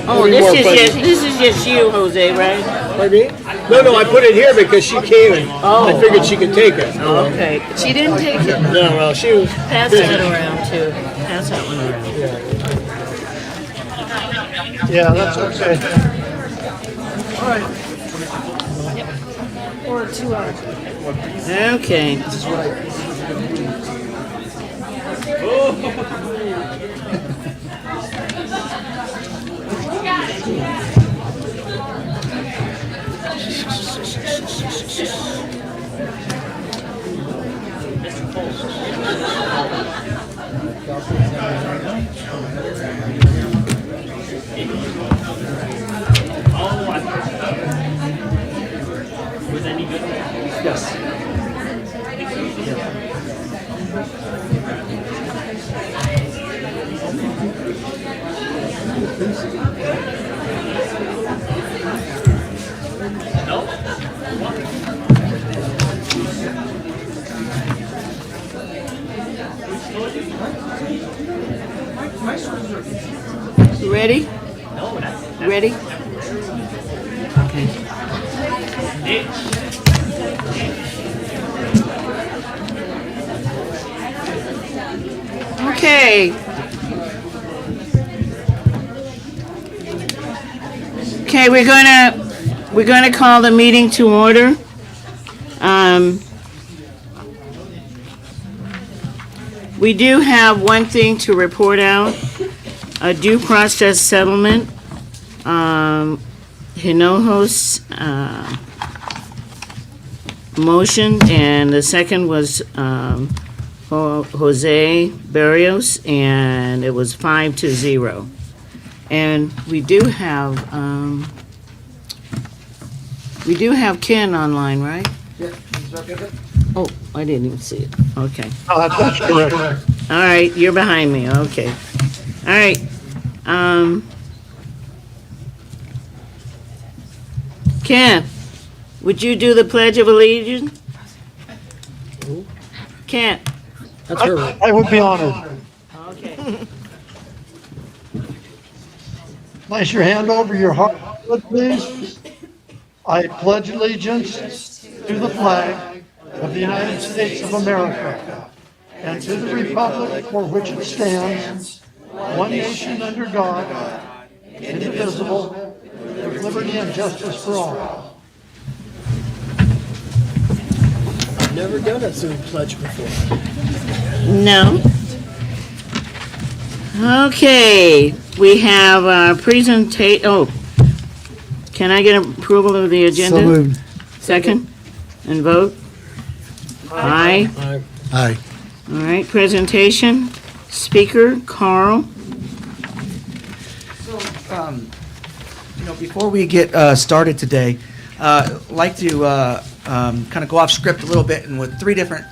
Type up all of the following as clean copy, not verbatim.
Oh, this is just you, Jose, right? Pardon me? No, I put it here because she came and I figured she could take it. Okay. She didn't take it. No, well, she was. Pass that around too. Pass that one around. Yeah, that's okay. All right. Or 2 hours. Okay. You ready? Ready? Okay. Okay. Okay, we're gonna call the meeting to order. We do have one thing to report out, a due process settlement. Hinojo's motion, and the second was Jose Barrios, and it was 5-0. And we do have Ken online, right? Yeah, is that good? Oh, I didn't even see it. Okay. Oh, that's correct. All right, you're behind me. Okay. All right. Ken, would you do the Pledge of Allegiance? Ken. That's her. I would be honored. Okay. Place your hand over your heart, please. I pledge allegiance to the flag of the United States of America and to the republic for which it stands, one nation under God, indivisible, with liberty and justice for all. I've never done a Zoom pledge before. No. Okay, we have a can I get approval of the agenda? So moved. Second, and vote? Aye. Aye. All right, presentation, speaker, Carl. Before we get started today, I'd like to kind of go off script a little bit, and with 3 different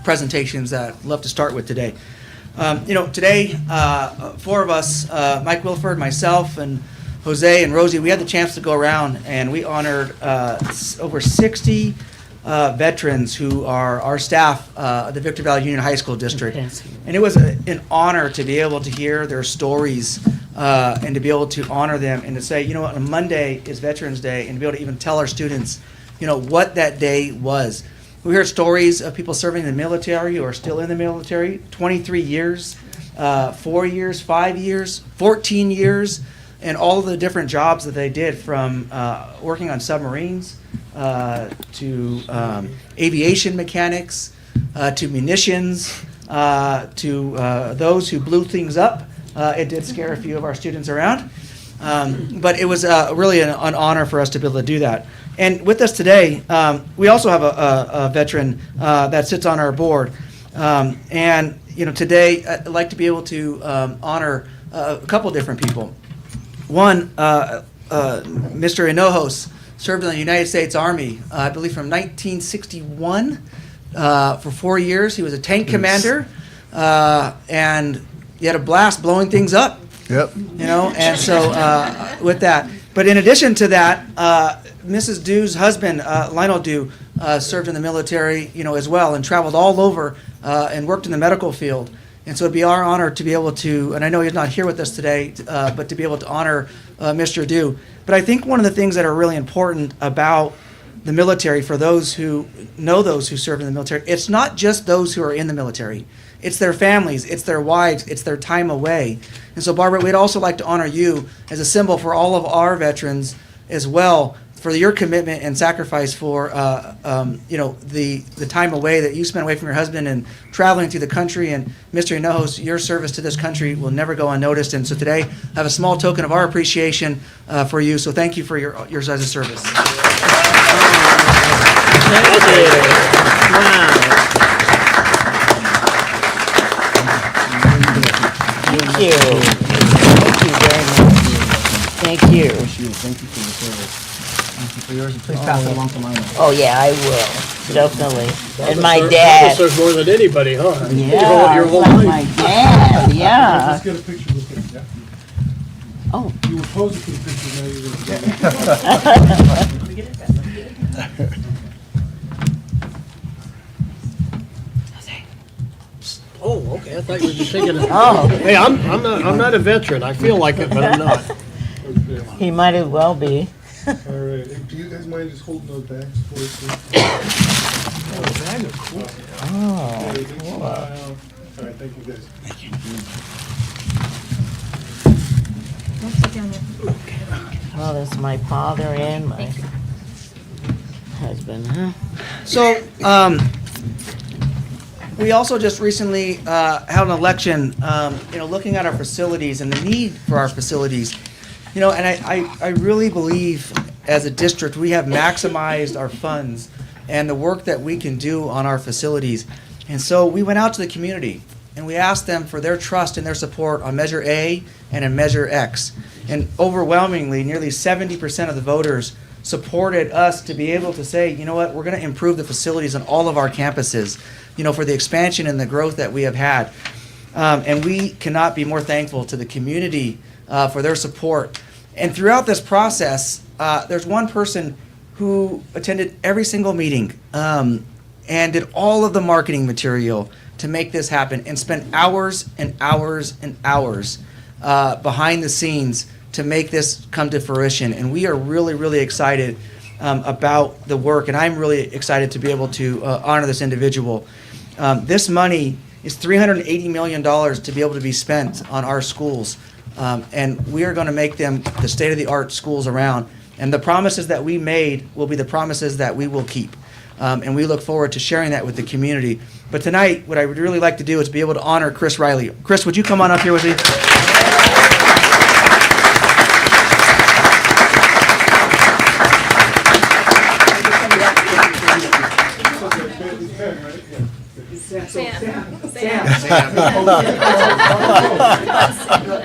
presentations that I'd love to start with today. Today, 4 of us, Mike Wilford, myself, and Jose and Rosie, we had the chance to go around and we honored over 60 veterans who are our staff at the Victor Valley Union High School District. And it was an honor to be able to hear their stories and to be able to honor them and to say, on Monday is Veterans Day, and to be able to even tell our students, what that day was. We heard stories of people serving in the military or still in the military, 23 years, 4 years, 5 years, 14 years, and all of the different jobs that they did, from working on submarines to aviation mechanics to munitions to those who blew things up. It did scare a few of our students around, but it was really an honor for us to be able to do that. And with us today, we also have a veteran that sits on our board. And today I'd like to be able to honor a couple different people. One, Mr. Hinojos served in the United States Army, I believe from 1961 for 4 years. He was a tank commander, and he had a blast blowing things up. Yep. And so with that. But in addition to that, Mrs. Dew's husband, Lionel Dew, served in the military, as well, and traveled all over and worked in the medical field. And so it'd be our honor to be able to, and I know he's not here with us today, but to be able to honor Mr. Adu. But I think one of the things that are really important about the military, for those who know those who serve in the military, it's not just those who are in the military. It's their families, it's their wives, it's their time away. And so, Barbara, we'd also like to honor you as a symbol for all of our veterans as well, for your commitment and sacrifice for, the time away that you spent away from your husband and traveling through the country. And Mr. Hinojos, your service to this country will never go unnoticed. And so today, I have a small token of our appreciation for you. So thank you for your guys' service. Thank you. Wow. Thank you. Thank you very much. Thank you. Thank you for your service. Thank you for yours. And please pass it along to Lionel. Oh, yeah, I will, definitely. And my Barbara dad. served more than anybody, huh? Yeah, Your whole like life. my dad, yeah. Let's get a picture with him, yeah? Oh. You were posing for the picture, now you're gonna. Oh, okay, I thought you were just taking it. Oh, Hey, I'm not a veteran. I feel like it, but I'm not. he might as well be. All right, hey, do you guys mind just holding those bags for us? Oh, Cool. All right, thank you guys. well, that's my father and my husband, huh? So, we also just recently held an election, looking at our facilities and the need for our facilities. And I really believe as a district, we have maximized our funds and the work that we can do on our facilities. And so we went out to the community and we asked them for their trust and their support on Measure A and in Measure X. And overwhelmingly, nearly 70% of the voters supported us to be able to say, you know what, we're going to improve the facilities on all of our campuses, for the expansion and the growth that we have had. And we cannot be more thankful to the community for their support. And throughout this process, there's one person who attended every single meeting and did all of the marketing material to make this happen and spent hours and hours and hours behind the scenes to make this come to fruition. And we are really, really excited about the work. And I'm really excited to be able to honor this individual. This money is $380 million to be able to be spent on our schools. And we are going to make them the state-of-the-art schools around. And the promises that we made will be the promises that we will keep. And we look forward to sharing that with the community. But tonight, what I would really like to do is be able to honor Chris Riley. Chris, would you come on up here with me?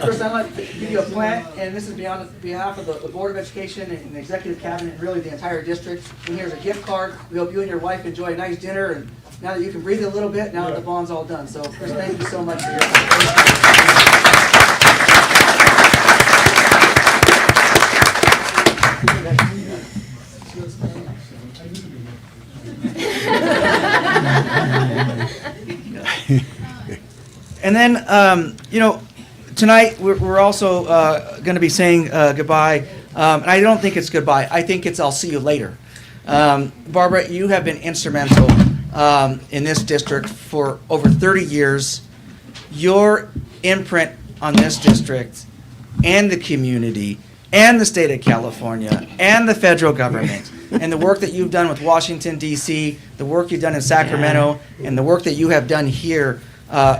Chris, I'd like to give you a plant, and this is on behalf of the Board of Education and the Executive Cabinet, and really the entire district. And here's a gift card. We hope you and your wife enjoy a nice dinner, and now that you can breathe a little bit, now that the bond's all done. So, Chris, thank you so much for your And then, tonight we're also going to be saying goodbye. And I don't think it's goodbye. I think it's I'll see you later. Barbara, you have been instrumental in this district for over 30 years. Your imprint on this district and the community and the state of California and the federal government and the work that you've done with Washington, D.C., the work you've done in Sacramento, and the work that you have done here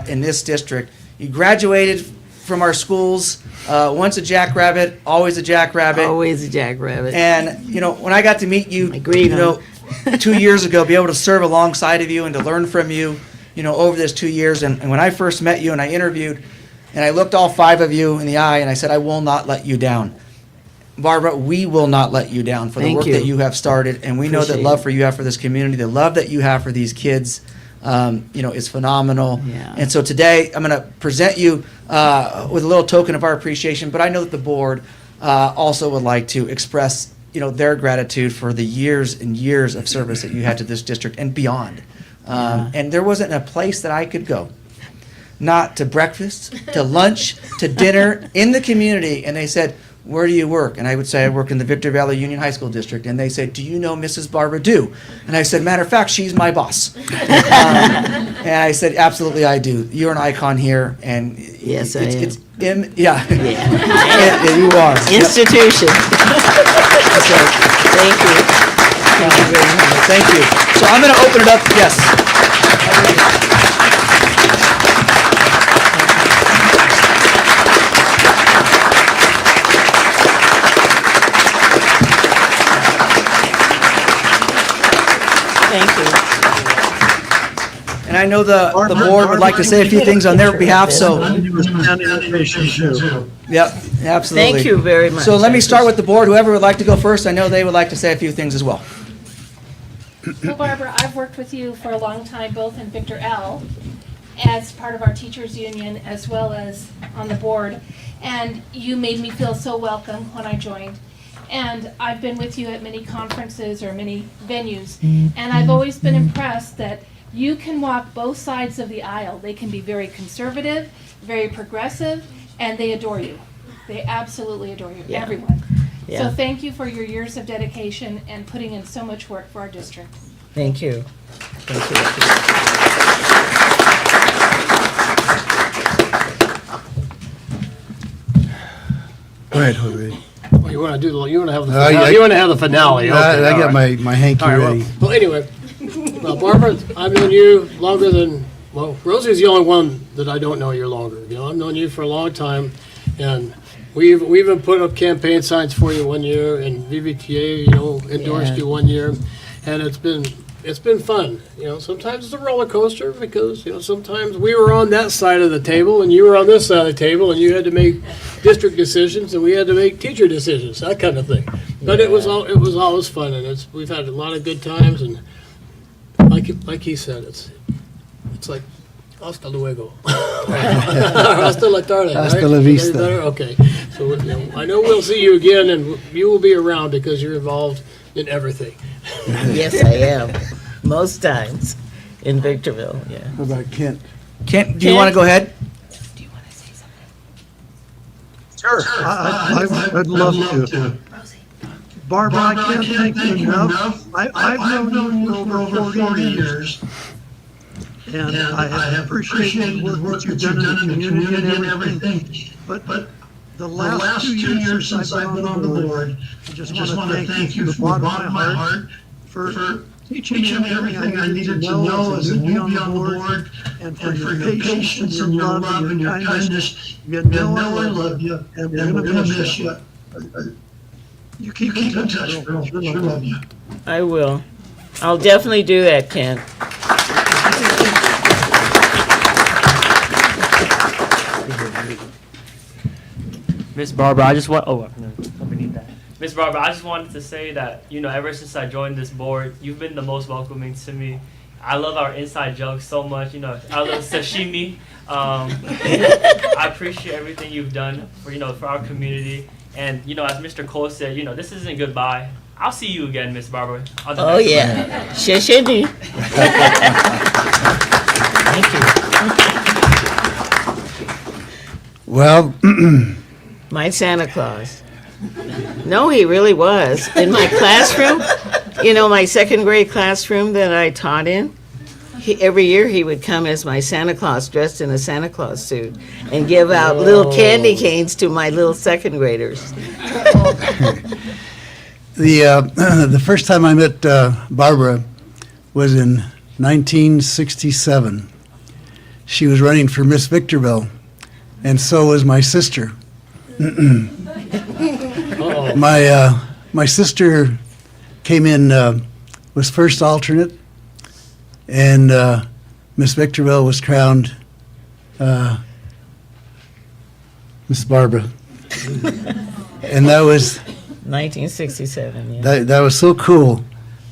in this district. You graduated from our schools, once a jackrabbit, always a jackrabbit. Always a jackrabbit. And, when I got to meet you, Agreed, 2 years ago, be able to serve alongside of you and to learn from you, over this 2 years. And when I first met you and I interviewed, and I looked all five of you in the eye and I said, I will not let you down. Barbara, we will not let you down for the Thank work you. that you have started. And we know that Appreciate love it. for you have for this community, the love that you have for these kids, is phenomenal. Yeah. And so today, I'm going to present you with a little token of our appreciation. But I know that the board also would like to express, their gratitude for the years and years of service that you had to this district and beyond. And there wasn't a place that I could go not to breakfast, to lunch, to dinner, in the community, and they said, where do you work? And I would say, I work in the Victor Valley Union High School District. And they said, do you know Mrs. Barbara Dew? And I said, matter of fact, she's my boss. And I said, absolutely, I do. You're an icon here, and Yes, I am. yeah. Yeah. You are. Institution. So, Thank you. Thank you very much. thank you. So I'm going to open it up. Yes. Thank you. And I know the board would like to say a few things on their behalf, so, You were standing ovation too. yep, absolutely. Thank you very much. So let me start with the board. Whoever would like to go first, I know they would like to say a few things as well. Well, Barbara, I've worked with you for a long time, both in Victor L. as part of our teachers union, as well as on the board. And you made me feel so welcome when I joined. And I've been with you at many conferences or many venues. And I've always been impressed that you can walk both sides of the aisle. They can be very conservative, very progressive, and they adore you. They absolutely adore you, Yeah. everyone. Yeah. So thank you for your years of dedication and putting in so much work for our district. Thank you. Thank you. Go ahead, Jose. Well, you want to have the I- finale? You want to have the finale? Okay, I all got right. my hanky All right, ready. well, anyway, Barbara, I've known you longer than, well, Rosie's the only one that I don't know you longer. You know, I've known you for a long time, and we even put up campaign signs for you one year, and VVTA, you know, endorsed Yeah. you one year, and it's been fun. You know, sometimes it's a roller coaster because, you know, sometimes we were on that side of the table and you were on this side of the table and you had to make district decisions and we had to make teacher decisions, that kind of thing. But it was always fun, and we've had a lot of good times, and like he said, it's like hasta luego. Hasta la tarde, Hasta right? la Is that vista. better? Okay. So, you know, I know we'll see you again, and you will be around because you're involved in everything. Yes, I am. Most times in Victorville, yeah. What about Kent? Kent, do you want to go ahead? Sure. I'd love to. Barbara, I can't thank you enough. I've known you for over 40 years. And I have appreciated the work you've done in the community and everything. But the last 2 years since I've been on the board, I just want to thank you from the bottom of my heart for teaching me everything I needed to know as a newbie on the board, and for your patience and your love and your kindness. You know I love you, and we're gonna miss you. You keep in touch, girl. Sure love you. I will. I'll definitely do that, Ken. Miss Barbara, I just want, no, underneath that. Miss Barbara, I just wanted to say that, you know, ever since I joined this board, you've been the most welcoming to me. I love our inside jokes so much, you know, I love sashimi. I appreciate everything you've done for, you know, for our community. And, you know, as Mr. Cole said, you know, this isn't goodbye. I'll see you again, Miss Barbara. On the Oh, next yeah. Shishini. Thank you. Well, My Santa Claus. No, he really was. In my classroom, you know, my second grade classroom that I taught in, every year he would come as my Santa Claus, dressed in a Santa Claus suit, and give out little candy canes to my little second graders. the first time I met Barbara was in 1967. She was running for Miss Victorville, and so was my sister. My sister came in, was first alternate, and Miss Victorville was crowned Miss Barbara. And that was 1967, yeah. that was so cool.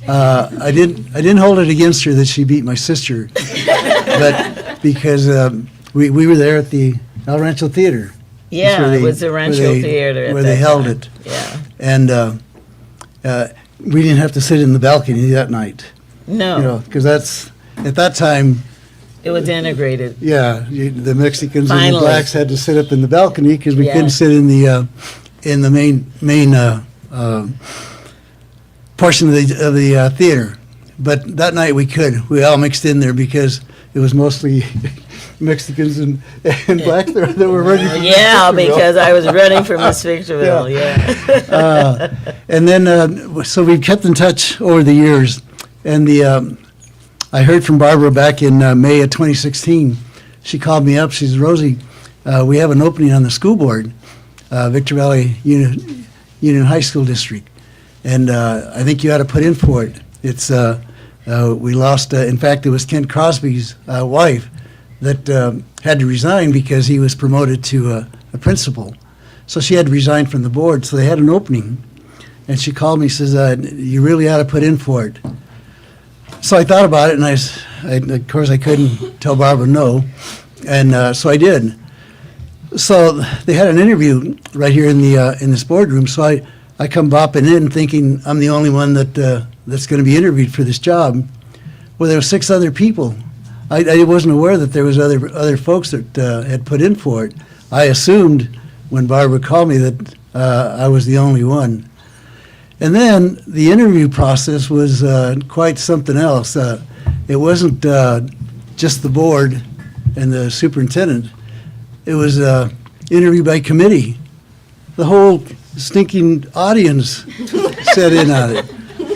I didn't hold it against her that she beat my sister, but because we were there at the El Rancho Theater. Yeah, where it was the Rancho Theater at where that they held time. it. Yeah. And we didn't have to sit in the balcony that night, No. you know, because that's at that time It was integrated. Yeah, the Mexicans and the Finally. blacks had to sit up in the balcony because we Yeah. couldn't sit in the main portion of the theater. But that night we could. We all mixed in there because it was mostly Mexicans and blacks that were running. from Yeah, Victorville. because I was running for Miss Victorville, yeah. And then, so we've kept in touch over the years. And I heard from Barbara back in May of 2016. She called me up. She says, Rosie, we have an opening on the school board, Victor Valley Union High School District. And I think you ought to put in for it. It's we lost, in fact, it was Kent Crosby's wife that had to resign because he was promoted to a principal. So she had to resign from the board. So they had an opening. And she called me, says, you really ought to put in for it. So I thought about it, and of course, I couldn't tell Barbara no. And so I did. So they had an interview right here in this boardroom. So I come bopping in thinking I'm the only one that's going to be interviewed for this job. Well, there were 6 other people. I wasn't aware that there was other folks that had put in for it. I assumed when Barbara called me that I was the only one. And then the interview process was quite something else. It wasn't just the board and the superintendent. It was interview by committee. The whole stinking audience sat in on it.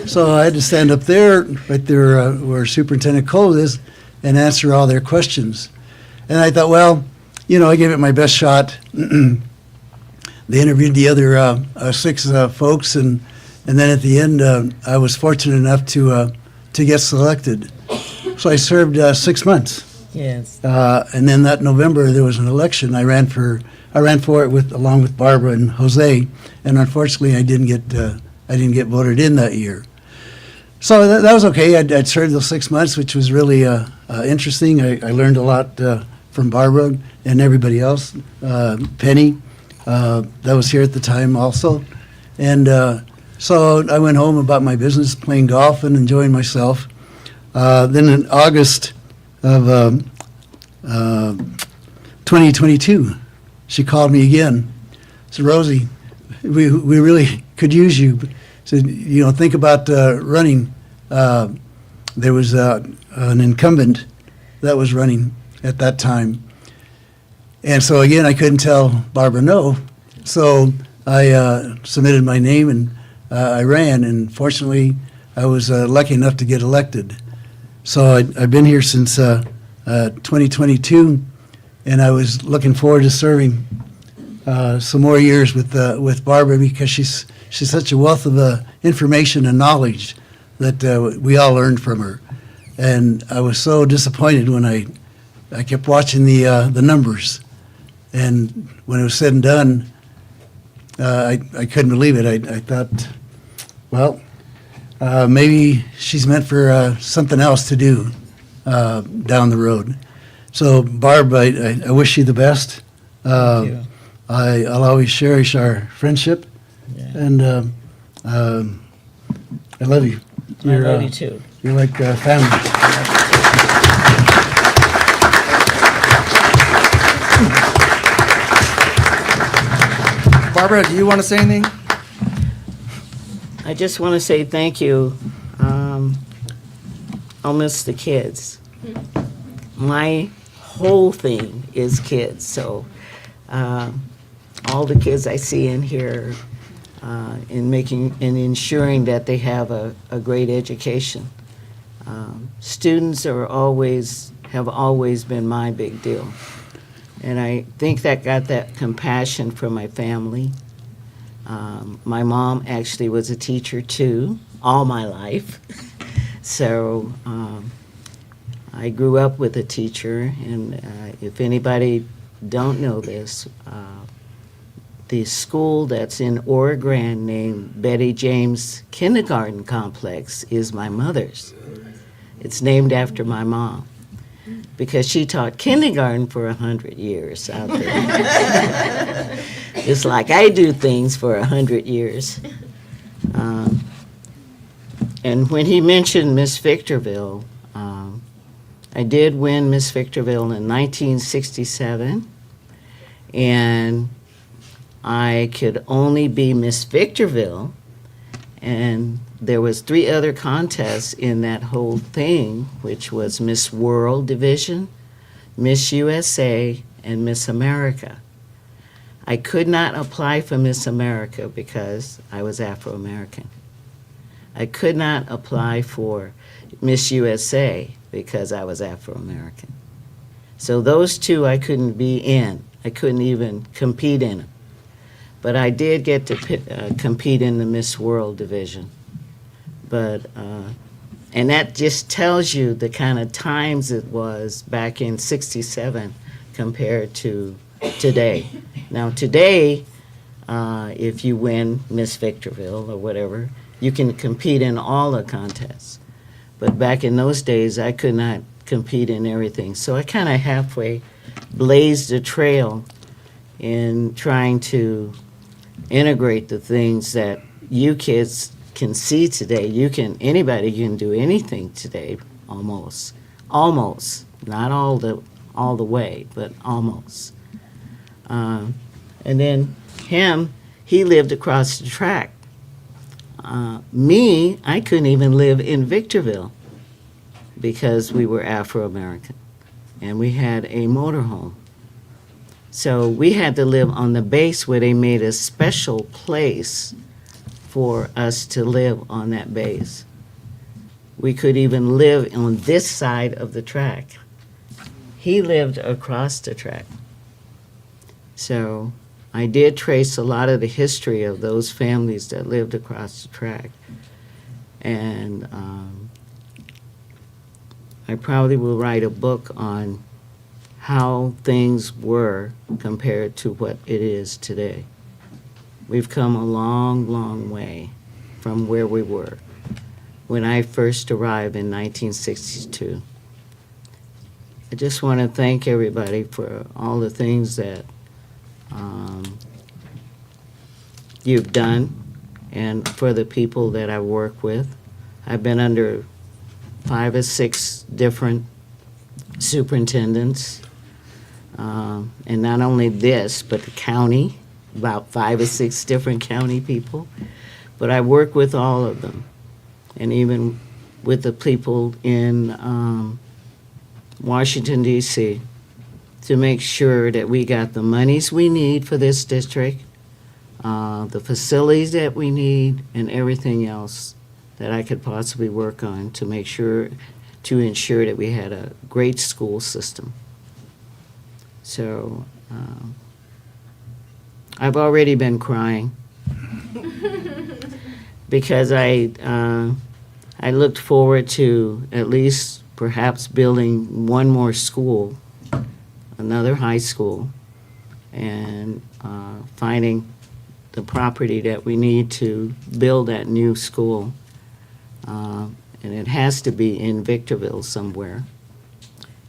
So I had to stand up there, right there where Superintendent Cole is, and answer all their questions. And I thought, well, I gave it my best shot. They interviewed the other 6 folks, and then at the end, I was fortunate enough to get selected. So I served 6 months. Yes. And then that November, there was an election. I ran for it along with Barbara and Jose, and unfortunately, I didn't get voted in that year. So that was okay. I'd served those 6 months, which was really interesting. I learned a lot from Barbara and everybody else. Penny, that was here at the time also, and so I went home about my business, playing golf and enjoying myself. Then in August of 2022, she called me again. Said, Rosie, we really could use you. Said, think about running. There was an incumbent that was running at that time. And so again, I couldn't tell Barbara no. So I submitted my name and I ran, and fortunately, I was lucky enough to get elected. So I've been here since 2022, and I was looking forward to serving some more years with Barbara because she's such a wealth of information and knowledge that we all learned from her. And I was so disappointed when I kept watching the numbers, and when it was said and done, I couldn't believe it. I thought, well, maybe she's meant for something else to do down the road. So, Barb, I wish you the best. Thank you. I'll always cherish our friendship, Yeah. and I love you. I love you too. You're like family. Barbara, do you want to say anything? I just want to say thank you. I'll miss the kids. My whole thing is kids, so all the kids I see in here in ensuring that they have a great education. Students have always been my big deal. And I think that got that compassion from my family. My mom actually was a teacher too, all my life. So I grew up with a teacher, and if anybody don't know this, the school that's in Ora Grande named Betty James Kindergarten Complex is my mother's. It's named after my mom, because she taught kindergarten for 100 years out there. It's like I do things for 100 years. And when he mentioned Miss Victorville, I did win Miss Victorville in 1967, and I could only be Miss Victorville, and there was 3 other contests in that whole thing, which was Miss World Division, Miss USA, and Miss America. I could not apply for Miss America because I was Afro-American. I could not apply for Miss USA because I was Afro-American. So those 2 I couldn't be in. I couldn't even compete in them. But I did get to compete in the Miss World division. But, and that just tells you the kind of times it was back in '67 compared to today. Now today, if you win Miss Victorville or whatever, you can compete in all the contests. But back in those days, I could not compete in everything. So I kind of halfway blazed a trail in trying to integrate the things that you kids can see today. Anybody can do anything today, almost. Almost. Not all the way, but almost. And then he lived across the track. Me, I couldn't even live in Victorville because we were Afro-American and we had a motorhome. So we had to live on the base where they made a special place for us to live on that base. We could even live on this side of the track. He lived across the track. So I did trace a lot of the history of those families that lived across the track. And I probably will write a book on how things were compared to what it is today. We've come a long, long way from where we were when I first arrived in 1962. I just want to thank everybody for all the things that you've done and for the people that I work with. I've been under 5 or 6 different superintendents. And not only this, but the county, about 5 or 6 different county people. But I work with all of them, and even with the people in Washington, D.C., to make sure that we got the monies we need for this district, the facilities that we need, and everything else that I could possibly work on to make sure, to ensure that we had a great school system. So I've already been crying because I looked forward to at least perhaps building one more school, another high school, and finding the property that we need to build that new school. And it has to be in Victorville somewhere.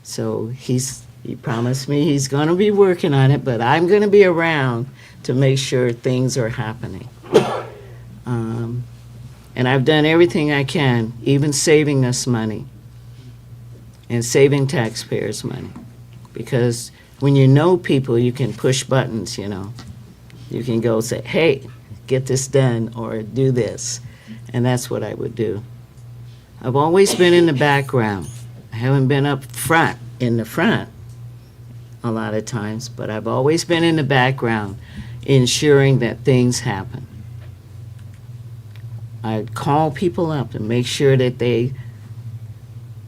So he promised me he's going to be working on it, but I'm going to be around to make sure things are happening. And I've done everything I can, even saving us money and saving taxpayers money. Because when you know people, you can push buttons, you know. You can go say, hey, get this done or do this. And that's what I would do. I've always been in the background. I haven't been up front, in the front a lot of times, but I've always been in the background ensuring that things happen. I'd call people up and make sure that they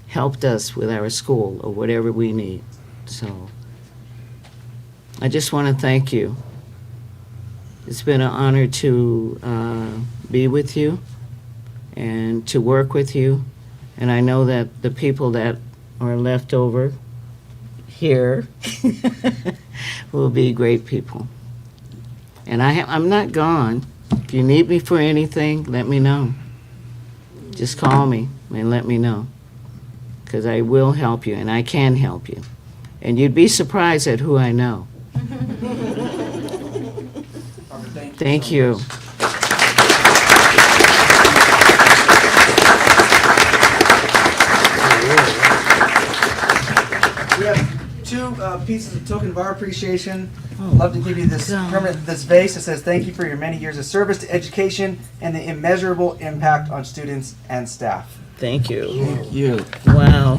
helped us with our school or whatever we need. So I just want to thank you. It's been an honor to be with you and to work with you. And I know that the people that are left over here will be great people. And I'm not gone. If you need me for anything, let me know. Just call me and let me know, because I will help you and I can help you. And you'd be surprised at who I know. Thank you. two pieces of token of our appreciation. Oh, I'd love to give you this God. this vase that says thank you for your many years of service to education and the immeasurable impact on students and staff. Thank you. Thank you. Wow.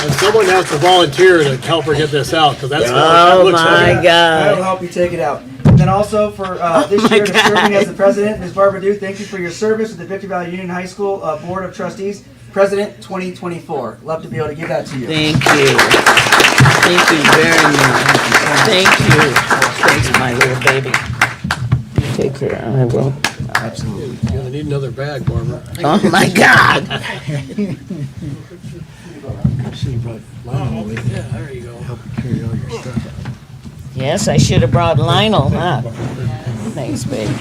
And someone has to volunteer to help her get this out, because that's Oh, looks my heavy. I will God. help you take it out. And then also for this my year to serving God. as the president, Ms. Barbara Dew, thank you for your service with the Victor Valley Union High School Board of Trustees, President 2024. Love to be able to give that to you. Thank you. Thank you very much. Thank you. Thanks, my little baby. Take care. I will. Absolutely. You're gonna need another bag, Barbara. Oh, my God. Wow, yeah, there you go. Carry all your stuff. Yes, I should have brought Lionel, huh? Thanks, baby.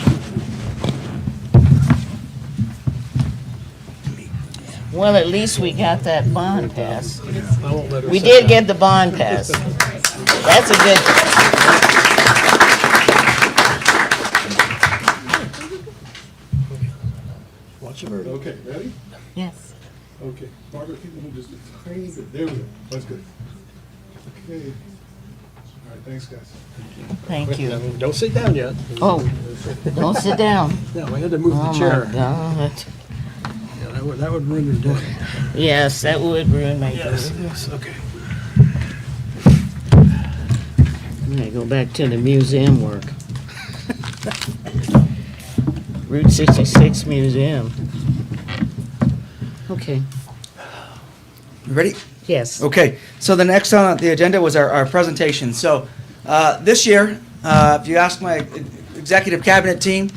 Well, at least we got that bond pass. I won't let her We sit did down. get the bond pass. That's a good. Watch your bird. Okay, ready? Yes. Okay, Barbara, keep moving just a tiny bit. There we go. That's good. Okay. All right, thanks, guys. Thank you. Don't sit down yet. Oh, don't sit down. Yeah, we had to move Oh, the my chair. God. Yeah, that would ruin your day. Yes, that would ruin my day. Yes, okay. I'm gonna go back to the museum work. Route 66 Museum. Okay, You ready? yes. Okay, so the next on the agenda was our presentation. So this year, if you ask my executive cabinet team,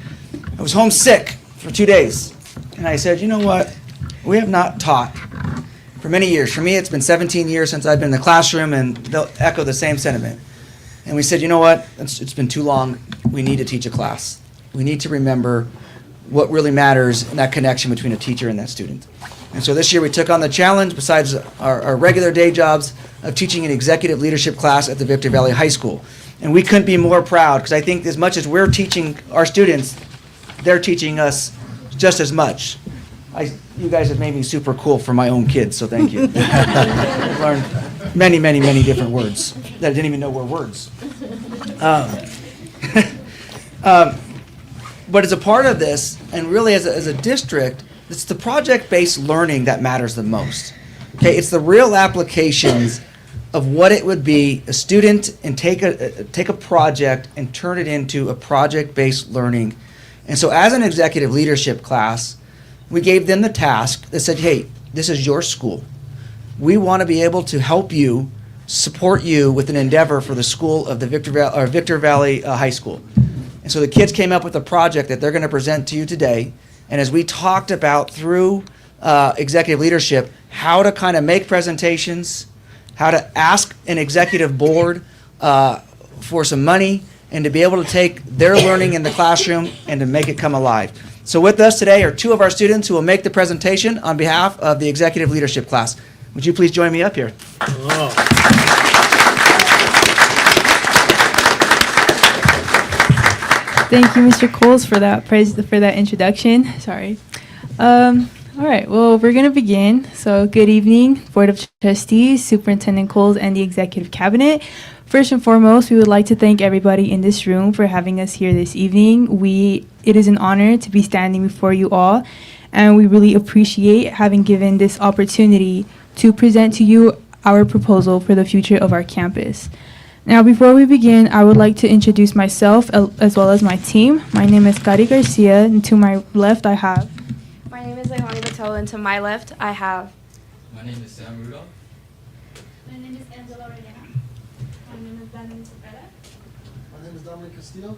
I was homesick for 2 days. And I said, you know what? We have not taught for many years. For me, it's been 17 years since I've been in the classroom, and they'll echo the same sentiment. And we said, you know what? It's been too long. We need to teach a class. We need to remember what really matters in that connection between a teacher and that student. And so this year we took on the challenge, besides our regular day jobs, of teaching an executive leadership class at the Victor Valley High School. And we couldn't be more proud, because I think as much as we're teaching our students, they're teaching us just as much. You guys have made me super cool for my own kids, so thank you. I've learned many, many, many different words that I didn't even know were words. But as a part of this, and really as a district, it's the project-based learning that matters the most. Okay, it's the real applications of what it would be a student and take a project and turn it into a project-based learning. And so as an executive leadership class, we gave them the task that said, hey, this is your school. We want to be able to help you, support you with an endeavor for the school of the Victor Valley High School. And so the kids came up with a project that they're going to present to you today. And as we talked about through executive leadership, how to kind of make presentations, how to ask an executive board for some money, and to be able to take their learning in the classroom and to make it come alive. So with us today are two of our students who will make the presentation on behalf of the executive leadership class. Would you please join me up here? Oh. Thank you, Mr. Coles, for that introduction. Sorry. All right. Well, we're gonna begin. So, good evening, Board of Trustees, Superintendent Coles, and the Executive Cabinet. First and foremost, we would like to thank everybody in this room for having us here this evening. It is an honor to be standing before you all, and we really appreciate having given this opportunity to present to you our proposal for the future of our campus. Now, before we begin, I would like to introduce myself as well as my team. My name is Kari Garcia, and to my left I have... My name is Leilani Patel, and to my left I have... My name is Sam Rudolph. My name is Angela Reyna. My name is Daniel Cepeda. My name is Dominic Castillo.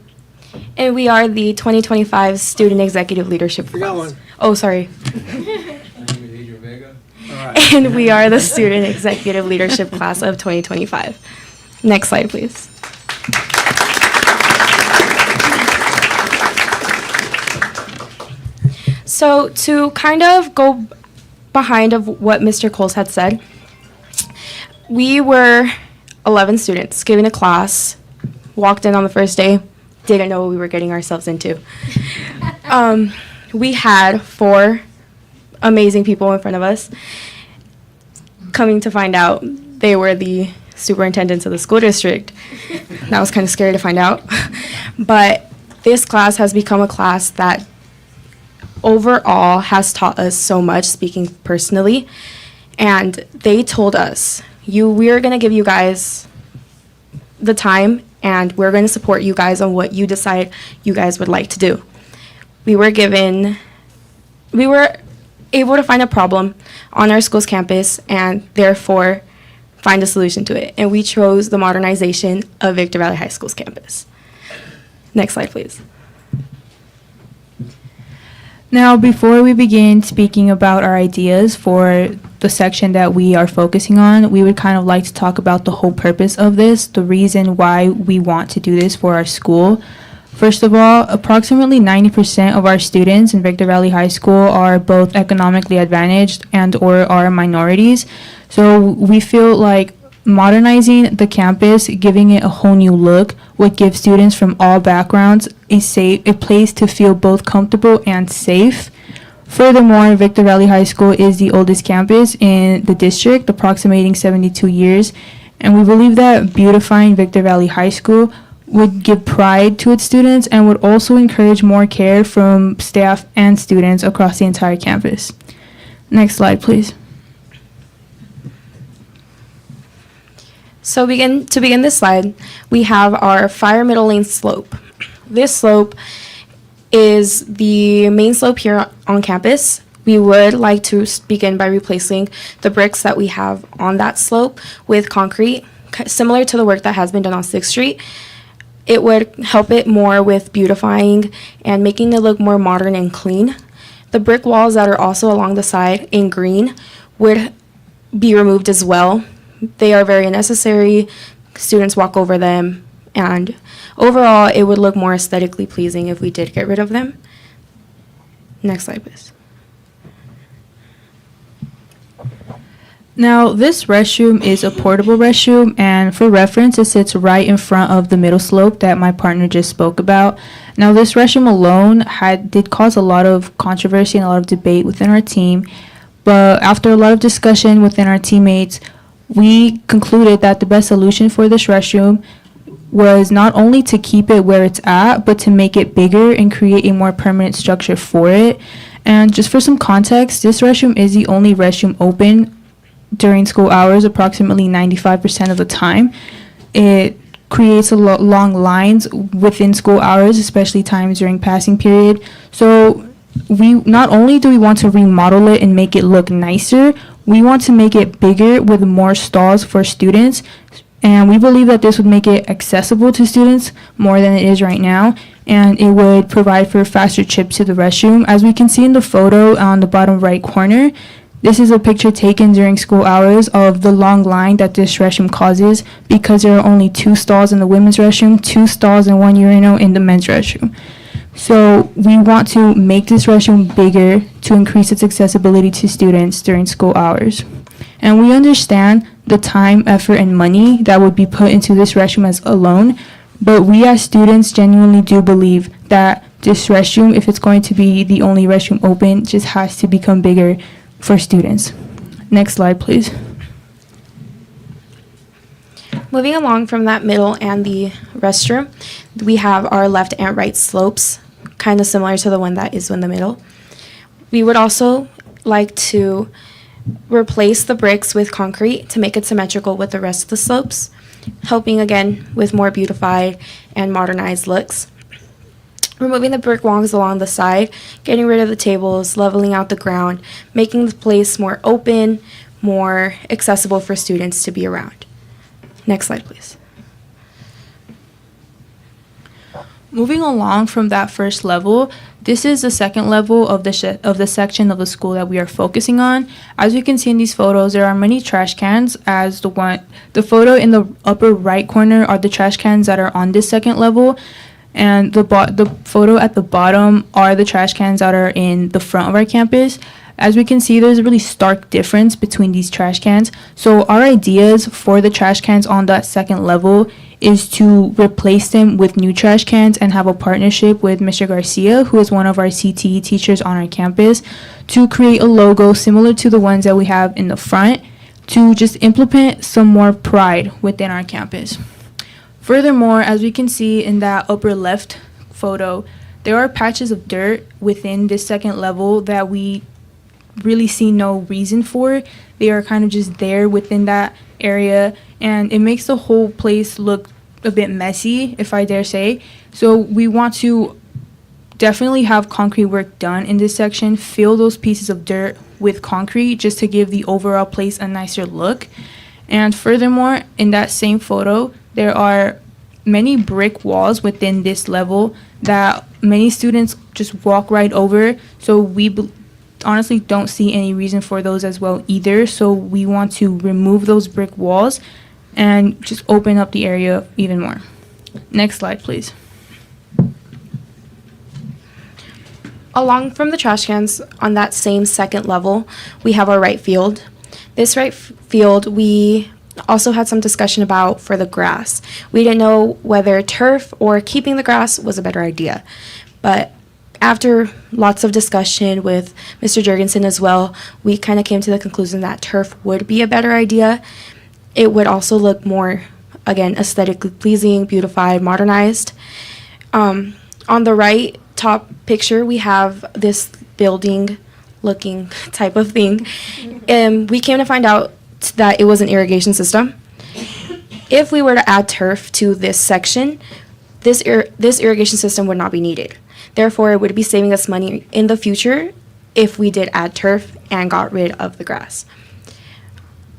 And we are the 2025 Student Executive Leadership Forgot Class. one. Oh, sorry. My name is Adrian Vega. And we are the Student Executive Leadership Class of 2025. Next slide, please. So to kind of go behind of what Mr. Coles had said, we were 11 students giving a class, walked in on the first day, didn't know what we were getting ourselves into. We had 4 amazing people in front of us. coming to find out, they were the superintendents of the school district. That was kind of scary to find out. But this class has become a class that overall has taught us so much, speaking personally. And they told us, we're going to give you guys the time, and we're going to support you guys on what you decide you guys would like to do. We were able to find a problem on our school's campus and therefore find a solution to it. And we chose the modernization of Victor Valley High School's campus. Next slide, please. Now, before we begin speaking about our ideas for the section that we are focusing on, we would kind of like to talk about the whole purpose of this, the reason why we want to do this for our school. First of all, approximately 90% of our students in Victor Valley High School are both economically advantaged and or are minorities. So we feel like modernizing the campus, giving it a whole new look, would give students from all backgrounds a place to feel both comfortable and safe. Furthermore, Victor Valley High School is the oldest campus in the district, approximating 72 years. And we believe that beautifying Victor Valley High School would give pride to its students and would also encourage more care from staff and students across the entire campus. Next slide, please. So to begin this slide, we have our fire middle lane slope. This slope is the main slope here on campus. We would like to begin by replacing the bricks that we have on that slope with concrete, similar to the work that has been done on 6th Street. It would help it more with beautifying and making it look more modern and clean. The brick walls that are also along the side in green would be removed as well. They are very unnecessary. Students walk over them, and overall it would look more aesthetically pleasing if we did get rid of them. Next slide, please. Now, this restroom is a portable restroom, and for reference, it sits right in front of the middle slope that my partner just spoke about. Now, this restroom alone did cause a lot of controversy and a lot of debate within our team, but after a lot of discussion within our teammates, we concluded that the best solution for this restroom was not only to keep it where it's at, but to make it bigger and create a more permanent structure for it. And just for some context, this restroom is the only restroom open during school hours, approximately 95% of the time. It creates long lines within school hours, especially times during passing period. So not only do we want to remodel it and make it look nicer, we want to make it bigger with more stalls for students. And we believe that this would make it accessible to students more than it is right now. And it would provide for faster trips to the restroom. As we can see in the photo on the bottom right corner, this is a picture taken during school hours of the long line that this restroom causes because there are only 2 stalls in the women's restroom, 2 stalls and 1 urinal in the men's restroom. So we want to make this restroom bigger to increase its accessibility to students during school hours. And we understand the time, effort, and money that would be put into this restroom as alone, but we as students genuinely do believe that this restroom, if it's going to be the only restroom open, just has to become bigger for students. Next slide, please. Moving along from that middle and the restroom, we have our left and right slopes, kind of similar to the one that is in the middle. We would also like to replace the bricks with concrete to make it symmetrical with the rest of the slopes, helping again with more beautified and modernized looks. Removing the brick walls along the side, getting rid of the tables, leveling out the ground, making the place more open, more accessible for students to be around. Next slide, please. Moving along from that first level, this is the second level of the section of the school that we are focusing on. As you can see in these photos, there are many trash cans. As the photo in the upper right corner are the trash cans that are on this second level, and the photo at the bottom are the trash cans that are in the front of our campus. As we can see, there's a really stark difference between these trash cans. So our ideas for the trash cans on that second level is to replace them with new trash cans and have a partnership with Mr. Garcia, who is one of our CTE teachers on our campus, to create a logo similar to the ones that we have in the front, to just implement some more pride within our campus. Furthermore, as we can see in that upper left photo, there are patches of dirt within this second level that we really see no reason for. They are kind of just there within that area, and it makes the whole place look a bit messy, if I dare say. So we want to definitely have concrete work done in this section, fill those pieces of dirt with concrete just to give the overall place a nicer look. And furthermore, in that same photo, there are many brick walls within this level that many students just walk right over. So we honestly don't see any reason for those as well either. So we want to remove those brick walls and just open up the area even more. Next slide, please. Along from the trash cans on that same second level, we have our right field. This right field, we also had some discussion about for the grass. We didn't know whether turf or keeping the grass was a better idea. But after lots of discussion with Mr. Jurgensen as well, we kind of came to the conclusion that turf would be a better idea. It would also look more, again, aesthetically pleasing, beautified, modernized. On the right top picture, we have this building looking type of thing. And we came to find out that it was an irrigation system. If we were to add turf to this section, this irrigation system would not be needed. Therefore, it would be saving us money in the future if we did add turf and got rid of the grass.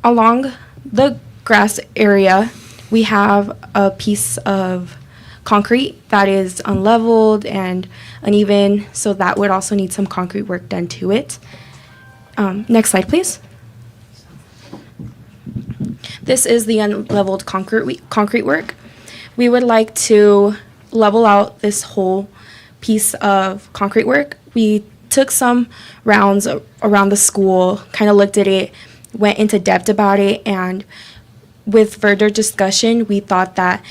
Along the grass area, we have a piece of concrete that is unleveled and uneven, so that would also need some concrete work done to it. Next slide, please. This is the unleveled concrete work. We would like to level out this whole piece of concrete work. We took some rounds around the school, kind of looked at it, went into depth about it, and with further discussion, we thought that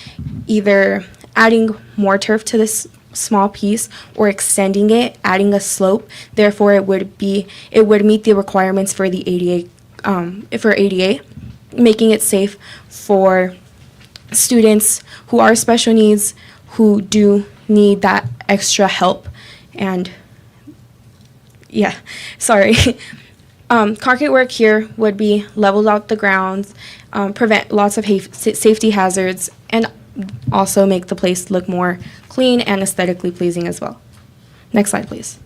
either adding more turf to this small piece or extending it, adding a slope, therefore it would meet the requirements for the ADA, making it safe for students who are special needs, who do need that extra help. And yeah, sorry. Concrete work here would be leveled out the grounds, prevent lots of safety hazards, and also make the place look more clean and aesthetically pleasing as well. Next slide, please.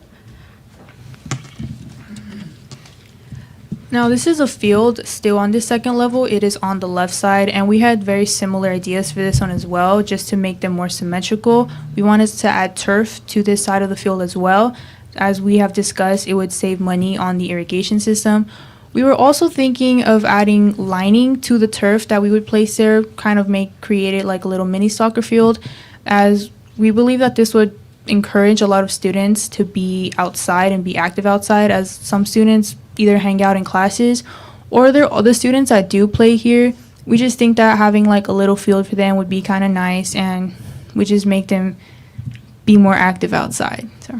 Now, this is a field still on this second level. It is on the left side, and we had very similar ideas for this one as well, just to make them more symmetrical. We wanted to add turf to this side of the field as well. As we have discussed, it would save money on the irrigation system. We were also thinking of adding lining to the turf that we would place there, kind of create it like a little mini soccer field, as we believe that this would encourage a lot of students to be outside and be active outside, as some students either hang out in classes or they're the students that do play here. We just think that having like a little field for them would be kind of nice and would just make them be more active outside. So,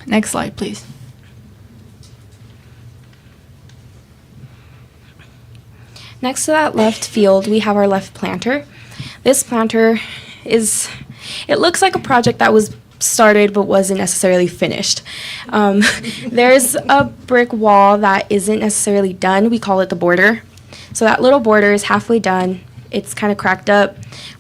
next slide, please. Next to that left field, we have our left planter. This planter it looks like a project that was started but wasn't necessarily finished. There's a brick wall that isn't necessarily done. We call it the border. So that little border is halfway done. It's kind of cracked up.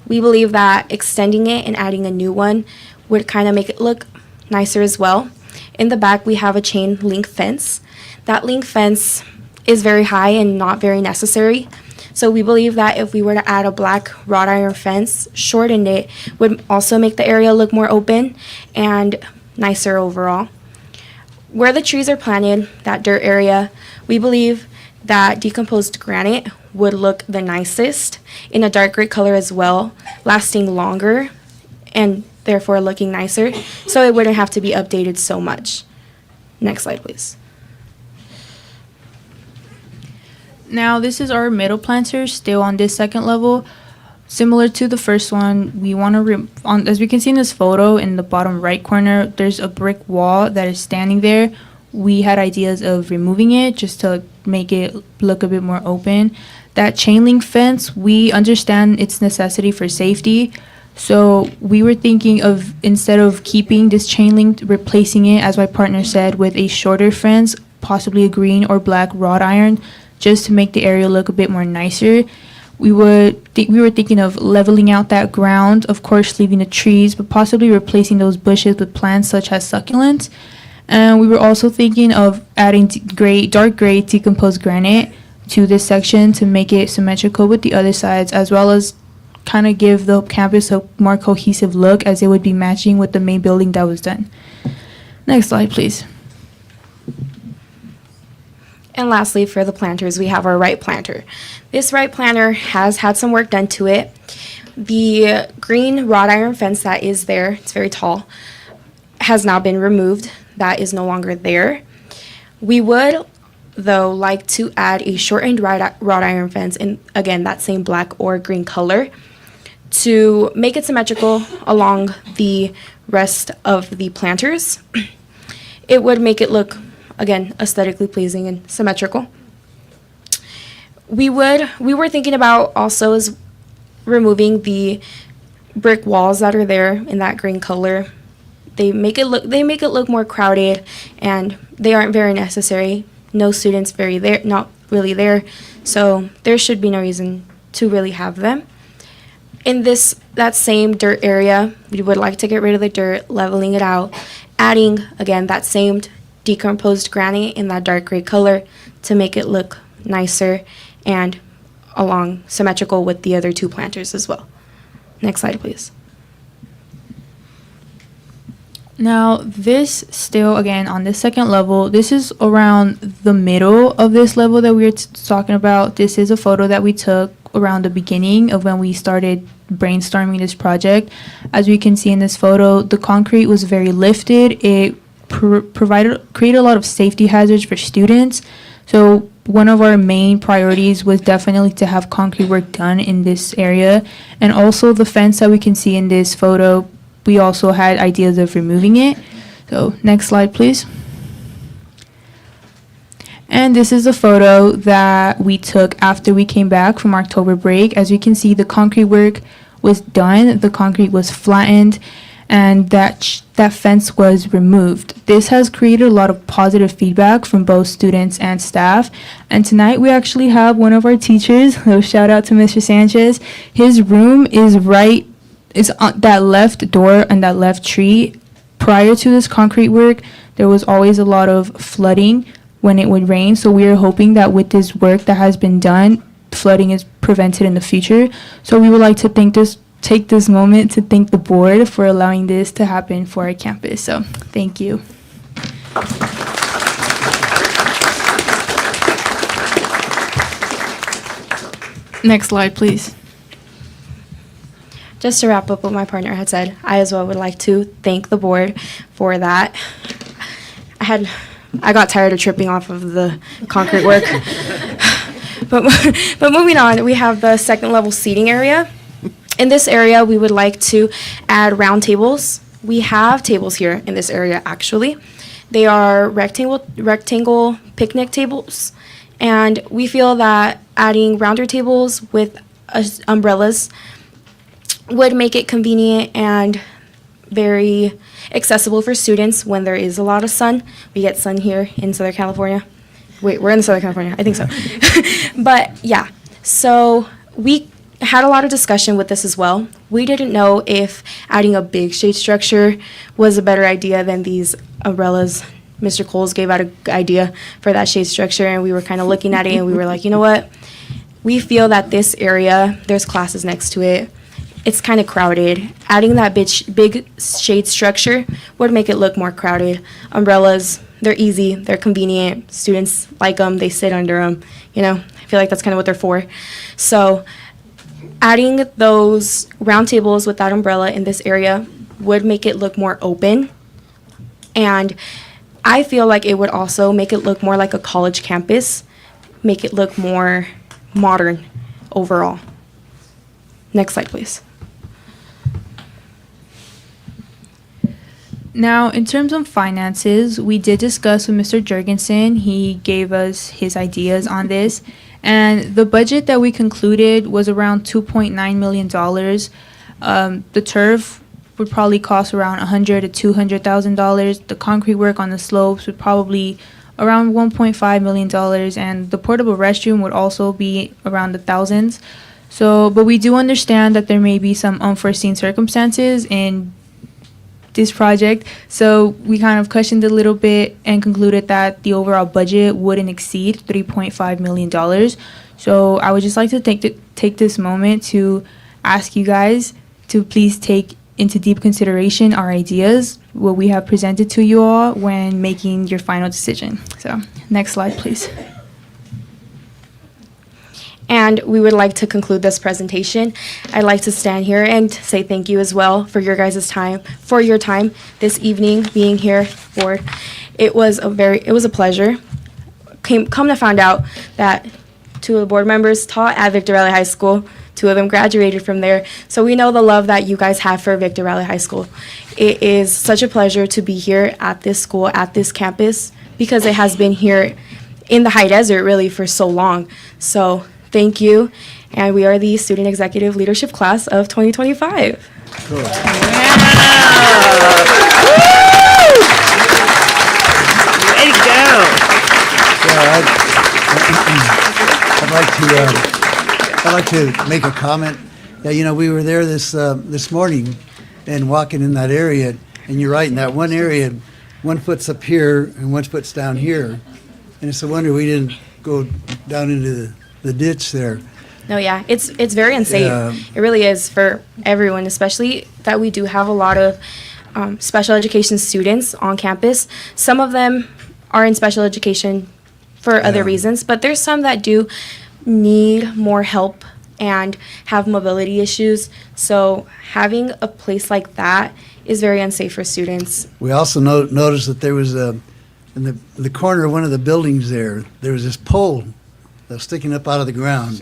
We believe that extending it and adding a new one would kind of make it look nicer as well. In the back, we have a chain link fence. That link fence is very high and not very necessary. So we believe that if we were to add a black wrought iron fence, shorten it, would also make the area look more open and nicer overall. Where the trees are planted, that dirt area, we believe that decomposed granite would look the nicest in a dark gray color as well, lasting longer and therefore looking nicer, so it wouldn't have to be updated so much. Next slide, please. Now, this is our middle planter still on this second level. Similar to the first one, we want to, as we can see in this photo in the bottom right corner, there's a brick wall that is standing there. We had ideas of removing it just to make it look a bit more open. That chain link fence, we understand its necessity for safety. So we were thinking of, instead of keeping this chain link, replacing it, as my partner said, with a shorter fence, possibly a green or black wrought iron, just to make the area look a bit more nicer. We were thinking of leveling out that ground, of course leaving the trees, but possibly replacing those bushes with plants such as succulents. And we were also thinking of adding dark gray decomposed granite to this section to make it symmetrical with the other sides, as well as kind of give the campus a more cohesive look, as it would be matching with the main building that was done. Next slide, please. And lastly, for the planters, we have our right planter. This right planter has had some work done to it. The green wrought iron fence that is there, it's very tall, has now been removed. That is no longer there. We would, though, like to add a shortened wrought iron fence in, again, that same black or green color, to make it symmetrical along the rest of the planters. It would make it look, again, aesthetically pleasing and symmetrical. We were thinking about also is removing the brick walls that are there in that green color. They make it look more crowded, and they aren't very necessary. No students not really there, so there should be no reason to really have them. In that same dirt area, we would like to get rid of the dirt, leveling it out, adding, again, that same decomposed granite in that dark gray color to make it look nicer and along symmetrical with the other two planters as well. Next slide, please. Now, this still, again, on this second level, this is around the middle of this level that we were talking about. This is a photo that we took around the beginning of when we started brainstorming this project. As we can see in this photo, the concrete was very lifted. It created a lot of safety hazards for students. So one of our main priorities was definitely to have concrete work done in this area. And also the fence that we can see in this photo, we also had ideas of removing it. So next slide, please. And this is a photo that we took after we came back from October break. As you can see, the concrete work was done, the concrete was flattened, and that fence was removed. This has created a lot of positive feedback from both students and staff. And tonight we actually have one of our teachers, so shout out to Mr. Sanchez. His room is on that left door and that left tree. Prior to this concrete work, there was always a lot of flooding when it would rain. So we are hoping that with this work that has been done, flooding is prevented in the future. So we would like to take this moment to thank the board for allowing this to happen for our campus. So thank you. Next slide, please. Just to wrap up what my partner had said, I as well would like to thank the board for that. I got tired of tripping off of the concrete work. But moving on, we have the second level seating area. In this area, we would like to add round tables. We have tables here in this area, actually. They are rectangle picnic tables, and we feel that adding rounder tables with umbrellas would make it convenient and very accessible for students when there is a lot of sun. We get sun here in Southern California. Wait, we're in Southern California. I think so. But yeah, so we had a lot of discussion with this as well. We didn't know if adding a big shade structure was a better idea than these umbrellas. Mr. Coles gave out an idea for that shade structure, and we were kind of looking at it, and we were like, you know what? We feel that this area, there's classes next to it. It's kind of crowded. Adding that big shade structure would make it look more crowded. Umbrellas, they're easy, they're convenient. Students like them, they sit under them. You know, I feel like that's kind of what they're for. So adding those round tables with that umbrella in this area would make it look more open. And I feel like it would also make it look more like a college campus, make it look more modern overall. Next slide, please. Now, in terms of finances, we did discuss with Mr. Jurgensen. He gave us his ideas on this. And the budget that we concluded was around $2.9 million. The turf would probably cost around $100,000 to $200,000. The concrete work on the slopes would probably around $1.5 million. And the portable restroom would also be around the thousands. So, but we do understand that there may be some unforeseen circumstances in this project. So we kind of questioned a little bit and concluded that the overall budget wouldn't exceed $3.5 million. So I would just like to take this moment to ask you guys to please take into deep consideration our ideas, what we have presented to you all when making your final decision. So next slide, please. And we would like to conclude this presentation. I'd like to stand here and say thank you as well for your guys' time, for your time this evening being here. Board, it was a pleasure. Come to find out that 2 of the board members taught at Victor Valley High School. 2 of them graduated from there. So we know the love that you guys have for Victor Valley High School. It is such a pleasure to be here at this school, at this campus, because it has been here in the high desert really for so long. So thank you, and we are the Student Executive Leadership Class of 2025. Wow. Way to go. Yeah, I'd like to make a comment. Yeah, we were there this morning and walking in that area, and you're right, in that one area, 1 foot's up here and 1 foot's down here, and it's a wonder we didn't go down into the ditch there. No, yeah, it's very unsafe. Yeah. It really is for everyone, especially that we do have a lot of special education students on campus. Some of them are in special education for other reasons, but there's some that do need more help and have mobility issues. So having a place like that is very unsafe for students. We also noticed that there was in the corner of one of the buildings there was this pole that was sticking up out of the ground.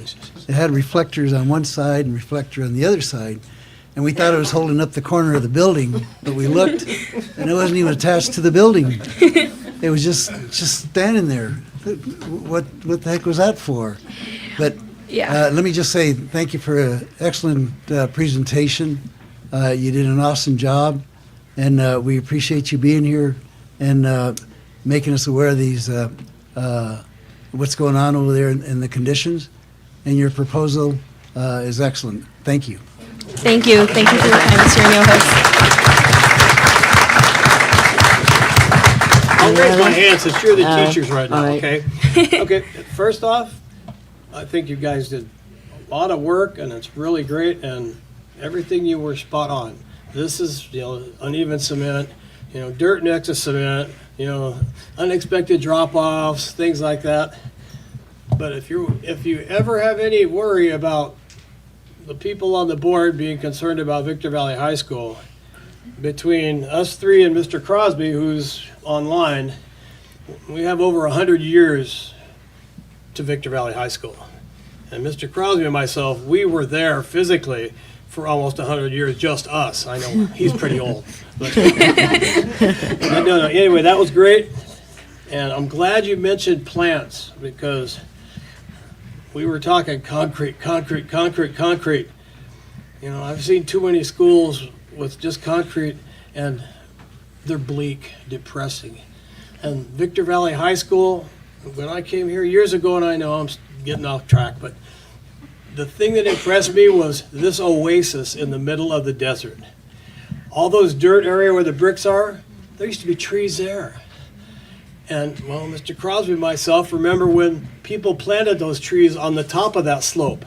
It had reflectors on one side and reflector on the other side. And we thought it was holding up the corner of the building, but we looked and it wasn't even attached to the building. It was just standing there. What the heck was that for? But let me just say thank you for an excellent presentation. You did an awesome job, and we appreciate you being here and making us aware of these what's going on over there in the conditions. And your proposal is excellent. Thank you. Thank you. Thank you for your time, Mr. Renojas. I'll raise my hand since you're the teachers right now, all right. okay? Okay, first off, I think you guys did a lot of work, and it's really great, and everything you were spot on. This is, uneven cement, dirt next to cement, unexpected drop-offs, things like that. But if you ever have any worry about the people on the board being concerned about Victor Valley High School, between us 3 and Mr. Crosby, who's online, we have over 100 years to Victor Valley High School. And Mr. Crosby and myself, we were there physically for almost 100 years, just us. I know he's pretty old. But no, anyway, that was great. And I'm glad you mentioned plants, because we were talking concrete. I've seen too many schools with just concrete, and they're bleak, depressing. And Victor Valley High School, when I came here years ago, and I know I'm getting off track, but the thing that impressed me was this oasis in the middle of the desert. All those dirt area where the bricks are, there used to be trees there. And, well, Mr. Crosby and myself remember when people planted those trees on the top of that slope.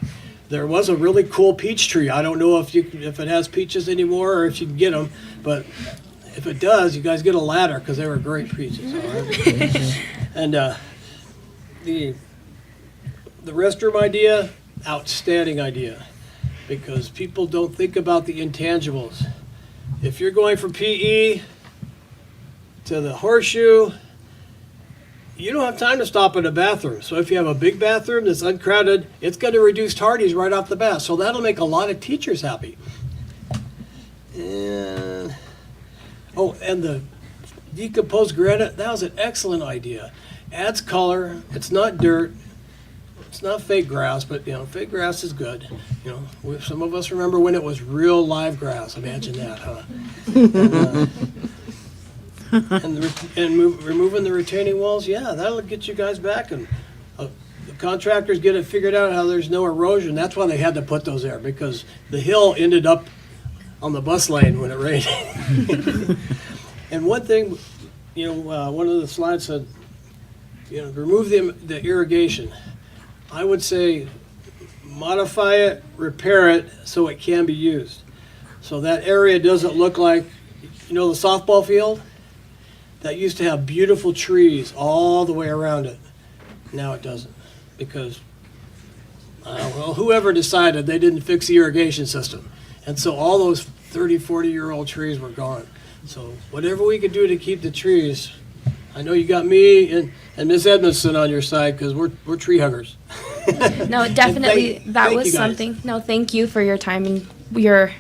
There was a really cool peach tree. I don't know if it has peaches anymore or if you can get them, but if it does, you guys get a ladder, because they were great peaches. All right? And the restroom idea, outstanding idea, because people don't think about the intangibles. If you're going from PE to the horseshoe, you don't have time to stop in a bathroom. So if you have a big bathroom that's uncrowded, it's going to reduce tardies right off the bat. So that'll make a lot of teachers happy. And Oh, and the decomposed granite, that was an excellent idea. Adds color, it's not dirt, it's not fake grass, but, fake grass is good. Some of us remember when it was real live grass, imagine that, huh? Removing the retaining walls, yeah, that'll get you guys back, and the contractors get it figured out how there's no erosion. That's why they had to put those there, because the hill ended up on the bus lane when it rained. And one thing, one of the slides said, remove the irrigation. I would say modify it, repair it so it can be used. So that area doesn't look like, the softball field? That used to have beautiful trees all the way around it. Now it doesn't, because whoever decided they didn't fix the irrigation system. And so all those 30, 40-year-old trees were gone. So whatever we could do to keep the trees, I know you got me and Ms. Edmondson on your side, because we're tree huggers. No, definitely, that thank was you guys. something. No, thank you for your time, and your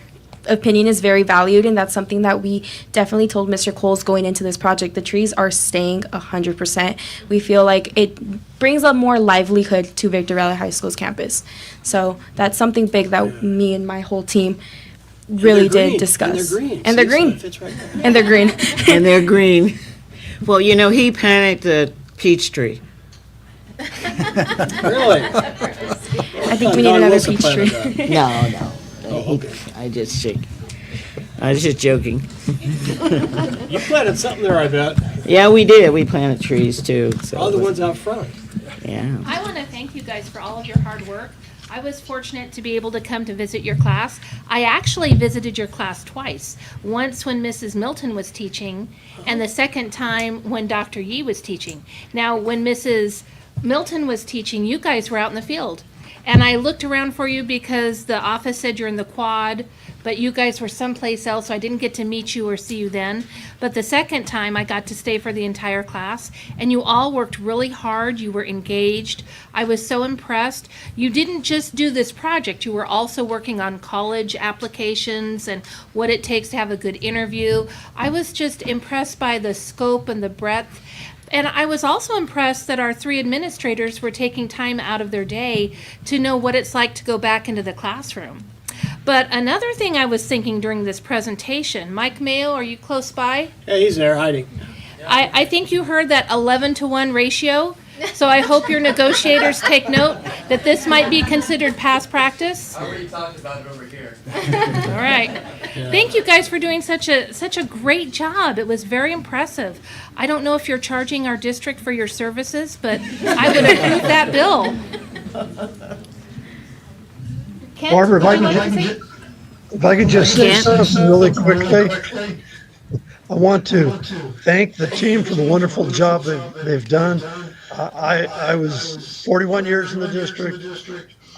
opinion is very valued, and that's something that we definitely told Mr. Coles going into this project. The trees are staying 100%. We feel like it brings a more livelihood to Victor Valley High School's campus. So that's something big that me and my whole team really did discuss. And they're green. See, so it fits right there. And they're green. And they're green. Well, he planted the peach tree. Really? I think we need another peach tree. No. Oh, okay. I was just joking. You planted something there, I bet. Yeah, we did. We planted trees too. So All the ones out front. Yeah. I want to thank you guys for all of your hard work. I was fortunate to be able to come to visit your class. I actually visited your class twice. Once when Mrs. Milton was teaching, and the second time when Dr. Yee was teaching. Now, when Mrs. Milton was teaching, you guys were out in the field. And I looked around for you because the office said you're in the quad, but you guys were someplace else, so I didn't get to meet you or see you then. But the second time, I got to stay for the entire class, and you all worked really hard. You were engaged. I was so impressed. You didn't just do this project. You were also working on college applications and what it takes to have a good interview. I was just impressed by the scope and the breadth. And I was also impressed that our 3 administrators were taking time out of their day to know what it's like to go back into the classroom. But another thing I was thinking during this presentation, Mike Mayo, are you close by? Yeah, he's there hiding. I think you heard that 11-to-1 ratio. So I hope your negotiators take note that this might be considered past practice. I already talked about it over here. All right. Thank you guys for doing such a great job. It was very impressive. I don't know if you're charging our district for your services, but I would approve that bill. Kent, Barbara, would you like to say? if I could just say something really quickly. I want to thank the team for the wonderful job they've done. I was 41 years in the district.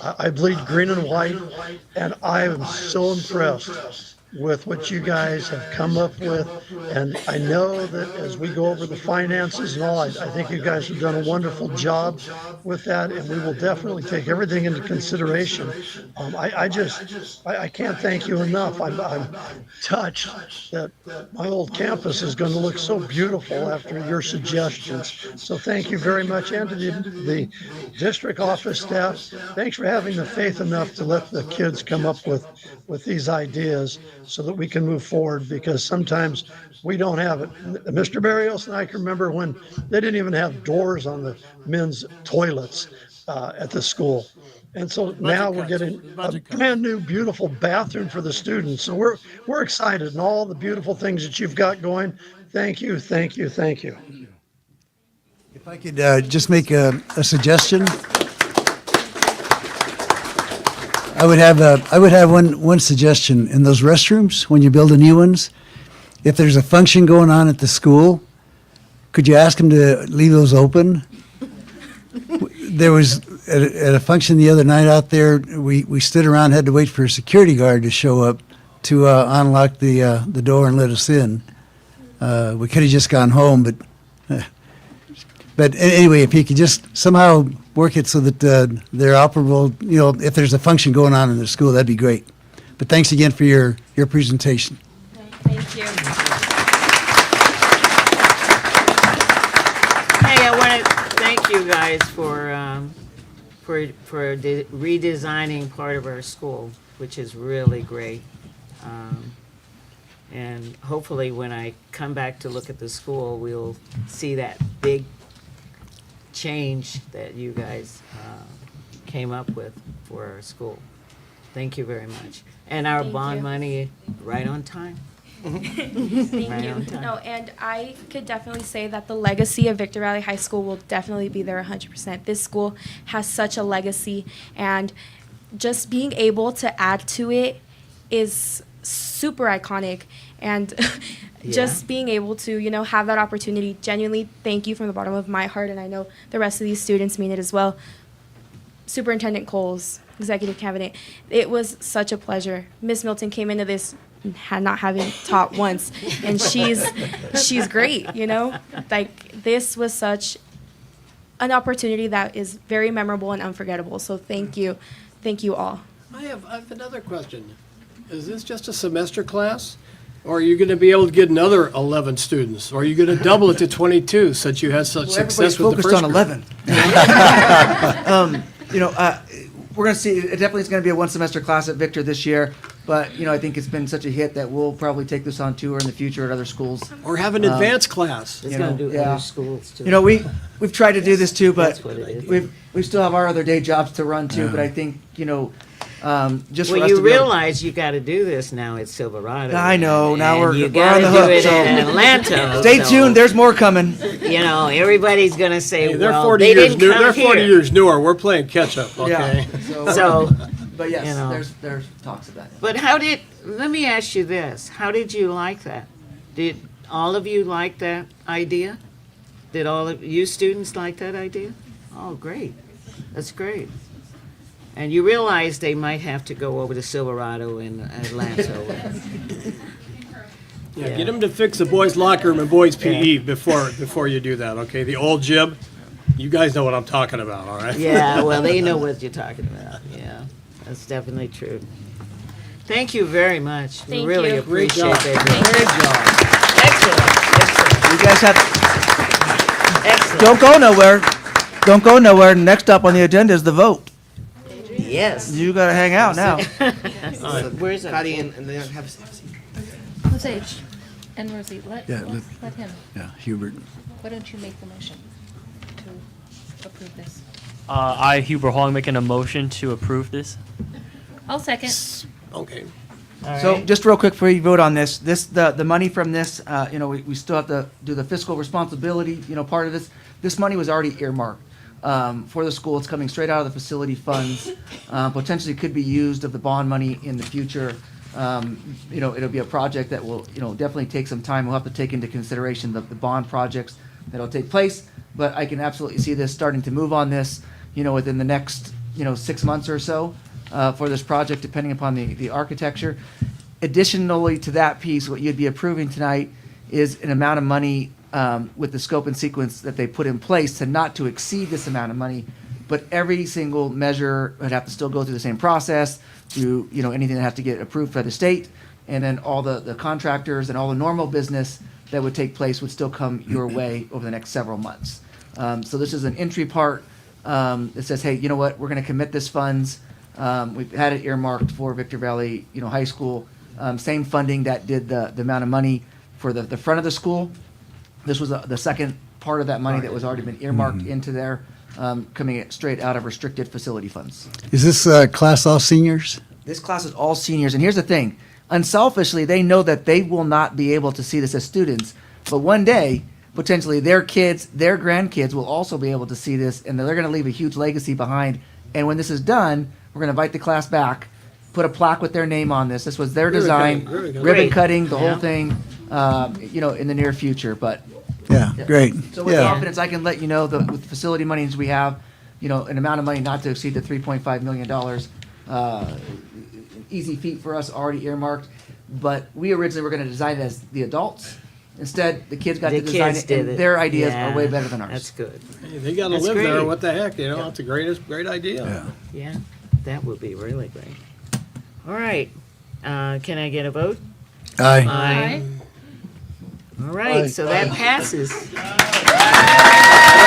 I bleed green and white, and I am so impressed with what you guys have come up with. And I know that as we go over the finances and all, I think you guys have done a wonderful job with that, and we will definitely take everything into consideration. I can't thank you enough. I'm touched that my old campus is going to look so beautiful after your suggestions. So thank you very much, and to the district office staff. Thanks for having the faith enough to let the kids come up with these ideas so that we can move forward, because sometimes we don't have it. Mr. Barrios and I can remember when they didn't even have doors on the men's toilets at the school. And so now we're getting a brand new, beautiful bathroom for the students. So we're excited, and all the beautiful things that you've got going. Thank you, thank you, thank you. If I could just make a suggestion. I would have one suggestion. In those restrooms, when you build the new ones, if there's a function going on at the school, could you ask them to leave those open? There was at a function the other night out there, we stood around, had to wait for a security guard to show up to unlock the door and let us in. We could have just gone home, but anyway, if you could just somehow work it so that they're operable, if there's a function going on in the school, that'd be great. But thanks again for your presentation. Thank you. you guys for redesigning part of our school, which is really great. And hopefully when I come back to look at the school, we'll see that big change that you guys came up with for our school. Thank you very much. And our Thank bond you. money, right on time. Thank Right you. on time. No, and I could definitely say that the legacy of Victor Valley High School will definitely be there 100%. This school has such a legacy, and just being able to add to it is super iconic. And just being able to, have that opportunity, genuinely thank you from the bottom of my heart, and I know the rest of these students mean it as well. Superintendent Coles, Executive Cabinet, it was such a pleasure. Miss Milton came into this not having taught once, and she's great, Like, this was such an opportunity that is very memorable and unforgettable. So thank you all. I have another question. Is this just a semester class? Or are you going to be able to get another 11 students? Or are you going to double it to 22 since you had such success with the Everybody's first focused on group? 11. We're going to see, it definitely is going to be a one-semester class at Victor this year, but, I think it's been such a hit that we'll probably take this on tour in the future at other schools. Or have an advanced class? It's gonna do other schools too. We've tried to do this too, but That's what it is. we still have our other day jobs to run too, but I think, just for Well, us you to be able- realize you gotta do this now at Silverado. I know, now and we're you on gotta the do hook, it so- in Atlanta. Stay so, tuned, there's more coming. Everybody's gonna say, Hey, they're well, 40 they years didn't new. come They're 40 here. years newer. We're playing catch up. Okay. Yeah, So, but yes, you know. there's talks of that. but let me ask you this, how did you like that? Did all of you like that idea? Did all of you students like that idea? Oh, great, that's great. And you realize they might have to go over to Silverado and Atlanta. Yeah, get them to fix the boys' locker room and boys' PE before you do that, okay? The old gym, you guys know what I'm talking about, all right? Yeah, well, they know what you're talking about, yeah, that's definitely true. Thank you very much. We Thank really you. Great appreciate job. it. Great job. Excellent, You guys have, excellent. don't go nowhere. Don't go nowhere. Next up on the agenda is the vote. Yes. You gotta hang out now. Where's it? and then have a seat. Osage and Rosie, let Yeah, him. Yeah, Hubert. Why don't you make the motion to approve this? I, Hubert Hong, making a motion to approve this. I'll second. Okay. So just real quick before you vote on this, the money from this, we still have to do the fiscal responsibility, part of this. This money was already earmarked for the school. It's coming straight out of the facility funds. Potentially could be used of the bond money in the future. It'll be a project that will, definitely take some time. We'll have to take into consideration the bond projects that'll take place. But I can absolutely see this starting to move on this, within the next, 6 months or so for this project, depending upon the architecture. Additionally to that piece, what you'd be approving tonight is an amount of money with the scope and sequence that they put in place to not to exceed this amount of money, but every single measure would have to still go through the same process, through, anything that has to get approved by the state, and then all the contractors and all the normal business that would take place would still come your way over the next several months. So this is an entry part that says, hey, you know what, we're gonna commit this funds. We've had it earmarked for Victor Valley, High School. Same funding that did the amount of money for the front of the school. This was the second part of that money that was already been earmarked into there, coming straight out of restricted facility funds. Is this class all seniors? This class is all seniors, and here's the thing. Unselfishly, they know that they will not be able to see this as students, but one day, potentially their kids, their grandkids will also be able to see this, and they're gonna leave a huge legacy behind. And when this is done, we're gonna invite the class back, put a plaque with their name on this. This was their design, ribbon cutting. ribbon cutting, the Yeah. whole thing, in the near future, but. Yeah, great. So with Yeah. confidence, I can let you know that with the facility monies we have, an amount of money not to exceed the $3.5 million. Easy feat for us, already earmarked. But we originally were gonna design it as the adults. Instead, the kids got The to design kids it, did and it. their ideas Yeah, are way better than ours. That's good. Hey, they gotta That's live there. great. What the heck? It's a great idea. Yeah. Yeah, that would be really great. All right, can I get a vote? Aye. Aye. All right, Aye. so that passes. All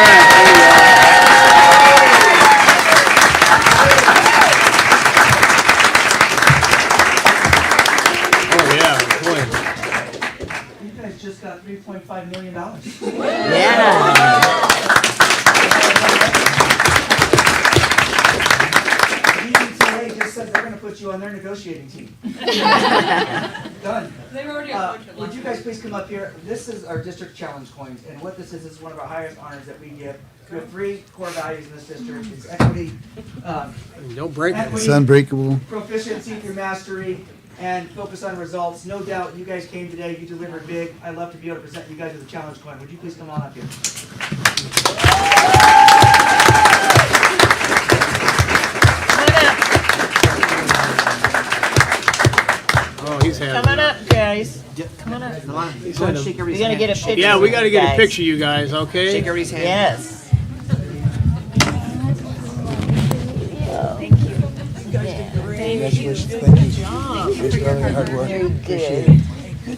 right, there you go. Oh, yeah, boy. You guys just got $3.5 million. Yeah. VVUHSD just said they're going to put you on their negotiating team. Done. They're already Would you guys please come up here? This is our district challenge coins, and what this is one of our highest honors that we give. We have 3 core values in this district. It's equity, Don't break it. It's unbreakable. proficiency through mastery, and focus on results. No doubt you guys came today, you delivered big. I'd love to be able to present you guys with a challenge coin. Would you please come on up here? Oh, he's having. Come on up, guys. Come on up. He's having. We're gonna get a picture. Yeah, we with got to you get a guys. picture, you guys, okay? Shake everybody's hand. Yes. Congratulations. Thank you. Thanks for all your hard work. Very Appreciate good.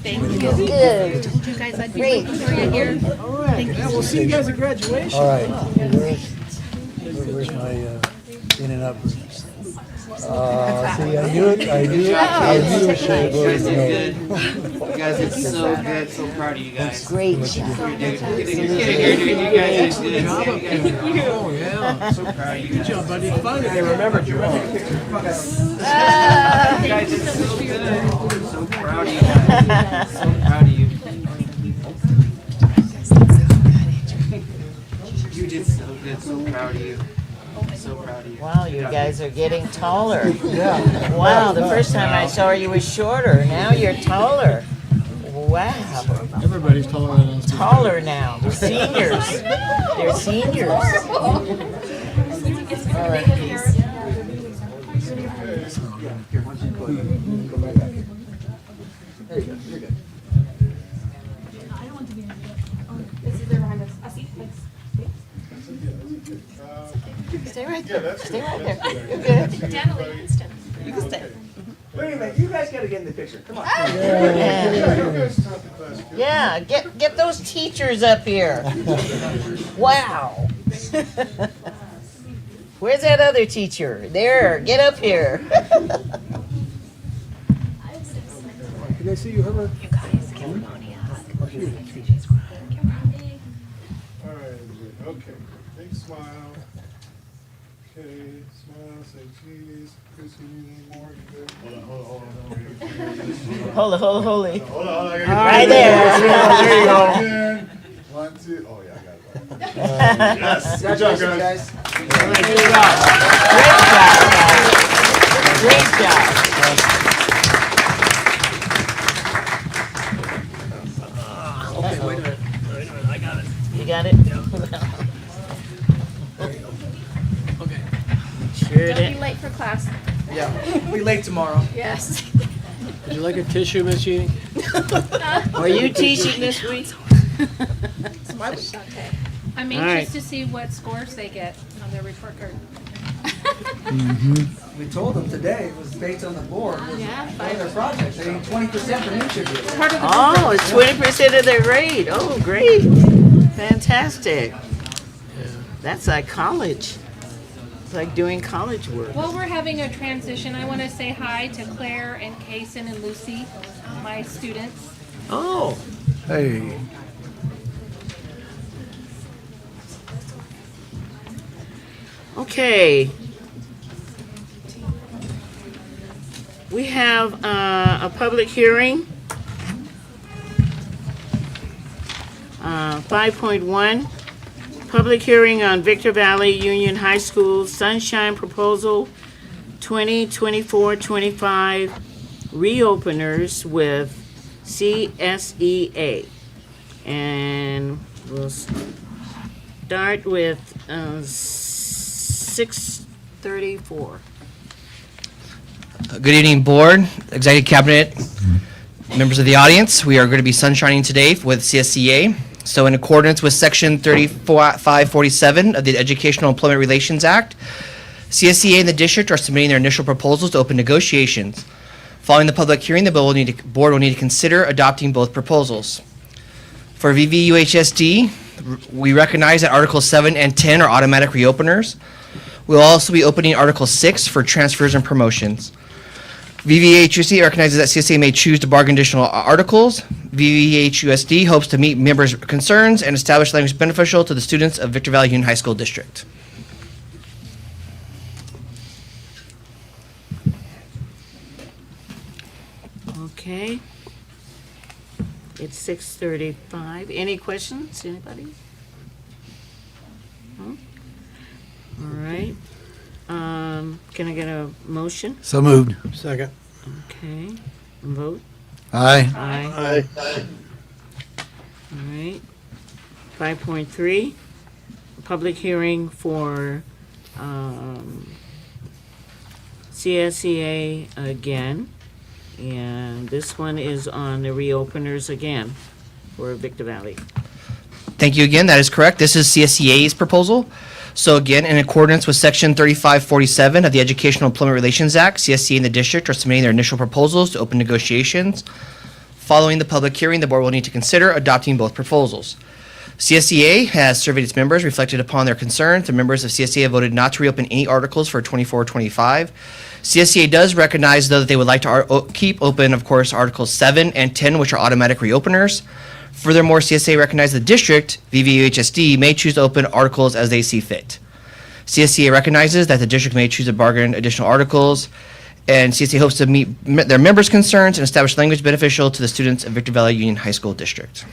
it. Good. You guys, I'd be waiting for you here. Yeah, we'll see you guys at graduation. All right. Where's my in and out? See, I knew it. I knew it. I knew it. You guys did good. You guys did so good. So proud of you guys. Great job. You guys did good. Oh, yeah. So proud of you guys. Good job, buddy. Finally, they remembered you. You guys did so good. So proud of you guys. So proud of you. You did so good. So proud of you. So proud of you. Wow, you guys are getting taller. Yeah. Wow, the first time I saw you was shorter. Now you're taller. Wow. Everybody's taller than us. Taller now. They're seniors. They're seniors. All right. There you go. You're good. Stay right there. Stay right there. You're good. You can stay. Wait a minute. You guys got to get in the picture. Come on. Yeah, get those teachers up here. Wow. Where's that other teacher? There, get up here. Can I see you, Herbert? You guys, give Bonnie a hug. All right, okay. Big smile. Okay, smile, say cheese. Chris, you need any more? You good? Hold on. Holy. Hold on, I Right there. There you go. 1, 2. Oh, yeah, I got it. Yes. Good job, Congratulations, guys. guys. Great job. Okay, wait a minute. I got it. You got it? Okay. Sure Don't be did. late for class. Yeah. We'll be late tomorrow. Yes. Would you like a tissue, Miss Jeannie? Are you teaching this week? I'm All right. anxious to see what scores they get on their report card. We told them today it was based on the board. Yeah, One of their projects. They need 20% from each of you. Part of the Oh, it's 20% of their grade. Oh, great. Fantastic. That's like college. It's like doing college work. While we're having a transition, I want to say hi to Claire and Kason and Lucy, my students. Oh, Hey. okay. We have a public hearing. 5.1, public hearing on Victor Valley Union High School Sunshine Proposal 2024-25 reopeners with CSEA. And we'll start with 6:34. Good evening, Board, Executive Cabinet, members of the audience. We are going to be sunshining today with CSEA. So in accordance with Section 3547 of the Educational Employment Relations Act, CSEA and the district are submitting their initial proposals to open negotiations. Following the public hearing, the board will need to consider adopting both proposals. For VVUHSD, we recognize that Articles 7 and 10 are automatic reopeners. We'll also be opening Article 6 for transfers and promotions. VVUHSD recognizes that CSA may choose to bargain additional articles. VVUHSD hopes to meet members' concerns and establish language beneficial to the students of Victor Valley Union High School District. Okay. It's 6:35. Any questions, anybody? No? All right. Can I get a motion? So moved. Second. Okay, vote. Aye. Aye. All right. 5.3, public hearing for CSEA again. And this one is on the reopeners again for Victor Valley. Thank you again. That is correct. This is CSEA's proposal. So again, in accordance with Section 3547 of the Educational Employment Relations Act, CSEA and the district are submitting their initial proposals to open negotiations. Following the public hearing, the board will need to consider adopting both proposals. CSEA has surveyed its members, reflected upon their concerns. The members of CSEA have voted not to reopen any articles for 24-25. CSEA does recognize, though, that they would like to keep open, of course, Articles 7 and 10, which are automatic reopeners. Furthermore, CSEA recognizes the district, VVUHSD, may choose to open articles as they see fit. CSEA recognizes that the district may choose to bargain additional articles, and CSEA hopes to meet their members' concerns and establish language beneficial to the students of Victor Valley Union High School District.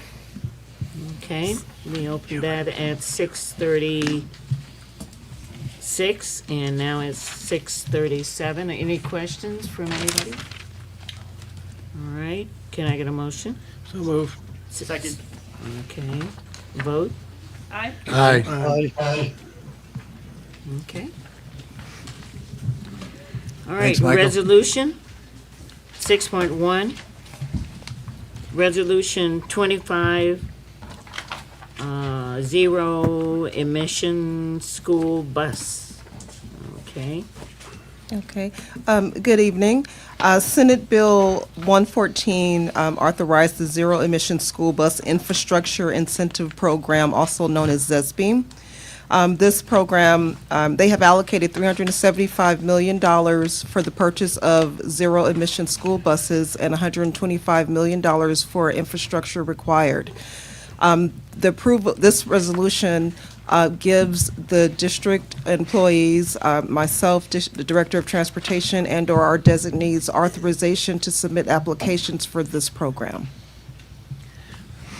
Okay, we opened that at 6:36, and now it's 6:37. Any questions from anybody? All right, can I get a motion? So move. Second. Okay, vote. Aye. Aye. Okay. All right, Thanks, Michael. resolution 6.1. Resolution 25, zero emission school bus. Okay. Okay. Good evening. Senate Bill 114 authorized the Zero Emission School Bus Infrastructure Incentive Program, also known as ZESB. This program, they have allocated $375 million for the purchase of zero-emission school buses and $125 million for infrastructure required. The approval, this resolution gives the district employees, myself, the Director of Transportation, and/or our designees authorization to submit applications for this program.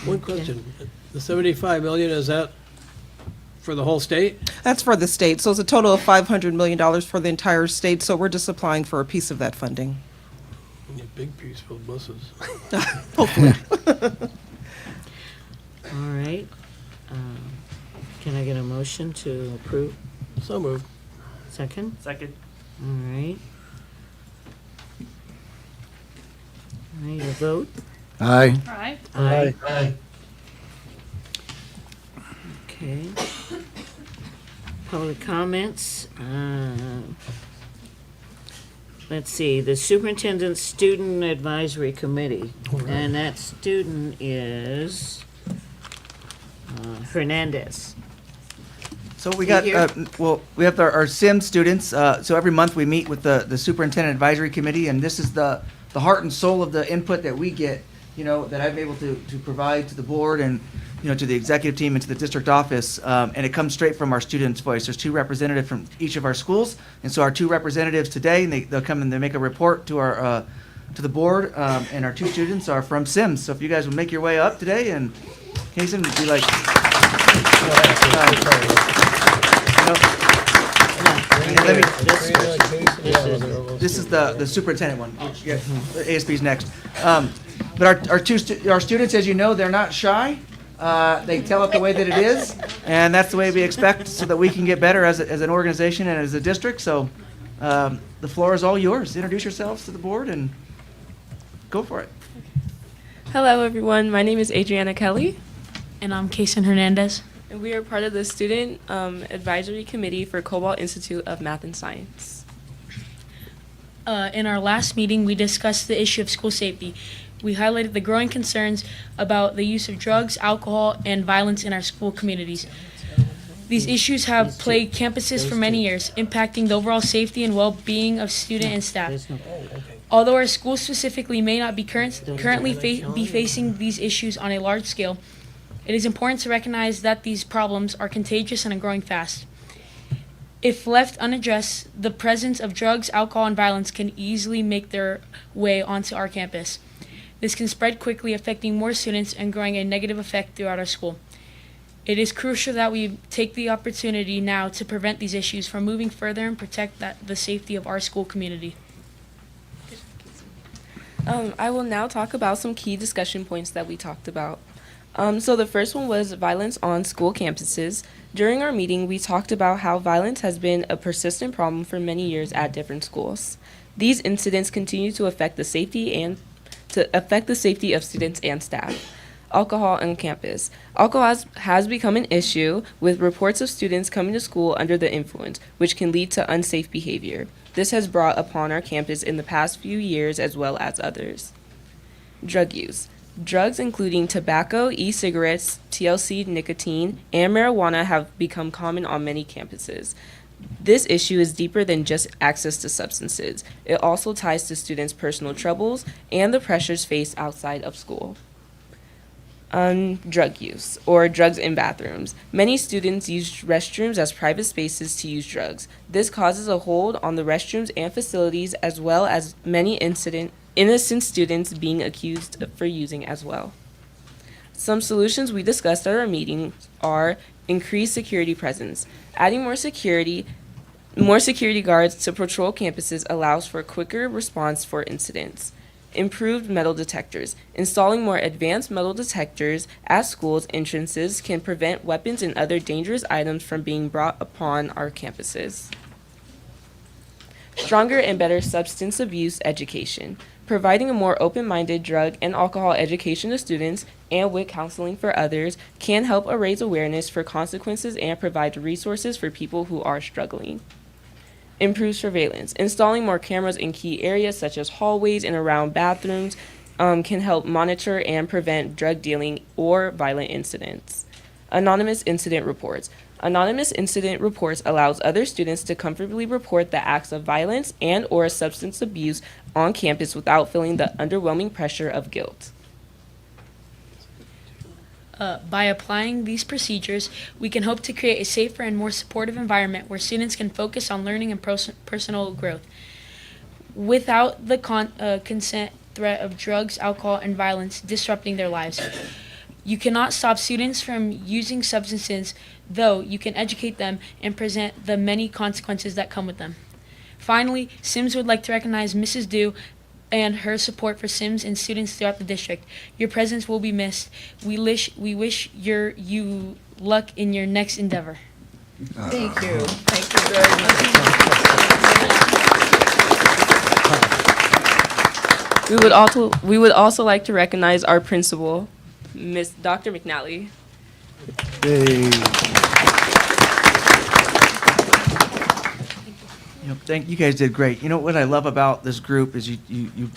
One question. The 75 million, is that for the whole state? That's for the state, so it's a total of $500 million for the entire state, so we're just applying for a piece of that funding. We need a big piece for the buses. Hopefully. All right. Can I get a motion to approve? So moved. Second? Second. All right. All right, a vote? Aye. Aye. Aye. Okay. Public comments. Let's see, the Superintendent's Student Advisory Committee. And that student is Hernandez. So we got, Here. we have our SIM students. So every month we meet with the Superintendent Advisory Committee, and this is the heart and soul of the input that we get, that I'm able to provide to the board and, to the executive team and to the district office. And it comes straight from our students' voice. There's two representatives from each of our schools. And so our two representatives today, and they'll come and they make a report to our, to the board. And our two students are from SIMS. So if you guys would make your way up today, and Kason would be like, this is the superintendent one. Yeah, the ASB's next. But our students, as you know, they're not shy. They tell it the way that it is, and that's the way we expect, so that we can get better as an organization and as a district. So the floor is all yours. Introduce yourselves to the board and go for it. Hello, everyone. My name is Adriana Kelly, And I'm Kason Hernandez. and we are part of the Student Advisory Committee for Cobalt Institute of Math and Science. In our last meeting, we discussed the issue of school safety. We highlighted the growing concerns about the use of drugs, alcohol, and violence in our school communities. These issues have plagued campuses for many years, impacting the overall safety and well-being of student and staff. Although our schools specifically may not be currently facing these issues on a large scale, it is important to recognize that these problems are contagious and are growing fast. If left unaddressed, the presence of drugs, alcohol, and violence can easily make their way onto our campus. This can spread quickly, affecting more students and growing a negative effect throughout our school. It is crucial that we take the opportunity now to prevent these issues from moving further and protect the safety of our school community. I will now talk about some key discussion points that we talked about. So the first one was violence on school campuses. During our meeting, we talked about how violence has been a persistent problem for many years at different schools. These incidents continue to affect the safety of students and staff. Alcohol on campus. Alcohol has become an issue, with reports of students coming to school under the influence, which can lead to unsafe behavior. This has brought upon our campus in the past few years as well as others. Drug use. Drugs including tobacco, e-cigarettes, TLC, nicotine, and marijuana have become common on many campuses. This issue is deeper than just access to substances. It also ties to students' personal troubles and the pressures faced outside of school. Drug use, or drugs in bathrooms. Many students use restrooms as private spaces to use drugs. This causes a hold on the restrooms and facilities, as well as many innocent students being accused for using as well. Some solutions we discussed at our meeting are increased security presence. Adding more security guards to patrol campuses allows for quicker response for incidents. Improved metal detectors. Installing more advanced metal detectors at schools' entrances can prevent weapons and other dangerous items from being brought upon our campuses. Stronger and better substance abuse education. Providing a more open-minded drug and alcohol education to students and with counseling for others can help raise awareness for consequences and provide resources for people who are struggling. Improve surveillance. Installing more cameras in key areas such as hallways and around bathrooms can help monitor and prevent drug dealing or violent incidents. Anonymous incident reports. Anonymous incident reports allows other students to comfortably report the acts of violence and or substance abuse on campus without feeling the underwhelming pressure of guilt. By applying these procedures, we can hope to create a safer and more supportive environment where students can focus on learning and personal growth. Without the consent threat of drugs, alcohol, and violence disrupting their lives. You cannot stop students from using substances, though you can educate them and present the many consequences that come with them. Finally, Sims would like to recognize Mrs. Dew and her support for Sims and students throughout the district. Your presence will be missed. We wish you luck in your next endeavor. Thank you. Thank you very much. We would also like to recognize our principal, Miss Dr. McNally. You guys did great. You know what I love about this group is you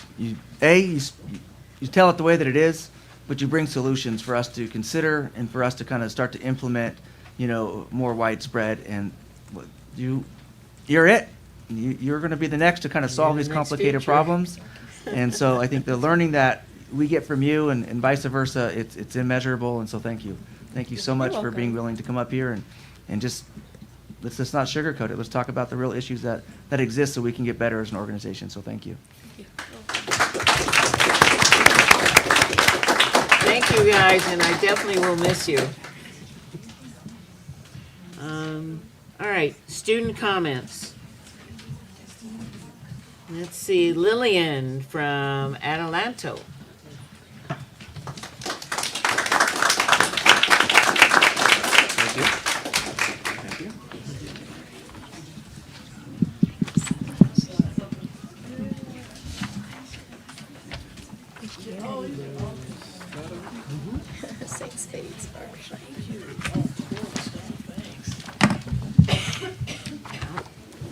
tell it the way that it is, but you bring solutions for us to consider and for us to kind of start to implement, more widespread. And you're it. You're going to be the next to kind of solve these complicated problems. And so I think the learning that we get from you and vice versa, it's immeasurable. And so thank you. Thank you so much for being willing to come up here and just let's just not sugarcoat it. Let's talk about the real issues that exist so we can get better as an organization. So thank you. Thank you, guys, and I definitely will miss you. All right, student comments. Let's see, Lillian from Adelanto.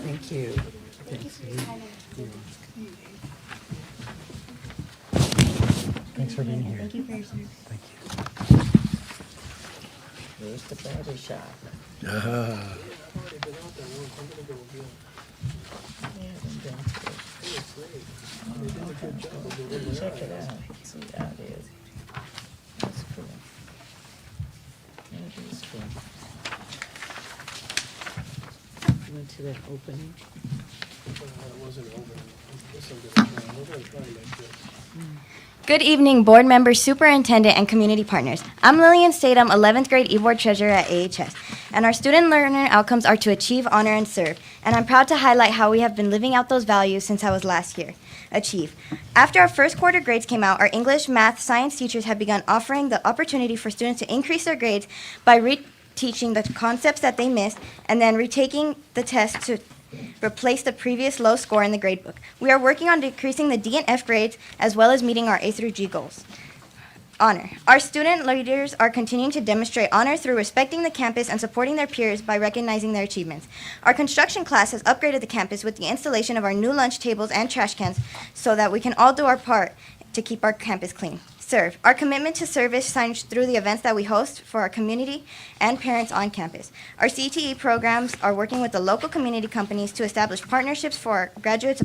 Thank you. Thanks for being here. Thank you for your service. Here's the barber shop. Check it out. See how it is. That's cool. That is cool. Went to that opening. Good evening, board members, superintendent, and community partners. I'm Lillian Statham, 11th grade e-board treasurer at AHS, and our student learner outcomes are to achieve, honor, and serve. And I'm proud to highlight how we have been living out those values since I was last year. Achieve. After our first quarter grades came out, our English, math, science teachers have begun offering the opportunity for students to increase their grades by reteaching the concepts that they missed and then retaking the test to replace the previous low score in the gradebook. We are working on decreasing the D and F grades as well as meeting our A through G goals. Honor. Our student leaders are continuing to demonstrate honor through respecting the campus and supporting their peers by recognizing their achievements. Our construction class has upgraded the campus with the installation of our new lunch tables and trash cans so that we can all do our part to keep our campus clean. Serve. Our commitment to service shines through the events that we host for our community and parents on campus. Our CTE programs are working with the local community companies to establish partnerships for our graduates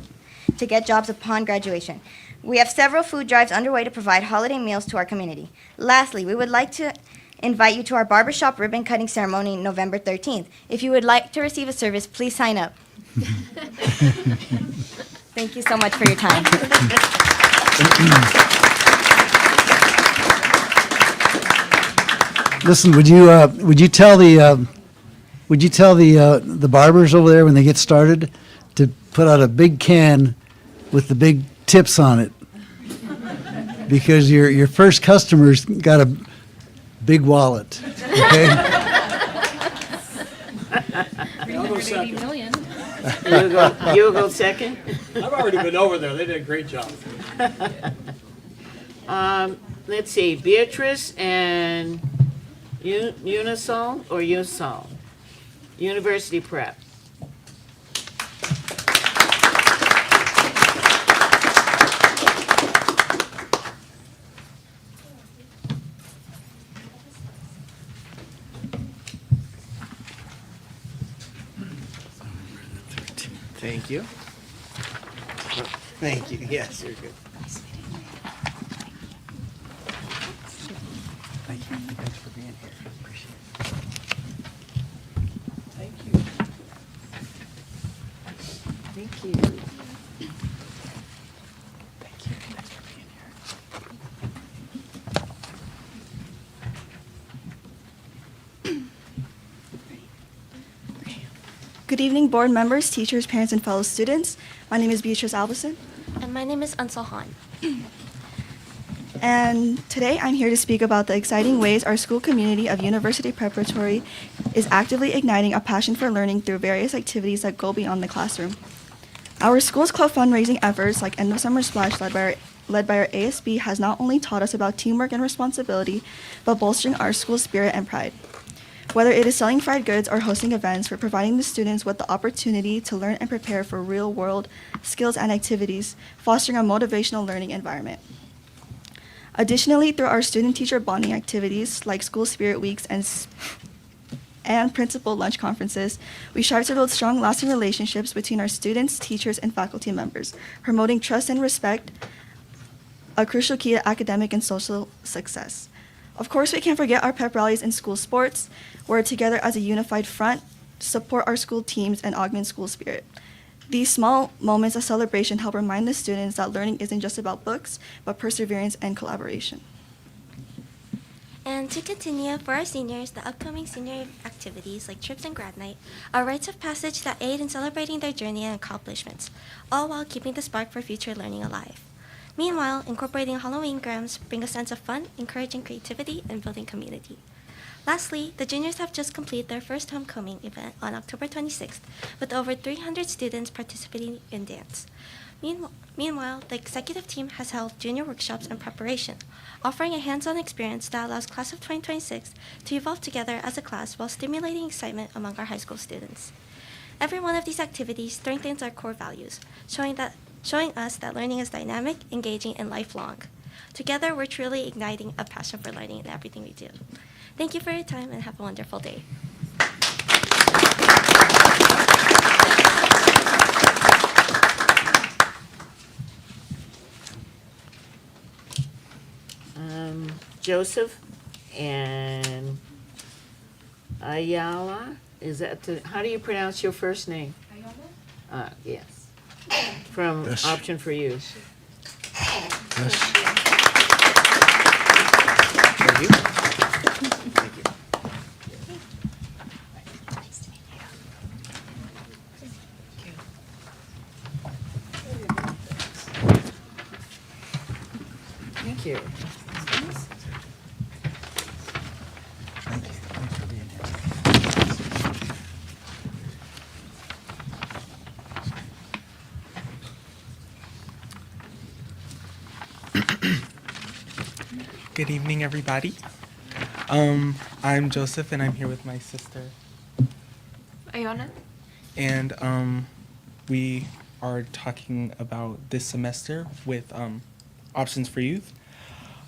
to get jobs upon graduation. We have several food drives underway to provide holiday meals to our community. Lastly, we would like to invite you to our barbershop ribbon cutting ceremony November 13th. If you would like to receive a service, please sign up. Thank you so much for your time. Listen, would you tell the barbers over there when they get started to put out a big can with the big tips on it? Because your first customer's got a big wallet, okay? $380 million. You'll go second? I've already been over there. They did a great job. Let's see, Beatrice and Unisol? University Prep. Thank you. Thank you. Yes, you're good. Thank you. Thanks for being here. Appreciate it. Thank you. Thank you. Thank you. Thanks for being here. Good evening, board members, teachers, parents, and fellow students. My name is Beatrice Alvison. And my name is Ansel Han. And today I'm here to speak about the exciting ways our school community of University Preparatory is actively igniting a passion for learning through various activities that go beyond the classroom. Our school's club fundraising efforts, like End of Summer Splash, led by our ASB, has not only taught us about teamwork and responsibility, but bolstering our school spirit and pride. Whether it is selling fried goods or hosting events, we're providing the students with the opportunity to learn and prepare for real-world skills and activities, fostering a motivational learning environment. Additionally, through our student-teacher bonding activities like school spirit weeks and principal lunch conferences, we strive to build strong, lasting relationships between our students, teachers, and faculty members, promoting trust and respect, a crucial key to academic and social success. Of course, we can't forget our pep rallies and school sports. We're together as a unified front, support our school teams, and augment school spirit. These small moments of celebration help remind the students that learning isn't just about books, but perseverance and collaboration. And to continue, for our seniors, the upcoming senior activities like trips and grad night are rites of passage that aid in celebrating their journey and accomplishments, all while keeping the spark for future learning alive. Meanwhile, incorporating Halloween grams bring a sense of fun, encouraging creativity, and building community. Lastly, the juniors have just completed their first homecoming event on October 26th, with over 300 students participating in dance. Meanwhile, the executive team has held junior workshops in preparation, offering a hands-on experience that allows Class of 2026 to evolve together as a class while stimulating excitement among our high school students. Every one of these activities strengthens our core values, showing us that learning is dynamic, engaging, and lifelong. Together, we're truly igniting a passion for learning in everything we do. Thank you for your time and have a wonderful day. Joseph and Ayala, is that how do you pronounce your first name? Ayala? Yes. From Yes. Option for Youth. Yes. Thank you. Thank you. Thank you. Good evening, everybody. I'm Joseph, and I'm here with my sister. Ayana? And we are talking about this semester with Options for Youth.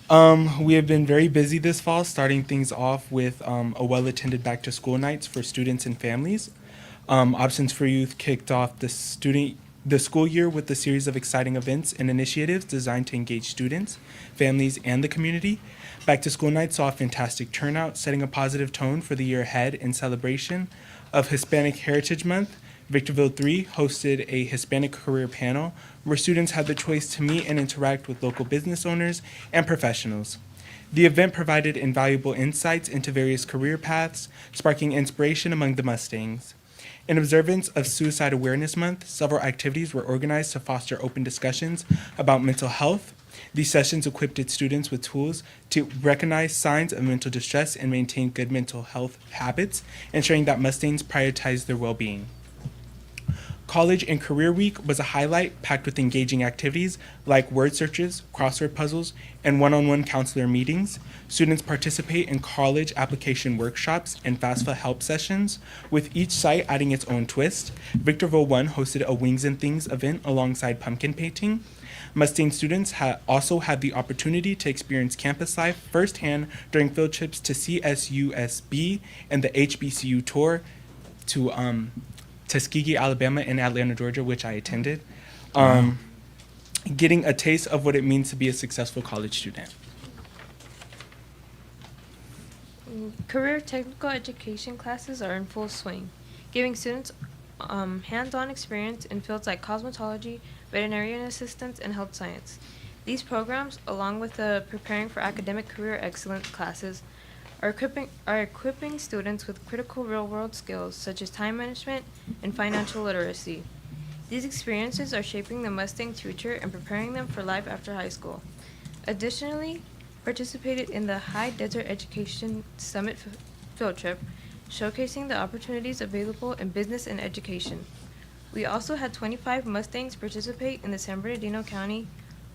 We have been very busy this fall, starting things off with a well-attended back-to-school nights for students and families. Options for Youth kicked off the school year with a series of exciting events and initiatives designed to engage students, families, and the community. Back to School Night saw a fantastic turnout, setting a positive tone for the year ahead in celebration of Hispanic Heritage Month. Victorville 3 hosted a Hispanic career panel where students had the choice to meet and interact with local business owners and professionals. The event provided invaluable insights into various career paths, sparking inspiration among the Mustangs. In observance of Suicide Awareness Month, several activities were organized to foster open discussions about mental health. These sessions equipped its students with tools to recognize signs of mental distress and maintain good mental health habits, ensuring that Mustangs prioritize their well-being. College and Career Week was a highlight packed with engaging activities like word searches, crossword puzzles, and one-on-one counselor meetings. Students participate in college application workshops and FAFSA help sessions, with each site adding its own twist. Victorville 1 hosted a Wings and Things event alongside pumpkin painting. Mustang students also had the opportunity to experience campus life firsthand during field trips to CSUSB and the HBCU tour to Tuskegee, Alabama, and Atlanta, Georgia, which I attended, getting a taste of what it means to be a successful college student. Career technical education classes are in full swing, giving students hands-on experience in fields like cosmetology, veterinarian assistance, and health science. These programs, along with the Preparing for Academic Career Excellence classes, are equipping students with critical real-world skills such as time management and financial literacy. These experiences are shaping the Mustang's future and preparing them for life after high school. Additionally, participated in the High Desert Education Summit field trip, showcasing the opportunities available in business and education. We also had 25 Mustangs participate in the San Bernardino County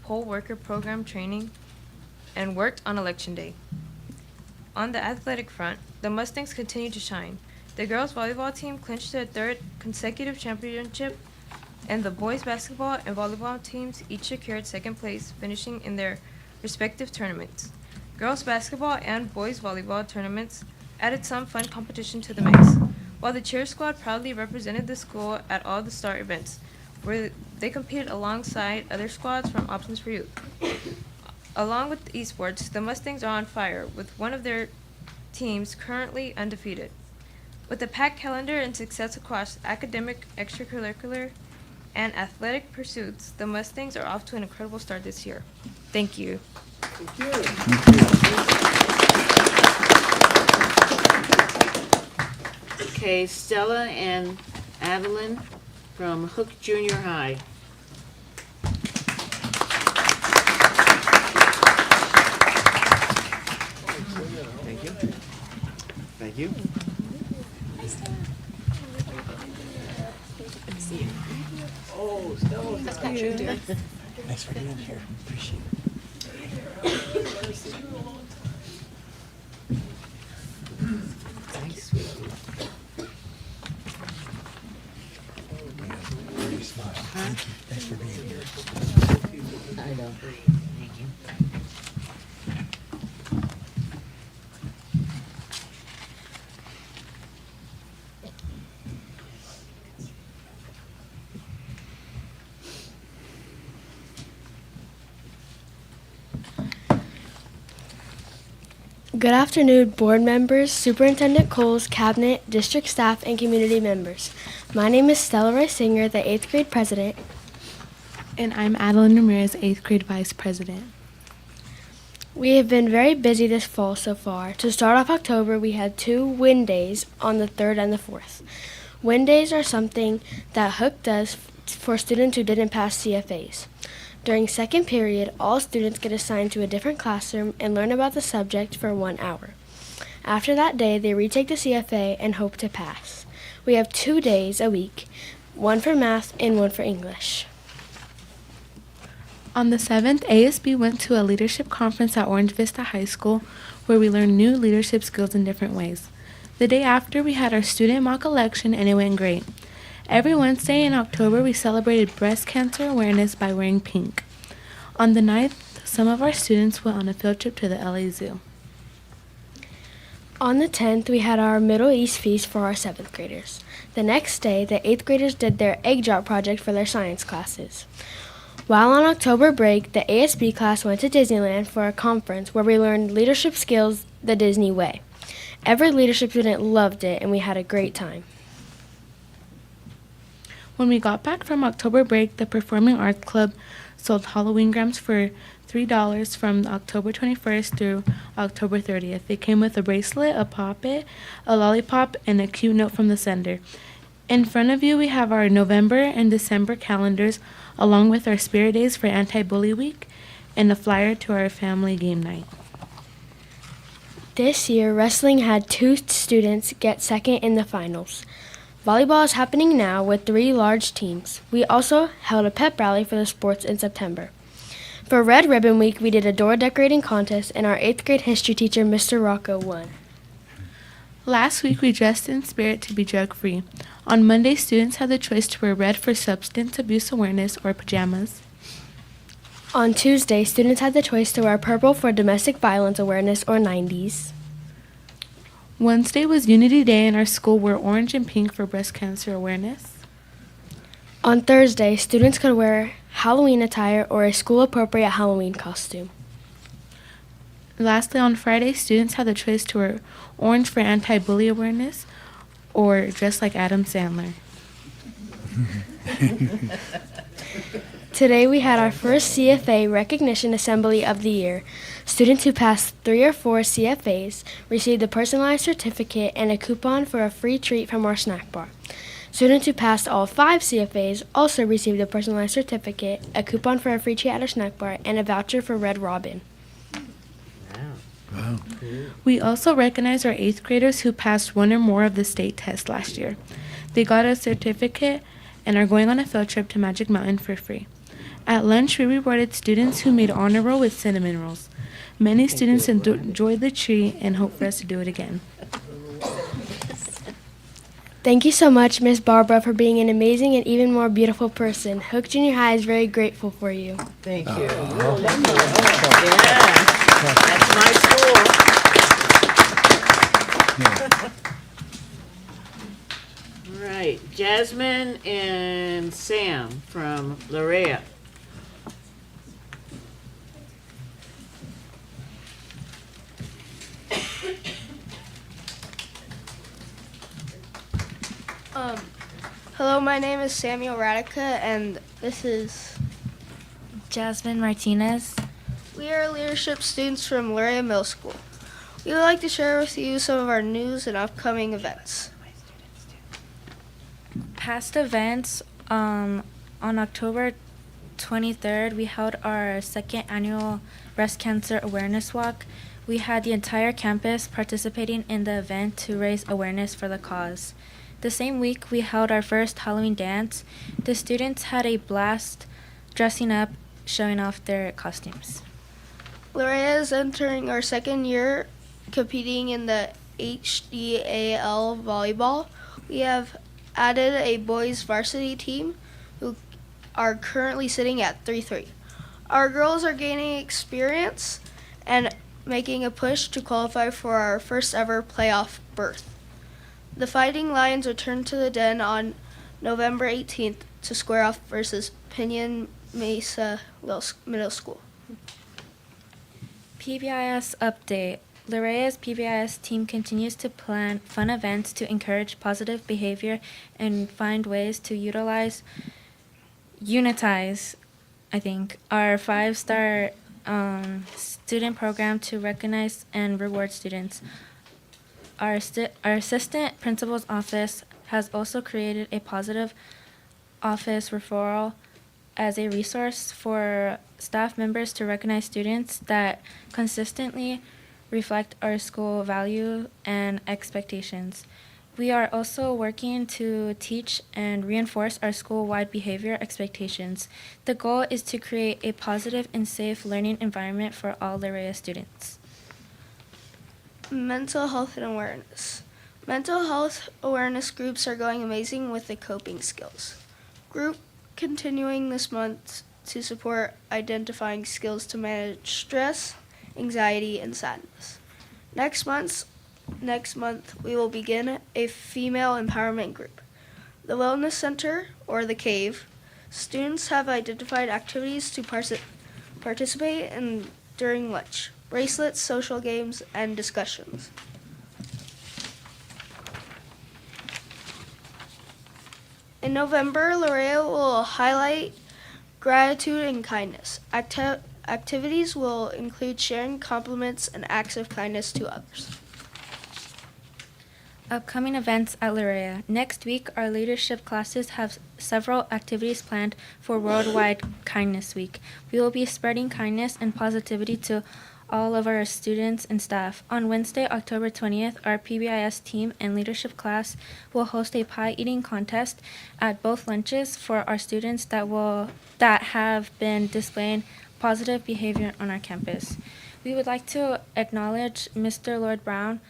Poll Worker Program training and worked on Election Day. On the athletic front, the Mustangs continue to shine. The girls volleyball team clinched their third consecutive championship, and the boys basketball and volleyball teams each secured second place, finishing in their respective tournaments. Girls basketball and boys volleyball tournaments added some fun competition to the mix, while the cheer squad proudly represented the school at all the star events, where they competed alongside other squads from Options for Youth. Along with esports, the Mustangs are on fire, with one of their teams currently undefeated. With a packed calendar and success across academic, extracurricular, and athletic pursuits, the Mustangs are off to an incredible start this year. Thank you. Thank you. Okay, Stella and Adeline from Hook Junior High. Thank you. Thank you. Oh, Stella. Thanks for being here. Appreciate it. Thanks, sweetie. Thank you. Thanks for being here. I know. Thank you. Good afternoon, board members, Superintendent Coles, cabinet, district staff, and community members. My name is Stella Roy Singer, the 8th grade president. And I'm Adeline Ramirez, 8th grade vice president. We have been very busy this fall so far. To start off October, we had 2 wind days on the 3rd and the 4th. Wind days are something that Hook does for students who didn't pass CFAs. During second period, all students get assigned to a different classroom and learn about the subject for 1 hour. After that day, they retake the CFA and hope to pass. We have 2 days a week, 1 for math and 1 for English. On the 7th, ASB went to a leadership conference at Orange Vista High School where we learned new leadership skills in different ways. The day after, we had our student mock election and it went great. Every Wednesday in October, we celebrated breast cancer awareness by wearing pink. On the 9th, some of our students went on a field trip to the LA Zoo. On the 10th, we had our Middle East feast for our 7th graders. The next day, the 8th graders did their egg drop project for their science classes. While on October break, the ASB class went to Disneyland for a conference where we learned leadership skills the Disney way. Every leadership student loved it and we had a great time. When we got back from October break, the Performing Arts Club sold Halloween grams for $3 from October 21st through October 30th. They came with a bracelet, a poppet, a lollipop, and a cute note from the sender. In front of you, we have our November and December calendars, along with our Spirit Days for Anti-Bully Week, and a flyer to our family game night. This year, wrestling had 2 students get second in the finals. Volleyball is happening now with 3 large teams. We also held a pep rally for the sports in September. For Red Ribbon Week, we did a door decorating contest and our 8th grade history teacher, Mr. Rocco, won. Last week, we dressed in spirit to be drug-free. On Monday, students had the choice to wear red for substance abuse awareness or pajamas. On Tuesday, students had the choice to wear purple for domestic violence awareness or 90s. Wednesday was Unity Day and our school wore orange and pink for breast cancer awareness. On Thursday, students could wear Halloween attire or a school-appropriate Halloween costume. Lastly, on Friday, students had the choice to wear orange for anti-bully awareness or dress like Adam Sandler. Today we had our first CFA recognition assembly of the year. Students who passed 3 or 4 CFAs received a personalized certificate and a coupon for a free treat from our snack bar. Students who passed all 5 CFAs also received a personalized certificate, a coupon for a free treat at our snack bar, and a voucher for Red Robin. Wow. We also recognize our 8th graders who passed 1 or more of the state tests last year. They got a certificate and are going on a field trip to Magic Mountain for free. At lunch, we rewarded students who made honor roll with cinnamon rolls. Many students enjoyed the treat and hope for us to do it again. Thank you so much, Miss Barbara, for being an amazing and even more beautiful person. Hook Junior High is very grateful for you. Thank you. Yeah, that's my school. All right, Jasmine and Sam from Larea. Hello, my name is Samuel Radica, and this is Jasmine Martinez. we are leadership students from Luria Middle School. We would like to share with you some of our news and upcoming events. Past events, on October 23rd, we held our 2nd annual Breast Cancer Awareness Walk. We had the entire campus participating in the event to raise awareness for the cause. The same week, we held our first Halloween dance. The students had a blast dressing up, showing off their costumes. Luria is entering our 2nd year competing in the HDAL volleyball. We have added a boys varsity team who are currently sitting at 3-3. Our girls are gaining experience and making a push to qualify for our first ever playoff berth. The Fighting Lions return to the Den on November 18th to square off versus Pinion Mesa Middle School. PBIS update. Lorea's PBIS team continues to plan fun events to encourage positive behavior and find ways to unitize, our 5-star student program to recognize and reward students. Our assistant principal's office has also created a positive office referral as a resource for staff members to recognize students that consistently reflect our school value and expectations. We are also working to teach and reinforce our school-wide behavior expectations. The goal is to create a positive and safe learning environment for all Lorea students. Mental health and awareness. Mental health awareness groups are going amazing with the coping skills. Group continuing this month to support identifying skills to manage stress, anxiety, and sadness. Next month, we will begin a female empowerment group. The Wellness Center, or the Cave, students have identified activities to participate in during lunch, bracelets, social games, and discussions. In November, Lorea will highlight gratitude and kindness. Activities will include sharing compliments and acts of kindness to others. Upcoming events at Lorea. Next week, our leadership classes have several activities planned for Worldwide Kindness Week. We will be spreading kindness and positivity to all of our students and staff. On Wednesday, October 20th, our PBIS team and leadership class will host a pie eating contest at both lunches for our students that have been displaying positive behavior on our campus. We would like to acknowledge Mr. Lord Brown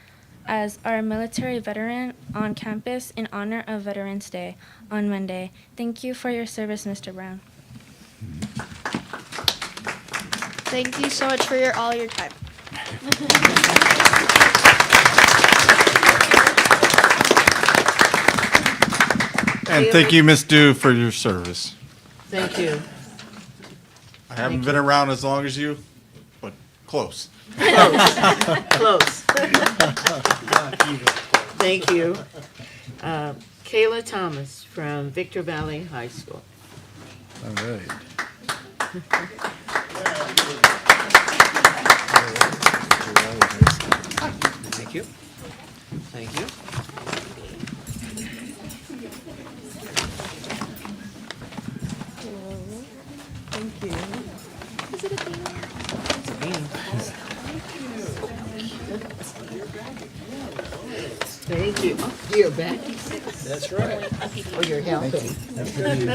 as our military veteran on campus in honor of Veterans Day on Monday. Thank you for your service, Mr. Brown. Thank you so much for all your time. And thank you, Ms. Dew, for your service. Thank you. I haven't been around as long as you, but close. Close. Thank you. Kayla Thomas from Victor Valley High School. All right. Thank you. Thank you. Thank you. It's a beanie. Thank you. Oh, you're back. That's right. Oh, you're helping. Thank you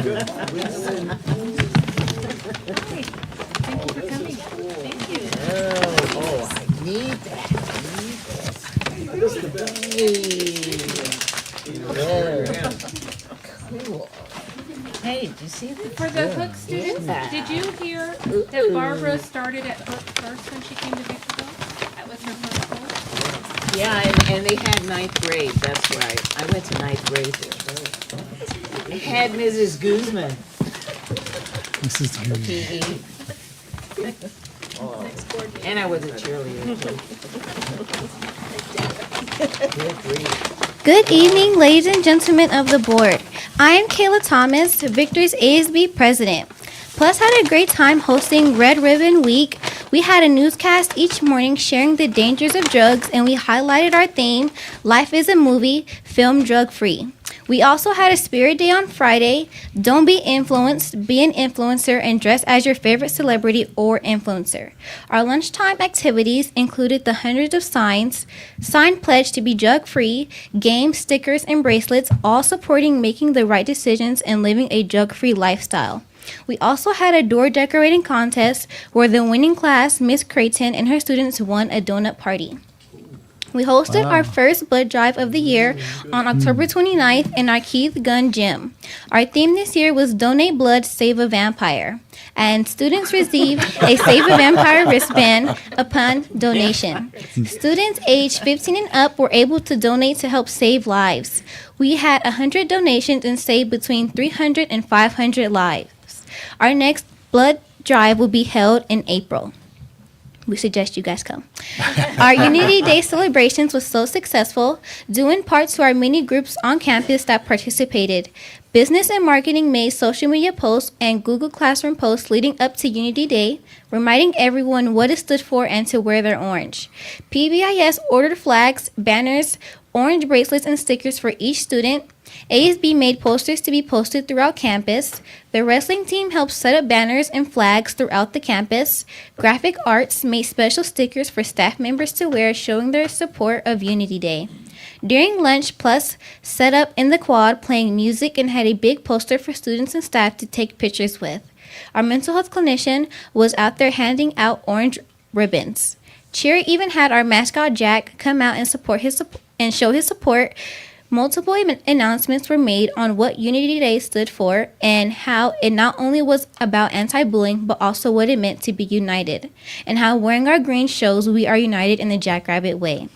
for coming. Thank you. Oh, I need that. Cool. Hey, did you see that? For the Hook students, did you hear that Barbara started at Hook first when she came to Victorville? That was her first school? Yeah, and they had 9th grade, that's right. I went to 9th grade there. I had Mrs. Guzman. Mrs. PE. And I was a cheerleader. Good evening, ladies and gentlemen of the board. I am Kayla Thomas, Victor's ASB president. Plus had a great time hosting Red Ribbon Week. We had a newscast each morning sharing the dangers of drugs, and we highlighted our theme, Life is a Movie, Film Drug Free. We also had a spirit day on Friday. Don't be influenced, be an influencer, and dress as your favorite celebrity or influencer. Our lunchtime activities included the hundreds of signs, sign pledge to be drug free, games, stickers, and bracelets, all supporting making the right decisions and living a drug free lifestyle. We also had a door decorating contest where the winning class, Miss Creighton, and her students won a donut party. We hosted our first blood drive of the year on October 29th in our Keith Gunn gym. Our theme this year was Donate Blood, Save a Vampire. And students received a Save a Vampire wristband upon donation. Students aged 15 and up were able to donate to help save lives. We had 100 donations and saved between 300 and 500 lives. Our next blood drive will be held in April. we suggest you guys come. Our Unity Day celebrations was so successful, due in part to our many groups on campus that participated. Business and marketing made social media posts and Google Classroom posts leading up to Unity Day, reminding everyone what it stood for and to wear their orange. PBIS ordered flags, banners, orange bracelets, and stickers for each student. ASB made posters to be posted throughout campus. The wrestling team helped set up banners and flags throughout the campus. Graphic Arts made special stickers for staff members to wear, showing their support of Unity Day. During lunch, Plus set up in the quad playing music and had a big poster for students and staff to take pictures with. Our mental health clinician was out there handing out orange ribbons. Cheer even had our mascot Jack come out and show his support. Multiple announcements were made on what Unity Day stood for and how it not only was about anti-bullying, but also what it meant to be united, and how wearing our green shows we are united in the Jackrabbit way.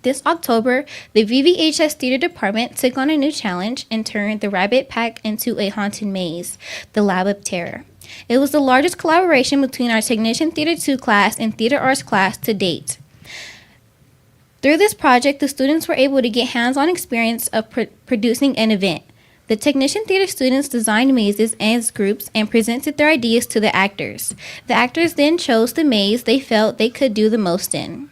This October, the VVHS Theater Department took on a new challenge and turned the Rabbit Pack into a haunted maze, the Lab of Terror. It was the largest collaboration between our Technician Theater 2 class and Theater Arts class to date. Through this project, the students were able to get hands-on experience of producing an event. The Technician Theater students designed mazes as groups and presented their ideas to the actors. The actors then chose the maze they felt they could do the most in.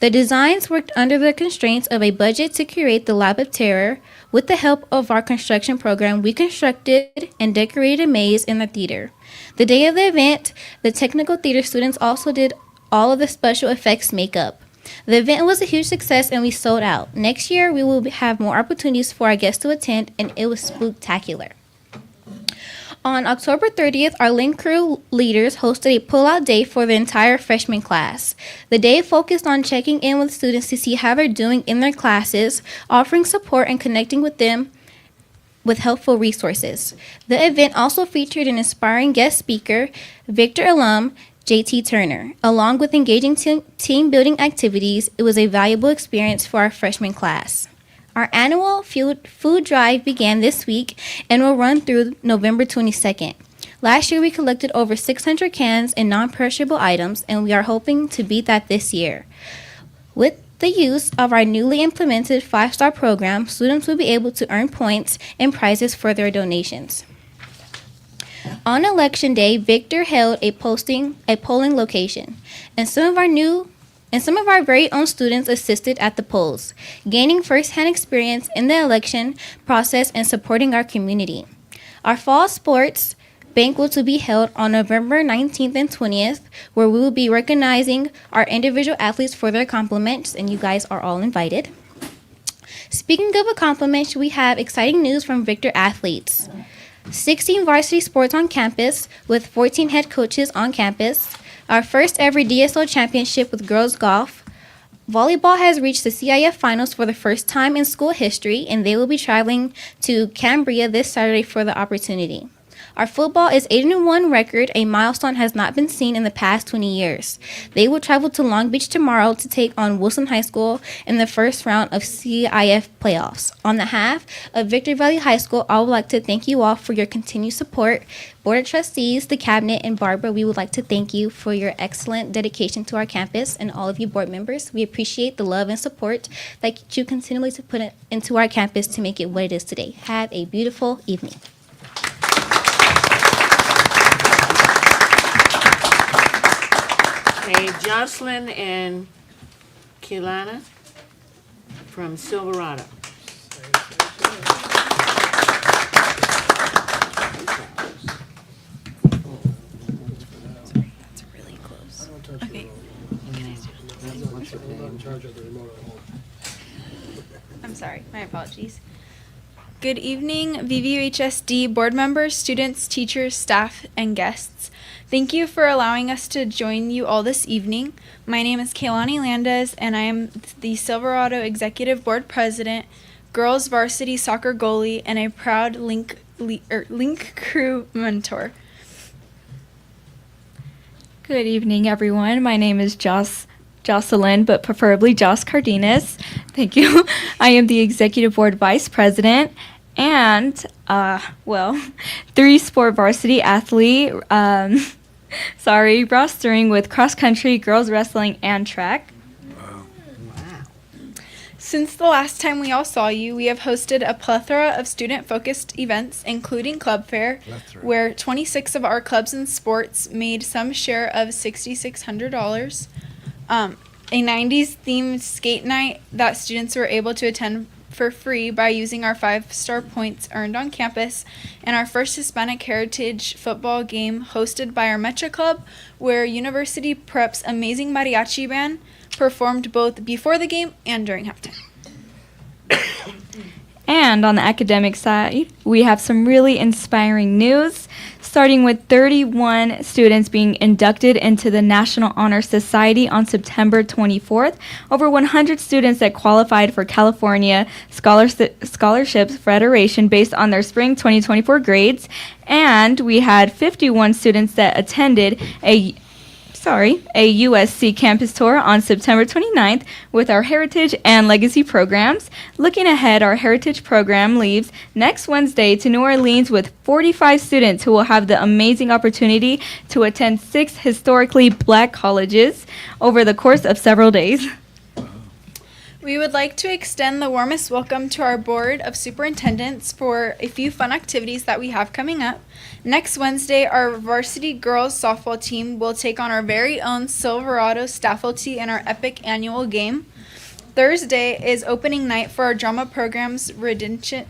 The designs worked under the constraints of a budget to create the Lab of Terror. With the help of our construction program, we constructed and decorated a maze in the theater. The day of the event, the technical theater students also did all of the special effects makeup. The event was a huge success and we sold out. Next year, we will have more opportunities for our guests to attend, and it was spooktacular. On October 30th, our Link Crew leaders hosted a pull-out day for the entire freshman class. The day focused on checking in with students to see how they're doing in their classes, offering support and connecting with them with helpful resources. The event also featured an inspiring guest speaker, Victor alum JT Turner. Along with engaging team building activities, it was a valuable experience for our freshman class. Our annual food drive began this week and will run through November 22nd. Last year, we collected over 600 cans and non-perishable items, and we are hoping to beat that this year. With the use of our newly implemented 5-star program, students will be able to earn points and prizes for their donations. On Election Day, Victor held a polling location, and some of our very own students assisted at the polls, gaining first-hand experience in the election process and supporting our community. Our fall sports banquet will be held on November 19th and 20th, where we will be recognizing our individual athletes for their accomplishments, and you guys are all invited. Speaking of accomplishments, we have exciting news from Victor athletes. 16 varsity sports on campus with 14 head coaches on campus. Our first ever DSO championship with girls golf. Volleyball has reached the CIF finals for the first time in school history, and they will be traveling to Cambria this Saturday for the opportunity. Our football is 8-1 record, a milestone has not been seen in the past 20 years. They will travel to Long Beach tomorrow to take on Wilson High School in the first round of CIF playoffs. On behalf of Victor Valley High School, I would like to thank you all for your continued support. Board of Trustees, the Cabinet, and Barbara, we would like to thank you for your excellent dedication to our campus, and all of you board members. We appreciate the love and support that you continually put into our campus to make it what it is today. Have a beautiful evening. Okay, Jocelyn and Kilana from Silverado. That's really close. Okay. I'm sorry, my apologies. Good evening, VVUHSD board members, students, teachers, staff, and guests. Thank you for allowing us to join you all this evening. My name is Kaylani Landez, and I am the Silverado Executive Board President, Girls Varsity Soccer Goalie, and a proud Link Crew mentor. Good evening, everyone. My name is Jocelyn, but preferably Joss Cardenas. Thank you. I am the Executive Board Vice President and, 3-sport varsity athlete. rostering with cross country, girls wrestling, and track. Since the last time we all saw you, we have hosted a plethora of student-focused events, including Club Fair, where 26 of our clubs and sports made some share of $6,600. A 90s themed skate night that students were able to attend for free by using our 5-star points earned on campus, and our first Hispanic Heritage football game hosted by our Metro Club, where University Prep's amazing mariachi band performed both before the game and during halftime. And on the academic side, we have some really inspiring news, starting with 31 students being inducted into the National Honor Society on September 24th. Over 100 students that qualified for California Scholarships Federation based on their spring 2024 grades. And we had 51 students that attended a USC campus tour on September 29th with our Heritage and Legacy programs. Looking ahead, our Heritage program leaves next Wednesday to New Orleans with 45 students who will have the amazing opportunity to attend 6 historically black colleges over the course of several days. We would like to extend the warmest welcome to our Board of Superintendents for a few fun activities that we have coming up. Next Wednesday, our varsity girls softball team will take on our very own Silverado Staffelsee in our epic annual game. Thursday is opening night for our drama program's rendition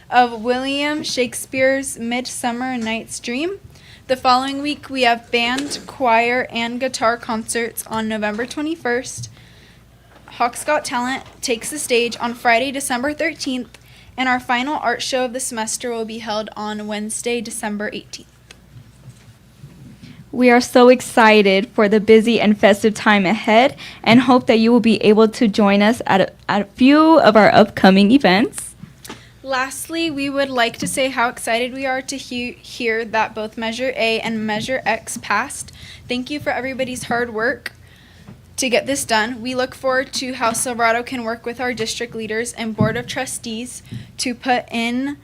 of William Shakespeare's Midsummer Night's Dream. The following week, we have band, choir, and guitar concerts on November 21st. Hawks Got Talent takes the stage on Friday, December 13th, and our final art show of the semester will be held on Wednesday, December 18th. We are so excited for the busy and festive time ahead and hope that you will be able to join us at a few of our upcoming events. Lastly, we would like to say how excited we are to hear that both Measure A and Measure X passed. Thank you for everybody's hard work to get this done. We look forward to how Silverado can work with our district leaders and Board of Trustees to put in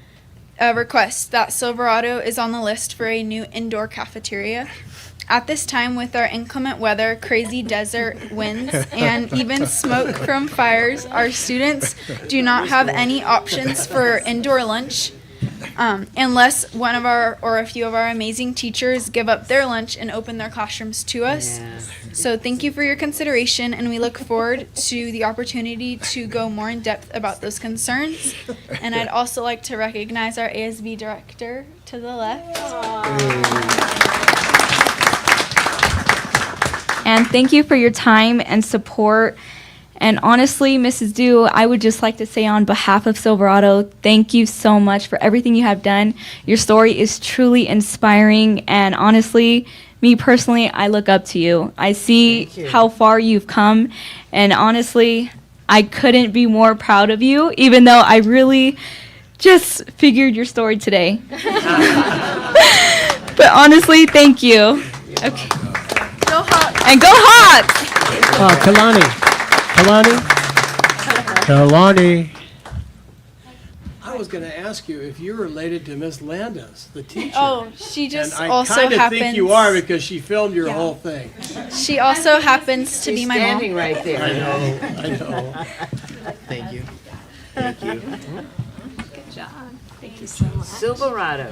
a request that Silverado is on the list for a new indoor cafeteria. At this time, with our inclement weather, crazy desert winds, and even smoke from fires, our students do not have any options for indoor lunch unless one of our or a few of our amazing teachers give up their lunch and open their classrooms to us. Yeah. So thank you for your consideration, and we look forward to the opportunity to go more in depth about those concerns. And I'd also like to recognize our ASB director to the left. And thank you for your time and support. And honestly, Mrs. Du, I would just like to say on behalf of Silverado, thank you so much for everything you have done. Your story is truly inspiring, and honestly, me personally, I look up to you. I see how far you've come, and honestly, I couldn't be more proud of you, even though I really just figured your story today. But honestly, thank you. Okay. Go Hawks! And go Hawks! Kalani. I was going to ask you if you're related to Miss Landis, the teacher. Oh, she just and also I kind of happens. think you are because she filmed your whole thing. She also happens to be my mom. Standing right there. I know. Thank you. Thank you. Good job. Thank you so much. Silverado.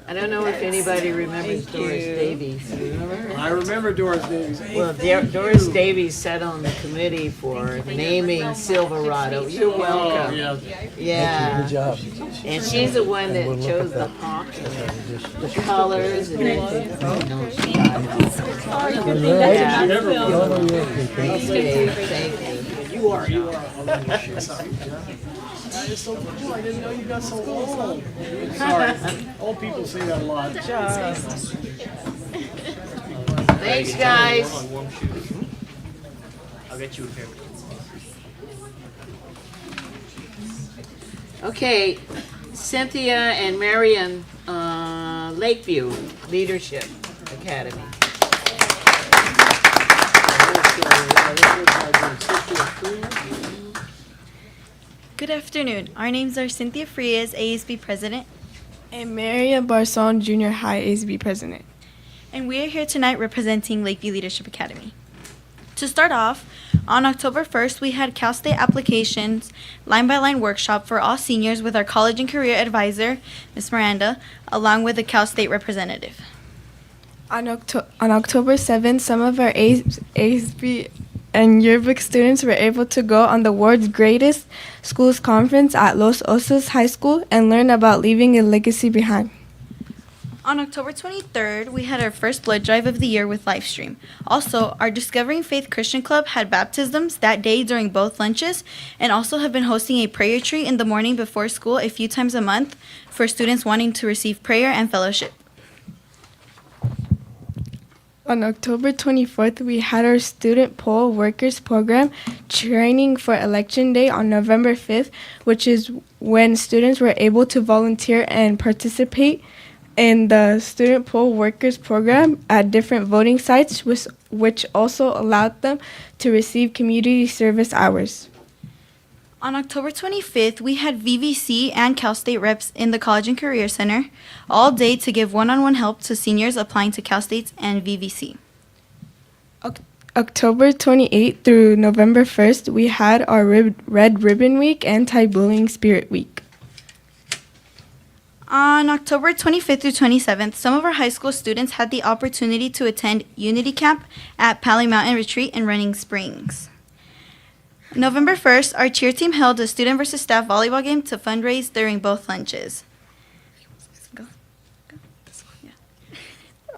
I don't know if anybody remembers Doris Davies. You remember her? I remember Doris Davies. Well, Doris Davies sat on the committee for naming Silverado. You're welcome. Yeah. Good job. And she's the one that chose the hawk, the colors, and everything. Thank you. You are. That is so cool. I didn't know you got so old. Sorry. Old people say that a lot. Thanks, guys. I'll get you a pair. Okay, Cynthia and Marion, Lakeview Leadership Academy. Good afternoon. Our names are Cynthia Frias, ASB President. And Maria Barson Junior High ASB President. And we are here tonight representing Lakeview Leadership Academy. To start off, on October 1st, we had Cal State Applications line-by-line workshop for all seniors with our college and career advisor, Ms. Miranda, along with a Cal State representative. On October 7th, some of our ASB and yearbook students were able to go on the world's greatest schools conference at Los Osos High School and learn about leaving a legacy behind. On October 23rd, we had our first blood drive of the year with Livestream. Also, our Discovering Faith Christian Club had baptisms that day during both lunches and also have been hosting a prayer tree in the morning before school a few times a month for students wanting to receive prayer and fellowship. On October 24th, we had our Student Poll Workers Program training for Election Day on November 5th, which is when students were able to volunteer and participate in the Student Poll Workers Program at different voting sites, which also allowed them to receive community service hours. On October 25th, we had VVC and Cal State reps in the College and Career Center all day to give one-on-one help to seniors applying to Cal State's and VVC. October 28th through November 1st, we had our Red Ribbon Week and Anti-Bullying Spirit Week. On October 25th through 27th, some of our high school students had the opportunity to attend Unity Camp at Pally Mountain Retreat in Running Springs. November 1st, our cheer team held a student versus staff volleyball game to fundraise during both lunches.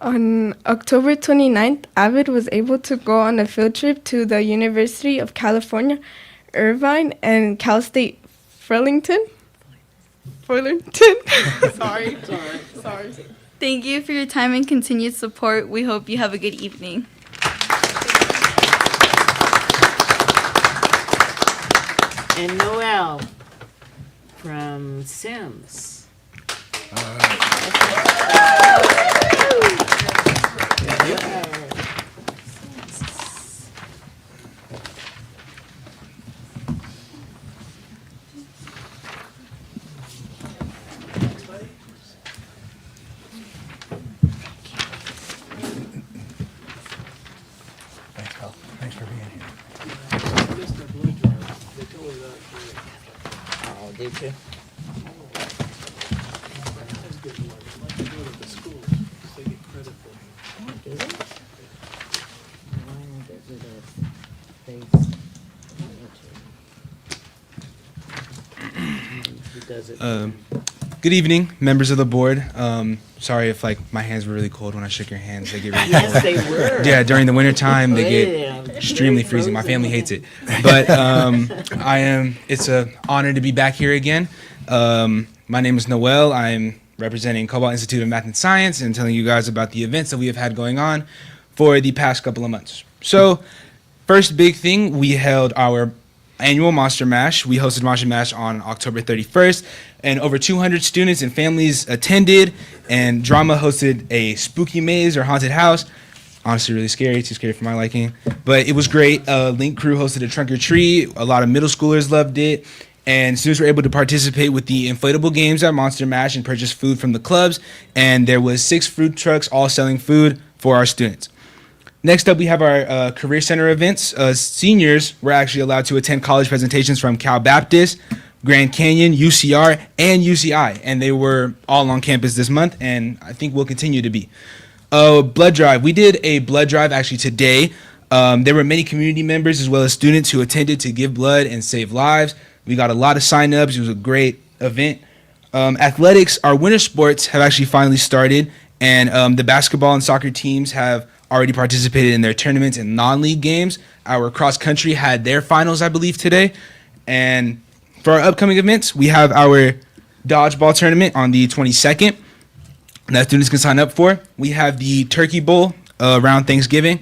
On October 29th, Avid was able to go on a field trip to the University of California, Irvine, and Cal State Fullerton. Sorry. Thank you for your time and continued support. We hope you have a good evening. And Noel from Sims. Thanks, Phil. Thanks for being here. Oh, did you? Good evening, members of the board. Sorry if my hands were really cold when I shook your hands. They get really Yes, cold. they were. Yeah, during the winter time they Yeah, get extremely freezing. My family hates it, but it's an honor to be back here again. My name is Noel. I'm representing Cobalt Institute of Math and Science and telling you guys about the events that we have had going on for the past couple of months. So, first big thing, we held our annual Monster Mash. We hosted Monster Mash on October 31st, and over 200 students and families attended, and Drama hosted a spooky maze or haunted house. Honestly, really scary, too scary for my liking, but it was great. Link Crew hosted a trunk or treat. A lot of middle schoolers loved it, and students were able to participate with the inflatable games at Monster Mash and purchase food from the clubs, and there was 6 food trucks all selling food for our students. Next up, we have our Career Center events. Seniors were actually allowed to attend college presentations from Cal Baptist, Grand Canyon, UCR, and UCI, and they were all on campus this month, and I think will continue to be. Blood drive. We did a blood drive actually today. There were many community members as well as students who attended to give blood and save lives. We got a lot of sign-ups. It was a great event. Athletics, our winter sports have actually finally started, and the basketball and soccer teams have already participated in their tournaments and non-league games. Our cross country had their finals, I believe, today. And for our upcoming events, we have our dodgeball tournament on the 22nd that students can sign up for. We have the Turkey Bowl around Thanksgiving.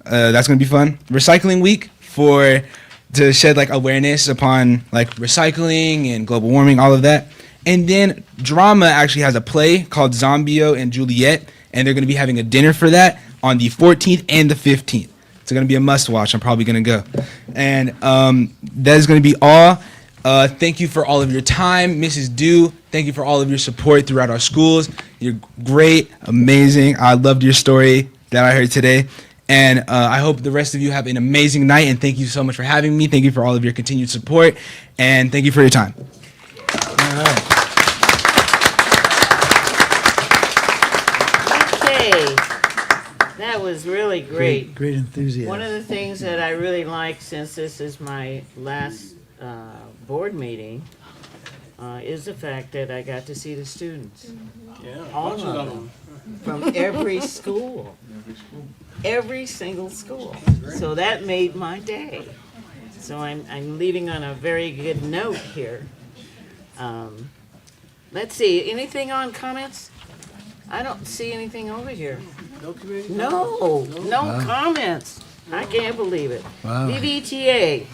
That's going to be fun. Recycling week to shed awareness upon recycling and global warming, all of that. And then Drama actually has a play called Zombio and Juliet, and they're going to be having a dinner for that on the 14th and the 15th. It's going to be a must-watch. I'm probably going to go. And that is going to be all. Thank you for all of your time. Mrs. Du, Thank you for all of your support throughout our schools. You're great, amazing. I loved your story that I heard today. And I hope the rest of you have an amazing night. And thank you so much for having me. Thank you for all of your continued support. And thank you for your time. Okay, that was really great. Great enthusiasm. One of the things that I really like, since this is my last board meeting, is the fact that I got to see the students. Yeah, All of them. From every school. Every single school. So that made my day. So I'm leaving on a very good note here. Let's see, anything on comments? I don't see anything over here. No community No, comments? no Wow. comments. I can't believe it. Wow. VVTA.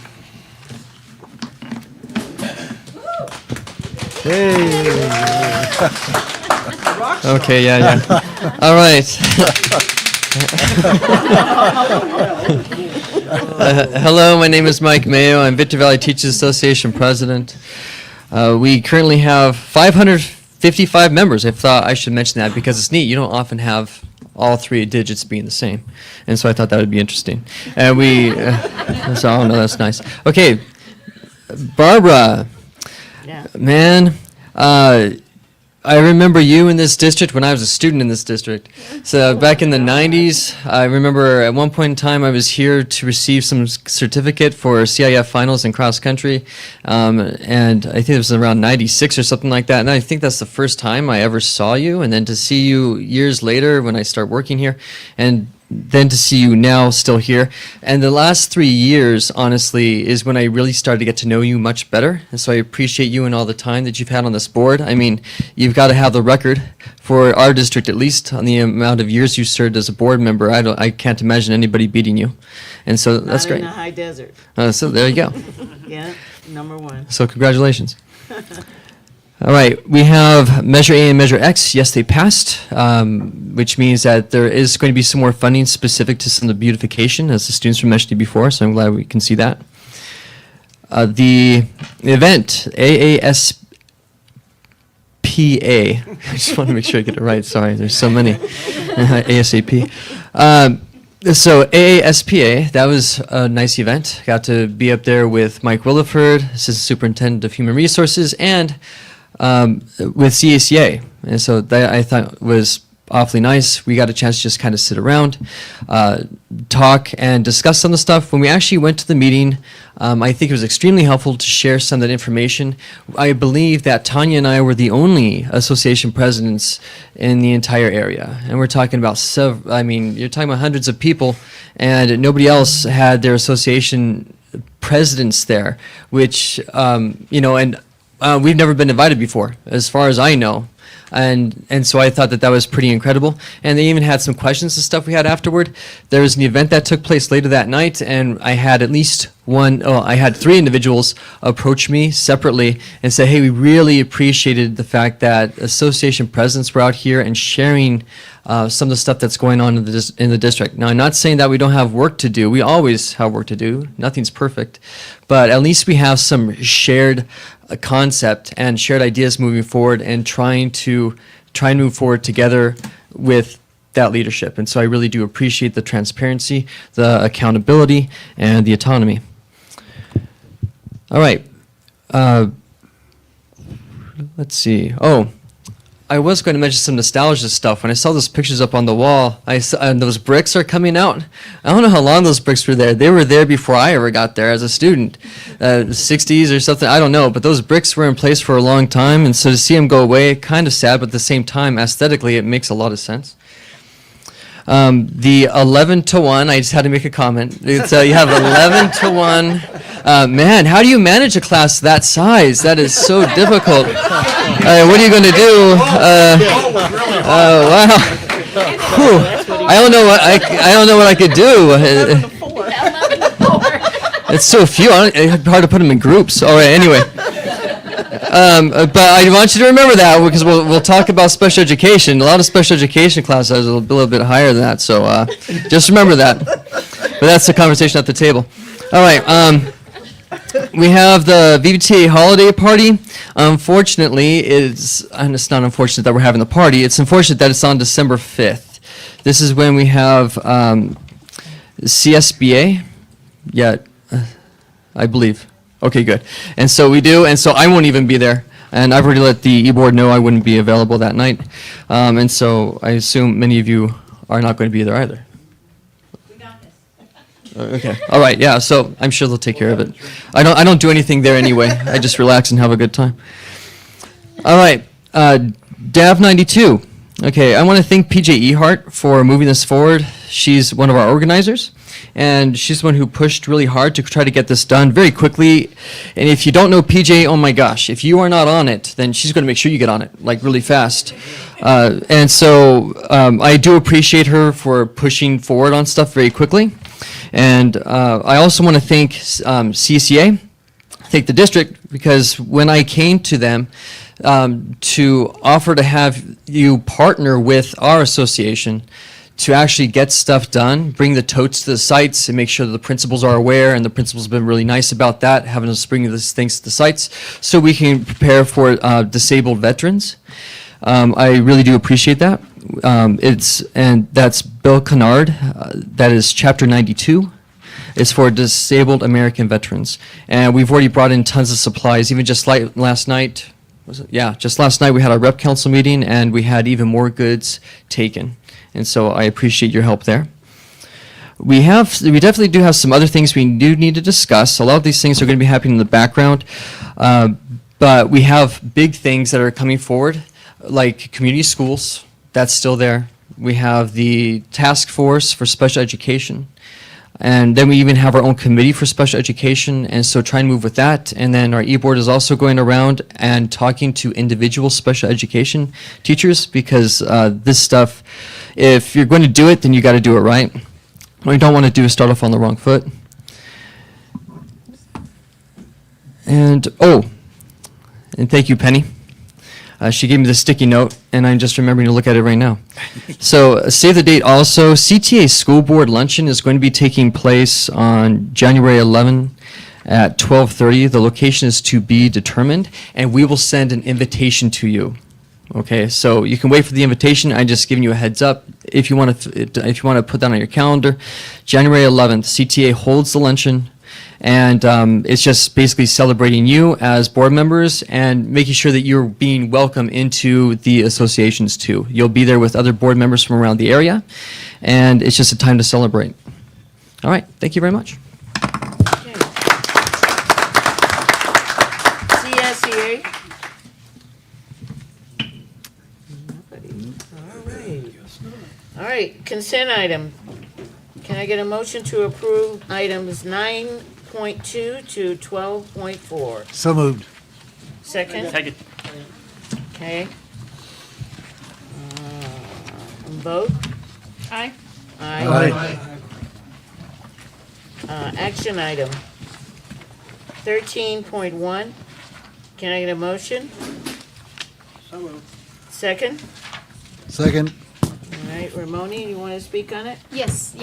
Okay, yeah. All right. Hello, my name is Mike Mayo. I'm Victor Valley Teachers Association president. We currently have 555 members. I thought I should mention that because it's neat. You don't often have all three digits being the same. And so I thought that would be interesting. And we, so, oh no, that's nice. Okay, Barbara. Yeah. Man, I remember you in this district when I was a student in this district. So back in the 90s, I remember at one point in time I was here to receive some certificate for CIF finals in cross country. And I think it was around 96 or something like that. And I think that's the first time I ever saw you. And then to see you years later when I start working here, and then to see you now still here. And the last 3 years, honestly, is when I really started to get to know you much better. And so I appreciate you and all the time that you've had on this board. I mean, you've got to have the record for our district, at least on the amount of years you served as a board member. I can't imagine anybody beating you. And so that's Not great. in the high desert. So there you go. Yeah, number one. So congratulations. All right, we have Measure A and Measure X. Yes, they passed, which means that there is going to be some more funding specific to some of the beautification, as the students were mentioning before, so I'm glad we can see that. The event, AASPA. I just want to make sure I get it right. Sorry, there's so many. ASAP. So AASPA, that was a nice event. Got to be up there with Mike Williford, Assistant Superintendent of Human Resources, and with CACA. And so that I thought was awfully nice. We got a chance to just kind of sit around, talk, and discuss some of the stuff. When we actually went to the meeting, I think it was extremely helpful to share some of that information. I believe that Tanya and I were the only association presidents in the entire area. And we're talking about you're talking about hundreds of people, and nobody else had their association presidents there, which, we've never been invited before, as far as I know. And so I thought that was pretty incredible. And they even had some questions and stuff we had afterward. There was an event that took place later that night, and I had at least I had 3 individuals approach me separately and say, hey, we really appreciated the fact that association presidents were out here and sharing some of the stuff that's going on in the district. Now, I'm not saying that we don't have work to do. We always have work to do. Nothing's perfect. But at least we have some shared concept and shared ideas moving forward, and trying to move forward together with that leadership. And so I really do appreciate the transparency, the accountability, and the autonomy. All right. Let's see. Oh, I was going to mention some nostalgia stuff. When I saw those pictures up on the wall, and those bricks are coming out. I don't know how long those bricks were there. They were there before I ever got there as a student, 60s or something. I don't know, but those bricks were in place for a long time, and so to see them go away, kind of sad, but at the same time, aesthetically, it makes a lot of sense. The 11-to-1, I just had to make a comment. So you have 11-to-1. Man, how do you manage a class that size? That is so difficult. What are you going to do? Wow. Whew. I don't know what I could do. It's so few. It's hard to put them in groups. All right. Anyway. But I want you to remember that, because we'll talk about special education. A lot of special education classes are a little bit higher than that, so just remember that. But that's the conversation at the table. All right. We have the VVTA holiday party. Unfortunately, and it's not unfortunate that we're having the party. It's unfortunate that it's on December 5th. This is when we have CSBA. Yeah, I believe. Okay, good. And so we do, and so I won't even be there. And I've already let the e-board know I wouldn't be available that night. And so I assume many of you are not going to be there either. Okay. All right. Yeah. So I'm sure they'll take care of it. I don't do anything there anyway. I just relax and have a good time. All right. DAV 92. Okay. I want to thank PJ Ehart for moving this forward. She's one of our organizers, and she's the one who pushed really hard to try to get this done very quickly. And if you don't know PJ, oh my gosh, if you are not on it, then she's going to make sure you get on it, like really fast. And so I do appreciate her for pushing forward on stuff very quickly. And I also want to thank CCA, thank the district, because when I came to them to offer to have you partner with our association to actually get stuff done, bring the totes to the sites and make sure that the principals are aware, and the principals have been really nice about that, having us bring these things to the sites so we can prepare for disabled veterans. I really do appreciate that. And that's Bill Kennard. That is Chapter 92. It's for disabled American veterans. And we've already brought in tons of supplies. Even just last night, just last night we had our rep council meeting and we had even more goods taken. And so I appreciate your help there. We definitely do have some other things we do need to discuss. A lot of these things are going to be happening in the background. But we have big things that are coming forward, like community schools. That's still there. We have the task force for special education. And then we even have our own committee for special education, and so try and move with that. And then our e-board is also going around and talking to individual special education teachers, because this stuff, if you're going to do it, then you got to do it right. What you don't want to do is start off on the wrong foot. And thank you, Penny. She gave me the sticky note, and I'm just remembering to look at it right now. So save the date also. CTA School Board Luncheon is going to be taking place on January 11 at 12:30. The location is to be determined, and we will send an invitation to you. Okay, so you can wait for the invitation. I'm just giving you a heads up. If you want to put that on your calendar, January 11th, CTA holds the luncheon. And it's just basically celebrating you as board members and making sure that you're being welcome into the associations too. You'll be there with other board members from around the area, and it's just a time to celebrate. All right, thank you very much. CSEA? All right, consent item. Can I get a motion to approve items 9.2 to 12.4? So moved. Second? Second. Okay. Vote? Aye. Aye. Action item 13.1. Can I get a motion? So moved. Second? Second. All right, Ramoni, you want to speak on it? Yes.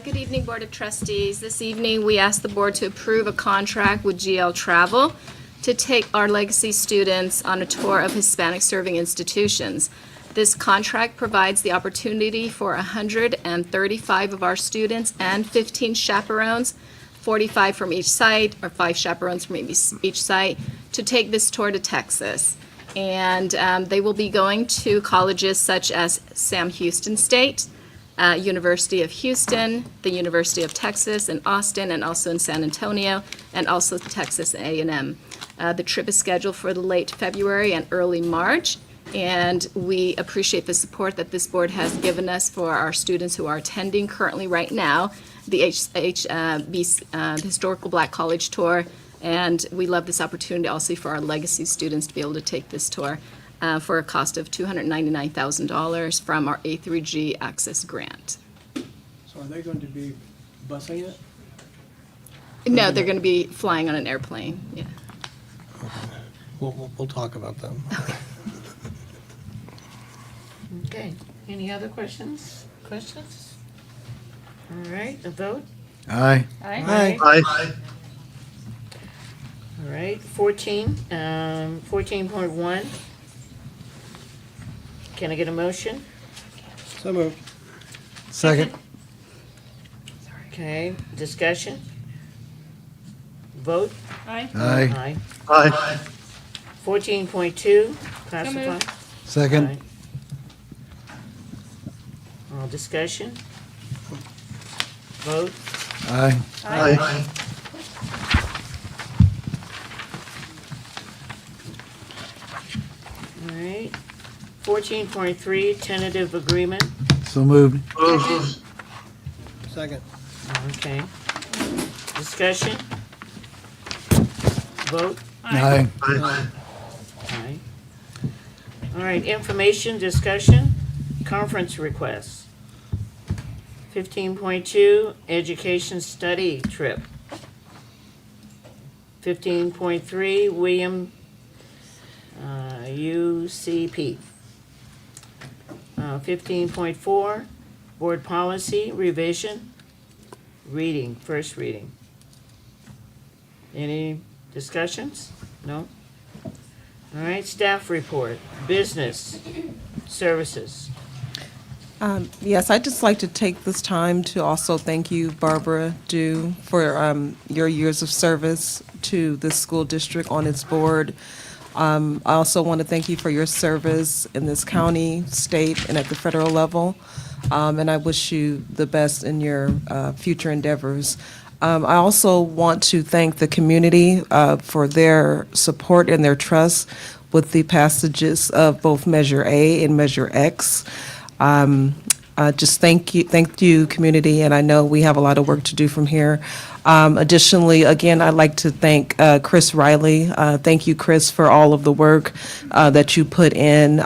Good evening, Board of Trustees. This evening, we asked the board to approve a contract with GL Travel to take our legacy students on a tour of Hispanic serving institutions. This contract provides the opportunity for 135 of our students and 15 chaperones, 45 from each site, or 5 chaperones from each site, to take this tour to Texas. And they will be going to colleges such as Sam Houston State, University of Houston, the University of Texas in Austin, and also in San Antonio, and also Texas A&M. The trip is scheduled for the late February and early March, and we appreciate the support that this board has given us for our students who are attending currently right now the Historical Black College Tour. And we love this opportunity also for our legacy students to be able to take this tour for a cost of $299,000 from our A3G Access Grant. So are they going to be busing it? No, they're going to be flying on an airplane. Yeah. We'll talk about them. Okay. Any other questions? All right, a vote? Aye. Aye. Aye. All right, 14.1. Can I get a motion? So moved. Second. Okay, discussion? Vote? Aye. Aye. Aye. 14.2, classify. Second. Aye. All discussion? Vote? Aye. Aye. All right. 14.3, tentative agreement. So moved. Second. Okay. Discussion? Vote? Aye. Aye. All right, information, discussion, conference requests. 15.2, education study trip. 15.3, William UCP. 15.4, board policy revision, reading, first reading. Any discussions? No? All right, staff report, business, services. Yes, I'd just like to take this time to also thank you, Barbara Dew, for your years of service to this school district on its board. I also want to thank you for your service in this county, state, and at the federal level. And I wish you the best in your future endeavors. I also want to thank the community for their support and their trust with the passages of both Measure A and Measure X. Just thank you, community, and I know we have a lot of work to do from here. Additionally, again, I'd like to thank Chris Riley. Thank you, Chris, for all of the work that you put in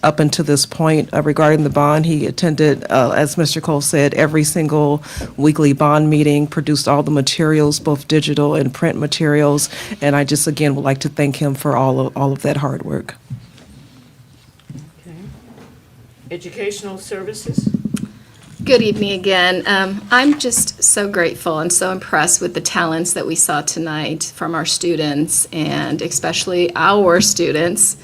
up until this point regarding the bond. He attended, as Mr. Cole said, every single weekly bond meeting, produced all the materials, both digital and print materials, and I just, again, would like to thank him for all of that hard work. Okay. Educational services. Good evening again. I'm just so grateful and so impressed with the talents that we saw tonight from our students, and especially our students.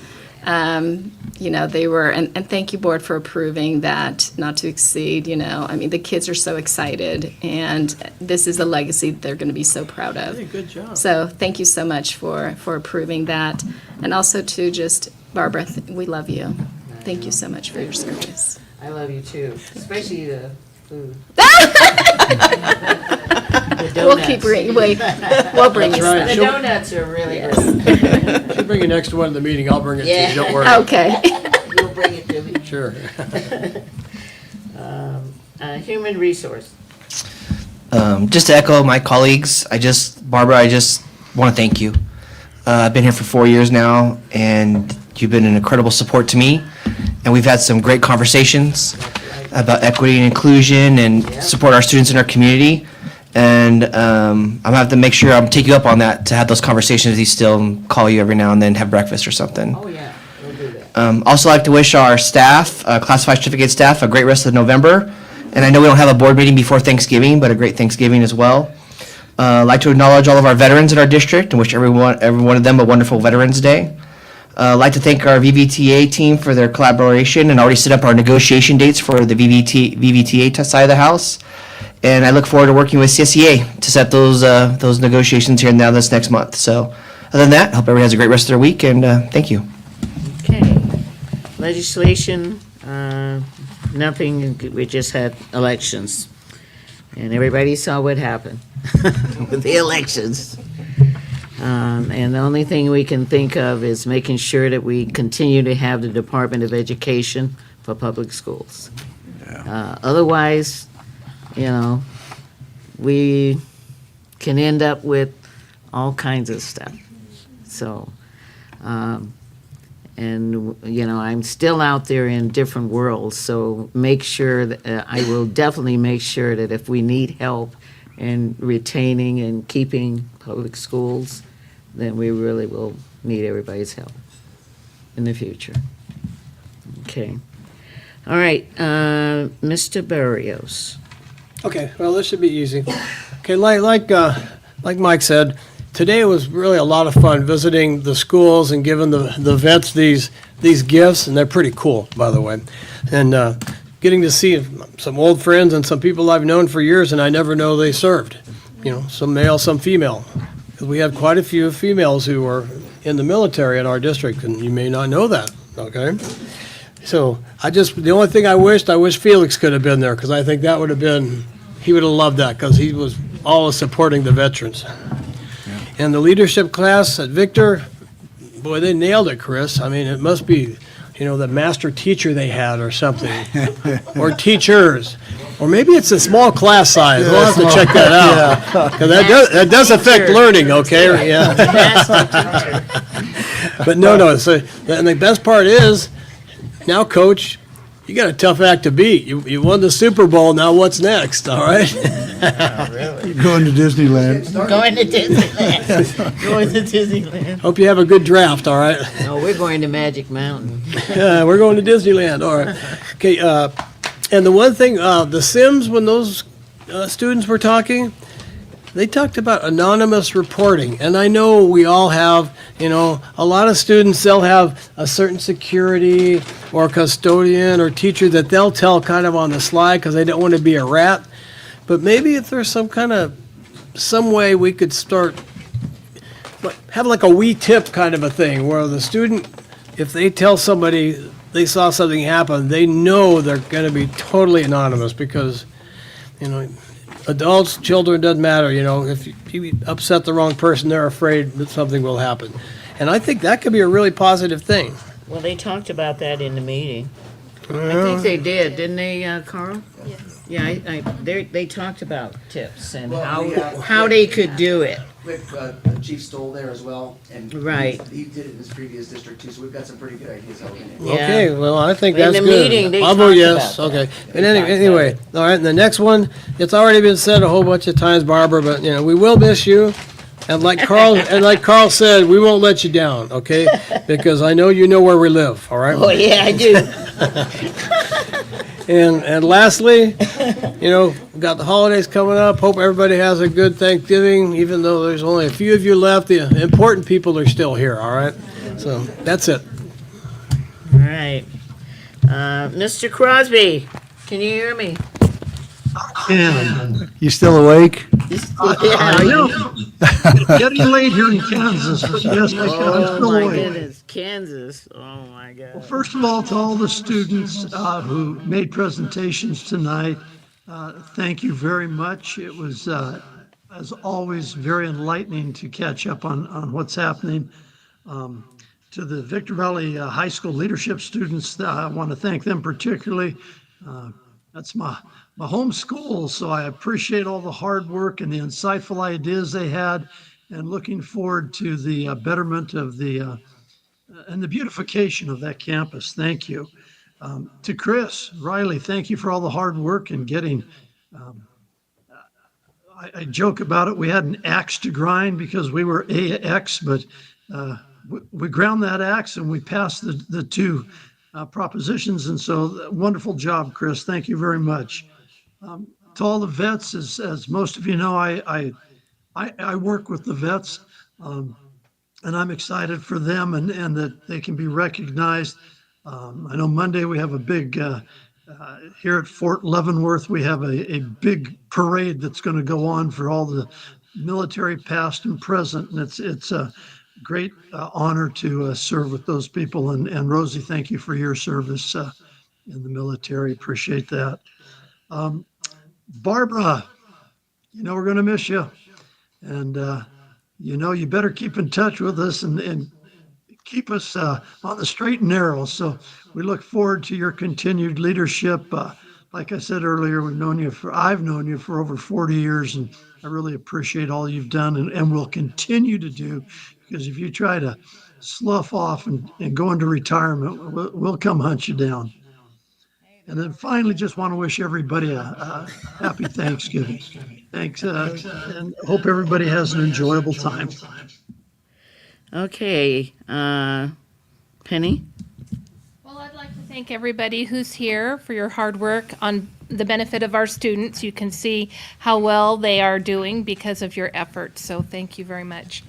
They were, and thank you, board, for approving that not to exceed, I mean, the kids are so excited, and this is a legacy they're going to be so proud of. Hey, good job. So thank you so much for approving that. And also to just, Barbara, we love you. Thank you so much for your service. I love you too, especially the food. We'll keep bringing, we'll bring you That's right. some. The donuts are really good. She'll bring it next to one in the meeting, I'll bring it to Yeah. you, don't worry. Okay. You'll bring it to me. Sure. Human resource. Just to echo my colleagues, Barbara, I just want to thank you. I've been here for 4 years now, and you've been an incredible support to me, and we've had some great conversations about equity and inclusion and support our students in our community. And I'm gonna have to make sure I'm take you up on that, to have those conversations with you still, and call you every now and then, have breakfast or something. Oh, yeah, we'll do that. Also like to wish our staff, classified certificate staff, a great rest of November. And I know we don't have a board meeting before Thanksgiving, but a great Thanksgiving as well. Like to acknowledge all of our veterans in our district and wish every one of them a wonderful Veterans Day. Like to thank our VVTA team for their collaboration and already set up our negotiation dates for the VVTA side of the house. And I look forward to working with CSEA to set those negotiations here now this next month. So other than that, I hope everyone has a great rest of their week, and thank you. Okay. Legislation, nothing, we just had elections. And everybody saw what happened with the elections. And the only thing we can think of is making sure that we continue to have the Department of Education for public schools. Otherwise, we can end up with all kinds of stuff. So, I'm still out there in different worlds, so make sure that, I will definitely make sure that if we need help in retaining and keeping public schools, then we really will need everybody's help in the future. Okay. All right, Mr. Barrios. Okay, well, this should be easy. Okay, like Mike said, today was really a lot of fun visiting the schools and giving the vets these gifts, and they're pretty cool, by the way. And getting to see some old friends and some people I've known for years and I never know they served. You know, some male, some female. Because we have quite a few females who are in the military in our district, and you may not know that, okay? So the only thing I wish Felix could have been there, because I think that would have been, he would have loved that, because he was always supporting the veterans. And the leadership class at Victor, boy, they nailed it, Chris. I mean, it must be, the master teacher they had or something, or teachers. Or maybe it's a small class size. We'll have to check that out. 'Cause that does affect learning, okay? Yeah. But no. So, and the best part is, now, Coach, you got a tough act to beat. You won the Super Bowl. Now what's next? All right. You're going to Disneyland. Going to Disneyland. Going to Disneyland. Hope you have a good draft. All right. No, we're going to Magic Mountain. Yeah, we're going to Disneyland. All right. Okay. And the one thing, the Sims, when those students were talking, they talked about anonymous reporting. And I know we all have, a lot of students, they'll have a certain security or custodian or teacher that they'll tell kind of on the slide because they don't want to be a rat. But maybe if there's some way we could start, have like a we tip kind of a thing where the student, if they tell somebody they saw something happen, they know they're going to be totally anonymous because, adults, children, doesn't matter. If you upset the wrong person, they're afraid that something will happen. And I think that could be a really positive thing. Well, they talked about that in the meeting. I think they did, didn't they, Carl? Yes. Yeah, they talked about tips and how they could do it. Chief Stoll there as well, and Right. he did it in his previous district too, so we've got some pretty good ideas how we can. Yeah. Okay, well, I think In that's the good. meeting, they I'll vote talked yes. about that. Okay. They And talked anyway, all right, and the next one, it's already been said a whole bunch of times, Barbara, but, we will miss you. And like Carl said, we won't let you down, okay? Because I know you know where we live, all right? Oh, yeah, I do. And lastly, we've got the holidays coming up. Hope everybody has a good Thanksgiving, even though there's only a few of you left. The important people are still here, all right? So that's it. All right. Mr. Crosby, can you hear me? You still awake? Yeah, Getting late here in Kansas, but yes, I'm Oh, still my awake. goodness. Kansas. Oh, my God. Well, first of all, to all the students who made presentations tonight, thank you very much. It was, as always, very enlightening to catch up on what's happening. To the Victor Valley High School leadership students, I want to thank them particularly. That's my home school, so I appreciate all the hard work and the insightful ideas they had, and looking forward to the betterment of the and the beautification of that campus. Thank you. To Chris Riley, thank you for all the hard work and getting. I joke about it. We had an axe to grind because we were AX, but we ground that axe and we passed the two propositions. And so, wonderful job, Chris. Thank you very much. To all the vets, as most of you know, I work with the vets, and I'm excited for them and that they can be recognized. I know Monday we have a big, here at Fort Leavenworth, we have a big parade that's going to go on for all the military past and present. And it's a great honor to serve with those people. And Rosie, thank you for your service in the military. Appreciate that. Barbara, we're going to miss you. And, you better keep in touch with us and keep us on the straight and narrow. So we look forward to your continued leadership. Like I said earlier, I've known you for over 40 years, and I really appreciate all you've done and will continue to do, because if you try to slough off and go into retirement, we'll come hunt you down. And then finally, just want to wish everybody a happy Thanksgiving. Thanks, and hope everybody has an enjoyable time. Okay, Penny? Well, I'd like to thank everybody who's here for your hard work on the benefit of our students. You can see how well they are doing because of your efforts. So thank you very much.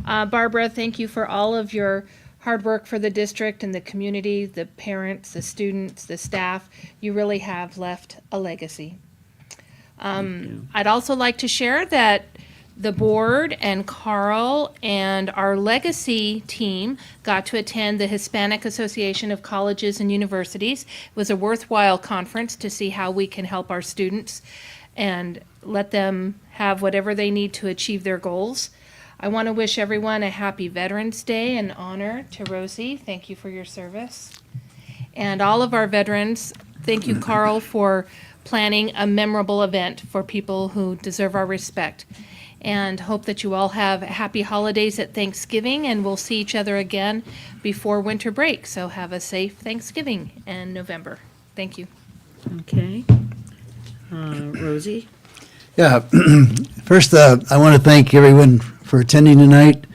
Barbara, thank you for all of your hard work for the district and the community, the parents, the students, the staff. You really have left a legacy. I'd also like to share that the board and Carl and our legacy team got to attend the Hispanic Association of Colleges and Universities. It was a worthwhile conference to see how we can help our students and let them have whatever they need to achieve their goals. I want to wish everyone a happy Veterans Day and honor to Rosie. Thank you for your service. And all of our veterans, thank you, Carl, for planning a memorable event for people who deserve our respect. And hope that you all have happy holidays at Thanksgiving, and we'll see each other again before winter break. So have a safe Thanksgiving in November. Thank you. Okay. Rosie? Yeah. First, I want to thank everyone for attending tonight,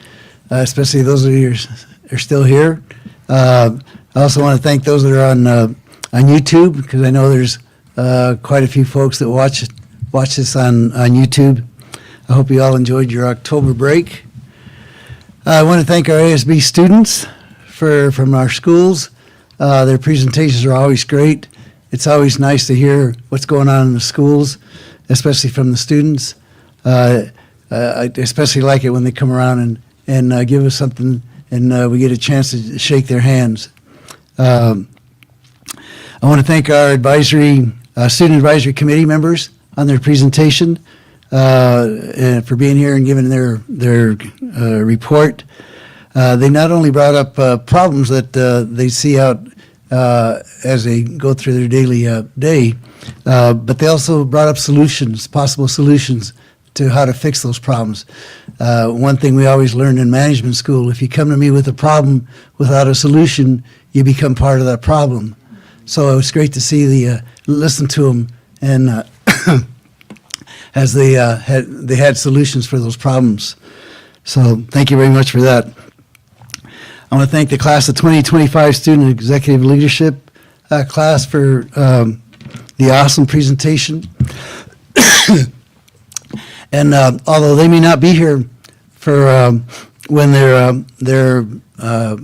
especially those of you who are still here. I also want to thank those that are on YouTube, because I know there's quite a few folks that watch this on YouTube. I hope you all enjoyed your October break. I want to thank our ASB students from our schools. Their presentations are always great. It's always nice to hear what's going on in the schools, especially from the students. I especially like it when they come around and give us something and we get a chance to shake their hands. I want to thank our student advisory committee members on their presentation. And for being here and giving their report. They not only brought up problems that they see out as they go through their daily day, but they also brought up solutions, possible solutions to how to fix those problems. One thing we always learned in management school, if you come to me with a problem without a solution, you become part of that problem. So it was great to see listen to them and as they had solutions for those problems. So thank you very much for that. I want to thank the class of 2025 Student Executive Leadership class for the awesome presentation. And although they may not be here for when their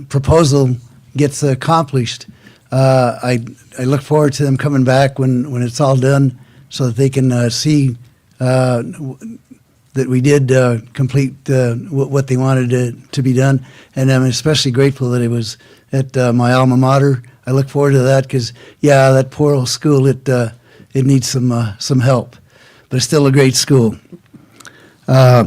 proposal gets accomplished, I look forward to them coming back when it's all done, so that they can see that we did complete what they wanted to be done. And I'm especially grateful that it was at my alma mater. I look forward to that because, yeah, that poor old school, it needs some help. But it's still a great school. I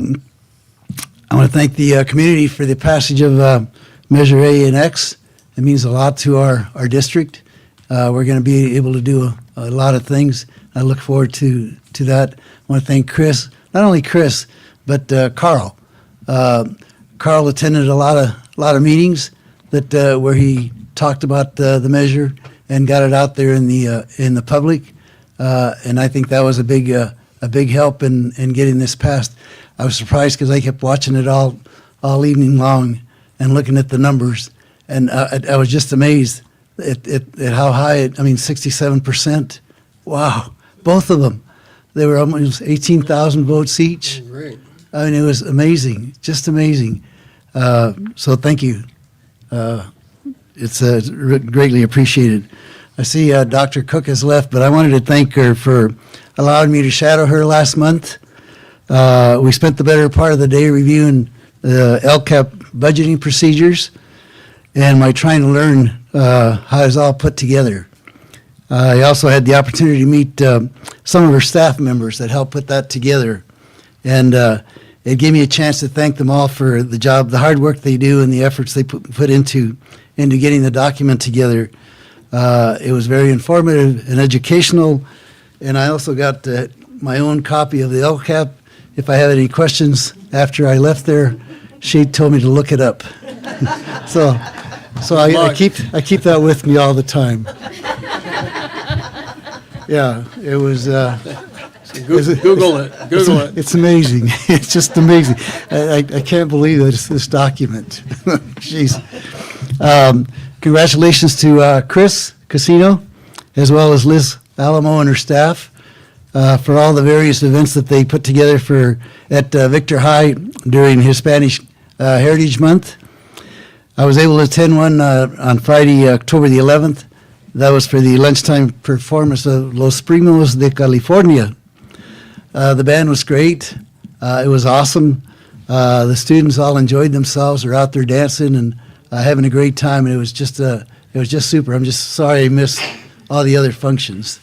want to thank the community for the passage of Measure A and X. It means a lot to our district. We're going to be able to do a lot of things. I look forward to that. I want to thank Chris, not only Chris, but Carl. Carl attended a lot of meetings that where he talked about the measure and got it out there in the public, and I think that was a big help in getting this passed. I was surprised because I kept watching it all evening long and looking at the numbers, and I was just amazed at how high 67%. Wow, both of them. They were almost 18,000 votes each. Great. I mean, it was amazing, just amazing. So thank you. It's greatly appreciated. I see Dr. Cook has left, but I wanted to thank her for allowing me to shadow her last month. We spent the better part of the day reviewing the LCAP budgeting procedures and my trying to learn how it's all put together. I also had the opportunity to meet some of her staff members that helped put that together. And it gave me a chance to thank them all for the hard work they do and the efforts they put into getting the document together. It was very informative and educational. And I also got my own copy of the LCAP. If I had any questions after I left there, she told me to look it up. So I keep that with me all the time. Yeah, it was. Google it. It's amazing. It's just amazing. I can't believe this document. Jeez. Congratulations to Chris Casino, as well as Liz Alamo and her staff for all the various events that they put together at Victor High during Hispanic Heritage Month. I was able to attend one on Friday, October the 11th. That was for the lunchtime performance of Los Primos de California. The band was great. It was awesome. The students all enjoyed themselves. They're out there dancing and having a great time, and it was just super. I'm just sorry I missed all the other functions.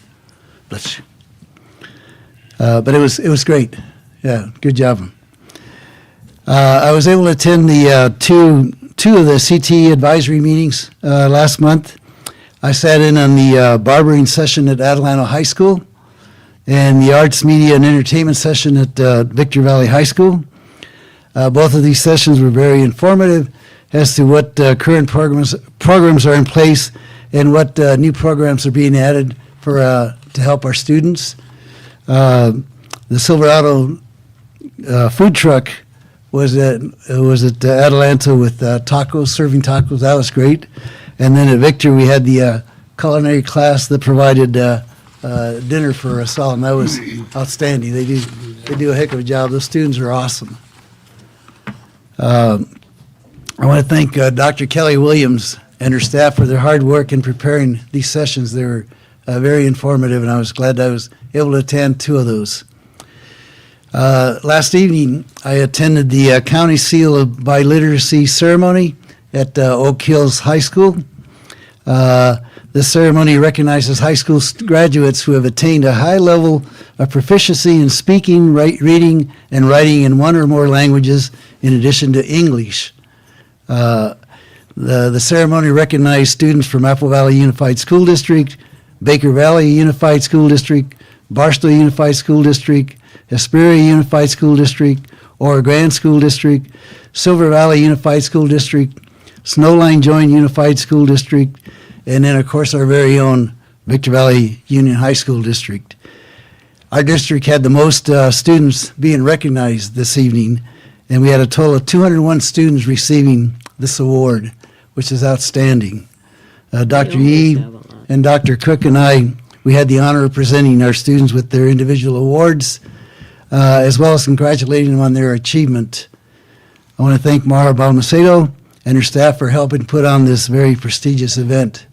But it was great. Yeah, good job. I was able to attend the two of the CTE advisory meetings last month. I sat in on the barbering session at Adelanto High School and the arts, media, and entertainment session at Victor Valley High School. Both of these sessions were very informative as to what current programs are in place and what new programs are being added to help our students. The Silverado food truck was at Adelanto with tacos, serving tacos. That was great. And then at Victor, we had the culinary class that provided dinner for us all, and that was outstanding. They do a heck of a job. Those students are awesome. I want to thank Dr. Kelly Williams and her staff for their hard work in preparing these sessions. They were very informative, and I was glad I was able to attend two of those. Last evening, I attended the County Seal of Biliteracy ceremony at Oak Hills High School. This ceremony recognizes high school graduates who have attained a high level of proficiency in speaking, reading, and writing in one or more languages in addition to English. The ceremony recognized students from Apple Valley Unified School District, Baker Valley Unified School District, Barstow Unified School District, Hesperia Unified School District, Oro Grande School District, Silver Valley Unified School District, Snowline Joint Unified School District, and then, of course, our very own Victor Valley Union High School District. Our district had the most students being recognized this evening, and we had a total of 201 students receiving this award, which is outstanding. Dr. Yee and Dr. Cook and I, we had the honor of presenting our students with their individual awards, as well as congratulating them on their achievement. I want to thank Mara Balmacedo and her staff for helping put on this very prestigious event.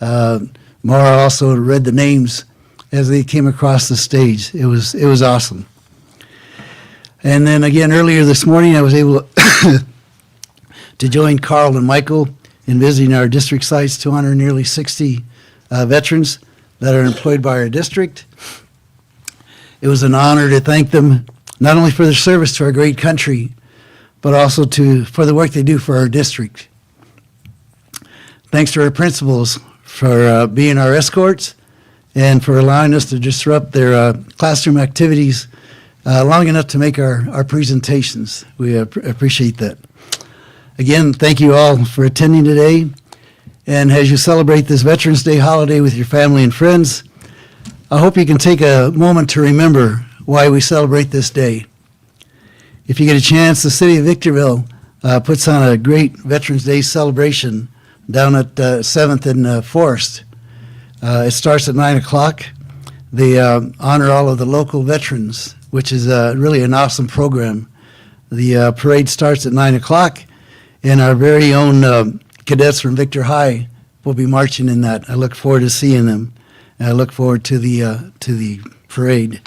Mara also read the names as they came across the stage. It was awesome. And then again, earlier this morning, I was able to join Carl and Michael in visiting our district sites to honor nearly 60 veterans that are employed by our district. It was an honor to thank them not only for their service to our great country, but also for the work they do for our district. Thanks to our principals for being our escorts and for allowing us to disrupt their classroom activities long enough to make our presentations. We appreciate that. Again, thank you all for attending today. And as you celebrate this Veterans Day holiday with your family and friends, I hope you can take a moment to remember why we celebrate this day. If you get a chance, the city of Victorville puts on a great Veterans Day celebration down at 7th and Forest. It starts at 9 o'clock. They honor all of the local veterans, which is really an awesome program. The parade starts at 9 o'clock, and our very own cadets from Victor High will be marching in that. I look forward to seeing them. And I look forward to the parade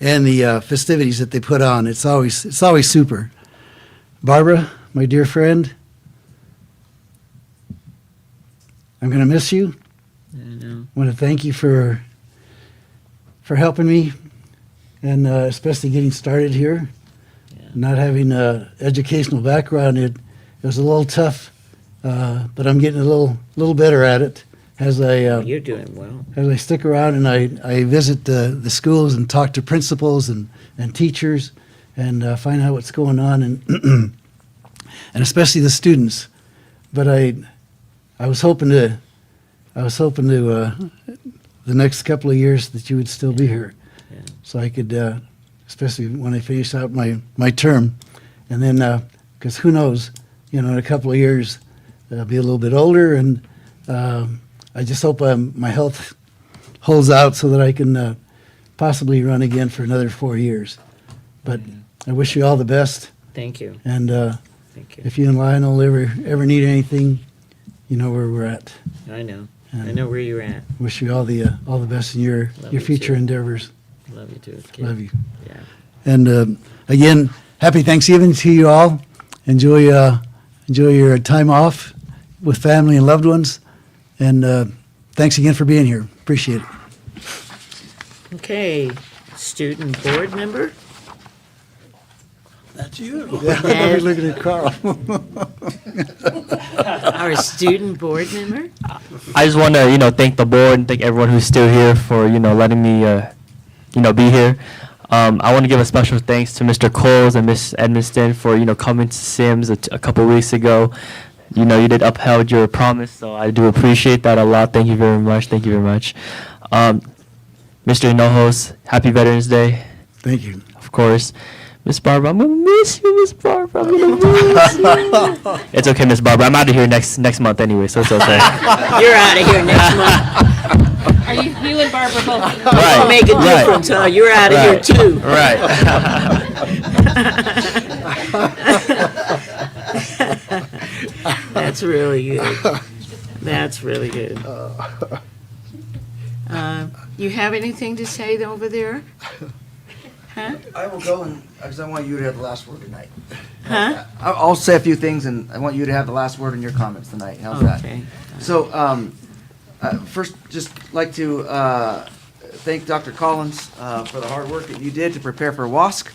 and the festivities that they put on. It's always super. Barbara, my dear friend, I'm going to miss you. I know. I want to thank you for helping me, and especially getting started here. Yeah. Not having an educational background, it was a little tough, but I'm getting a little better at it as You're doing well. as I stick around and I visit the schools and talk to principals and teachers and find out what's going on and and especially the students. But I was hoping to the next couple of years that you would still be here, Yeah. so I could, especially when I finish out my term, and then because who knows, in a couple of years I'll be a little bit older, and I just hope my health holds out so that I can possibly run again for another 4 years. But I wish you all the best. Thank you. And Thank you. if you and Lionel ever need anything, you know where we're at. I know. I And know where you're at. Wish you all the best in your Love you future too. endeavors. Love you too, kid. Love you. Yeah. And again, happy Thanksgiving to you all. Enjoy your time off with family and loved ones. And thanks again for being here. Appreciate it. Okay, student board member? That's you. Yeah, I was looking at Carl. Our student board member? I just want to, thank the board and thank everyone who's still here for, letting me, be here. I want to give a special thanks to Mr. Coles and Miss Edmiston for, coming to Sims a couple weeks ago. You did upheld your promise, so I do appreciate that a lot. Thank you very much. Thank you very much. Mr. Hinojos, happy Veterans Day. Thank you. Of course. Miss Barbara, I'm gonna miss you, Miss Barbara. I'm gonna miss you. It's okay, Miss Barbara. I'm out of here next month anyway, so it's okay. You're out of here next month. Are you and Barbara both? Right. Don't make a difference, huh? You're out of here too. Right. That's really good. That's really good. You have anything to say over there? Huh? I will go and, because I want you to have the last word tonight. Huh? I'll say a few things, and I want you to have the last word in your comments tonight. How's Okay. that? So, first, just like to thank Dr. Collins for the hard work that you did to prepare for WASC,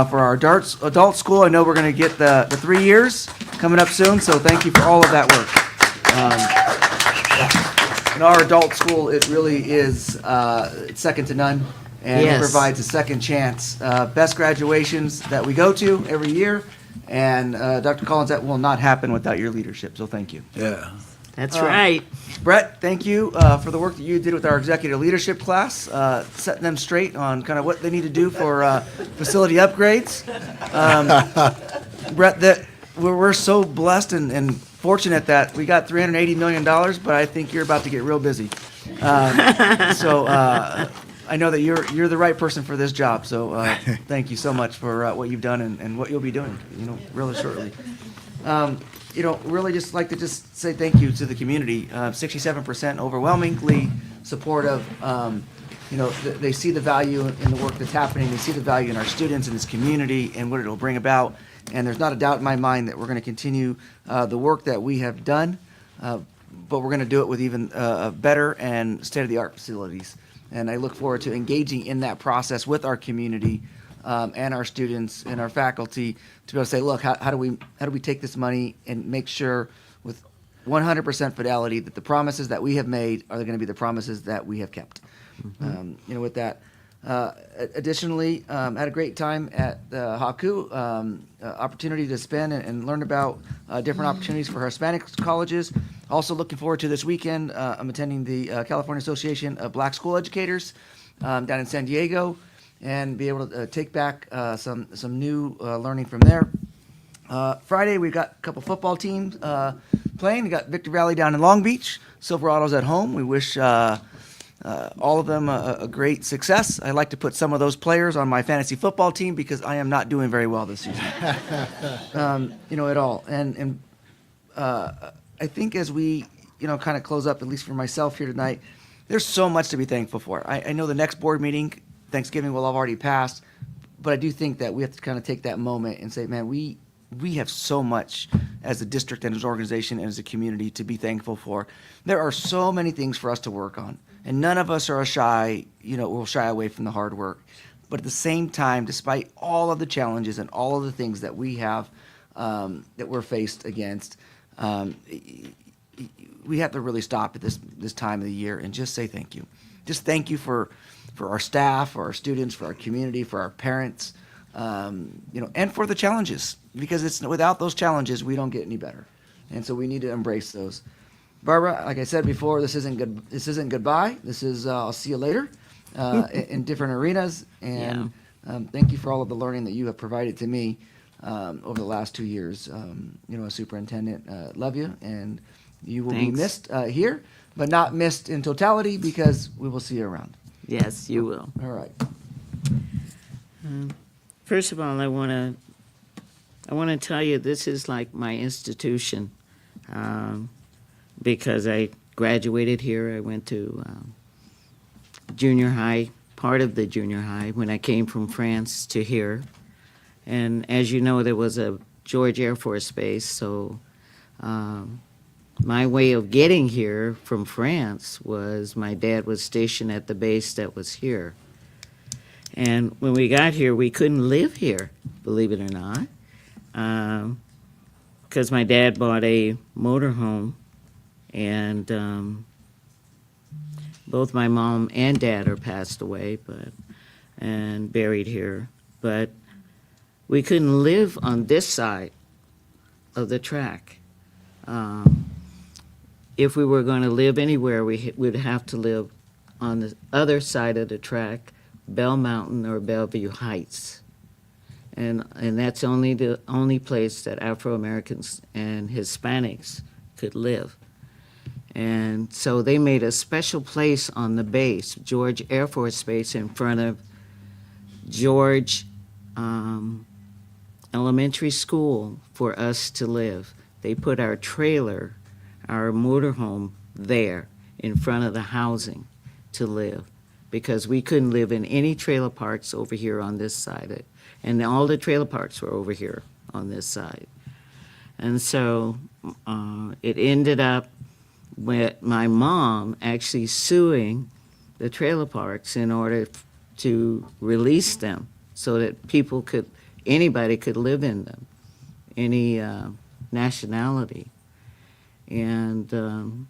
for our adult school. I know we're going to get the 3 years coming up soon, so thank you for all of that work. In our adult school, it really is it's second to none. And Yes. it provides a second chance. Best graduations that we go to every year. And Dr. Collins, that will not happen without your leadership, so thank you. Yeah. That's right. Brett, thank you for the work that you did with our executive leadership class, setting them straight on kind of what they need to do for facility upgrades. Brett, we're so blessed and fortunate that we got $380 million, but I think you're about to get real busy. I know that you're the right person for this job, so thank you so much for what you've done and what you'll be doing, really shortly. Really just like to just say thank you to the community. 67% overwhelmingly supportive. They see the value in the work that's happening. They see the value in our students and this community and what it'll bring about. And there's not a doubt in my mind that we're going to continue the work that we have done, but we're going to do it with even better and state-of-the-art facilities. And I look forward to engaging in that process with our community and our students and our faculty to be able to say, look, how do we take this money and make sure with 100% fidelity that the promises that we have made are going to be the promises that we have kept. With that. Additionally, had a great time at the Haku, opportunity to spend and learn about different opportunities for Hispanic colleges. Also looking forward to this weekend. I'm attending the California Association of Black School Educators down in San Diego and be able to take back some new learning from there. Friday, we've got a couple football teams playing. We got Victor Valley down in Long Beach, Silverados at home. We wish all of them a great success. I like to put some of those players on my fantasy football team because I am not doing very well this season. At all. And I think as we, kind of close up, at least for myself here tonight, there's so much to be thankful for. I know the next board meeting, Thanksgiving, will have already passed, but I do think that we have to kind of take that moment and say, man, we have so much as a district and as an organization and as a community to be thankful for. There are so many things for us to work on, and none of us are will shy away from the hard work. But at the same time, despite all of the challenges and all of the things that we have that we're faced against, we have to really stop at this time of the year and just say thank you. Just thank you for our staff, for our students, for our community, for our parents, and for the challenges, because it's without those challenges we don't get any better, and so we need to embrace those. Barbara, like I said before, this isn't good. This isn't goodbye. This is I'll see you later in different arenas, and thank you for all of the learning that you have provided to me over the last 2 years. As superintendent, love you, and you will be missed here. but not missed in totality because we will see you around. Yes, you will. All right. First of all, I want to tell you this is like my institution, because I graduated here. I went to junior high, part of the junior high, when I came from France to here. And as you know, there was a George Air Force Base, so my way of getting here from France was my dad was stationed at the base that was here. And when we got here, we couldn't live here, believe it or not, because my dad bought a motorhome, and both my mom and dad are passed away, and buried here. But we couldn't live on this side of the track. If we were going to live anywhere, we'd have to live on the other side of the track, Bell Mountain or Bellevue Heights. And that's the only place that Afro-Americans and Hispanics could live. And so they made a special place on the base, George Air Force Base, in front of George Elementary School for us to live. They put our trailer, our motorhome there in front of the housing to live, because we couldn't live in any trailer parks over here on this side. And all the trailer parks were over here on this side. And so it ended up with my mom actually suing the trailer parks in order to release them so that anybody could live in them, any nationality. And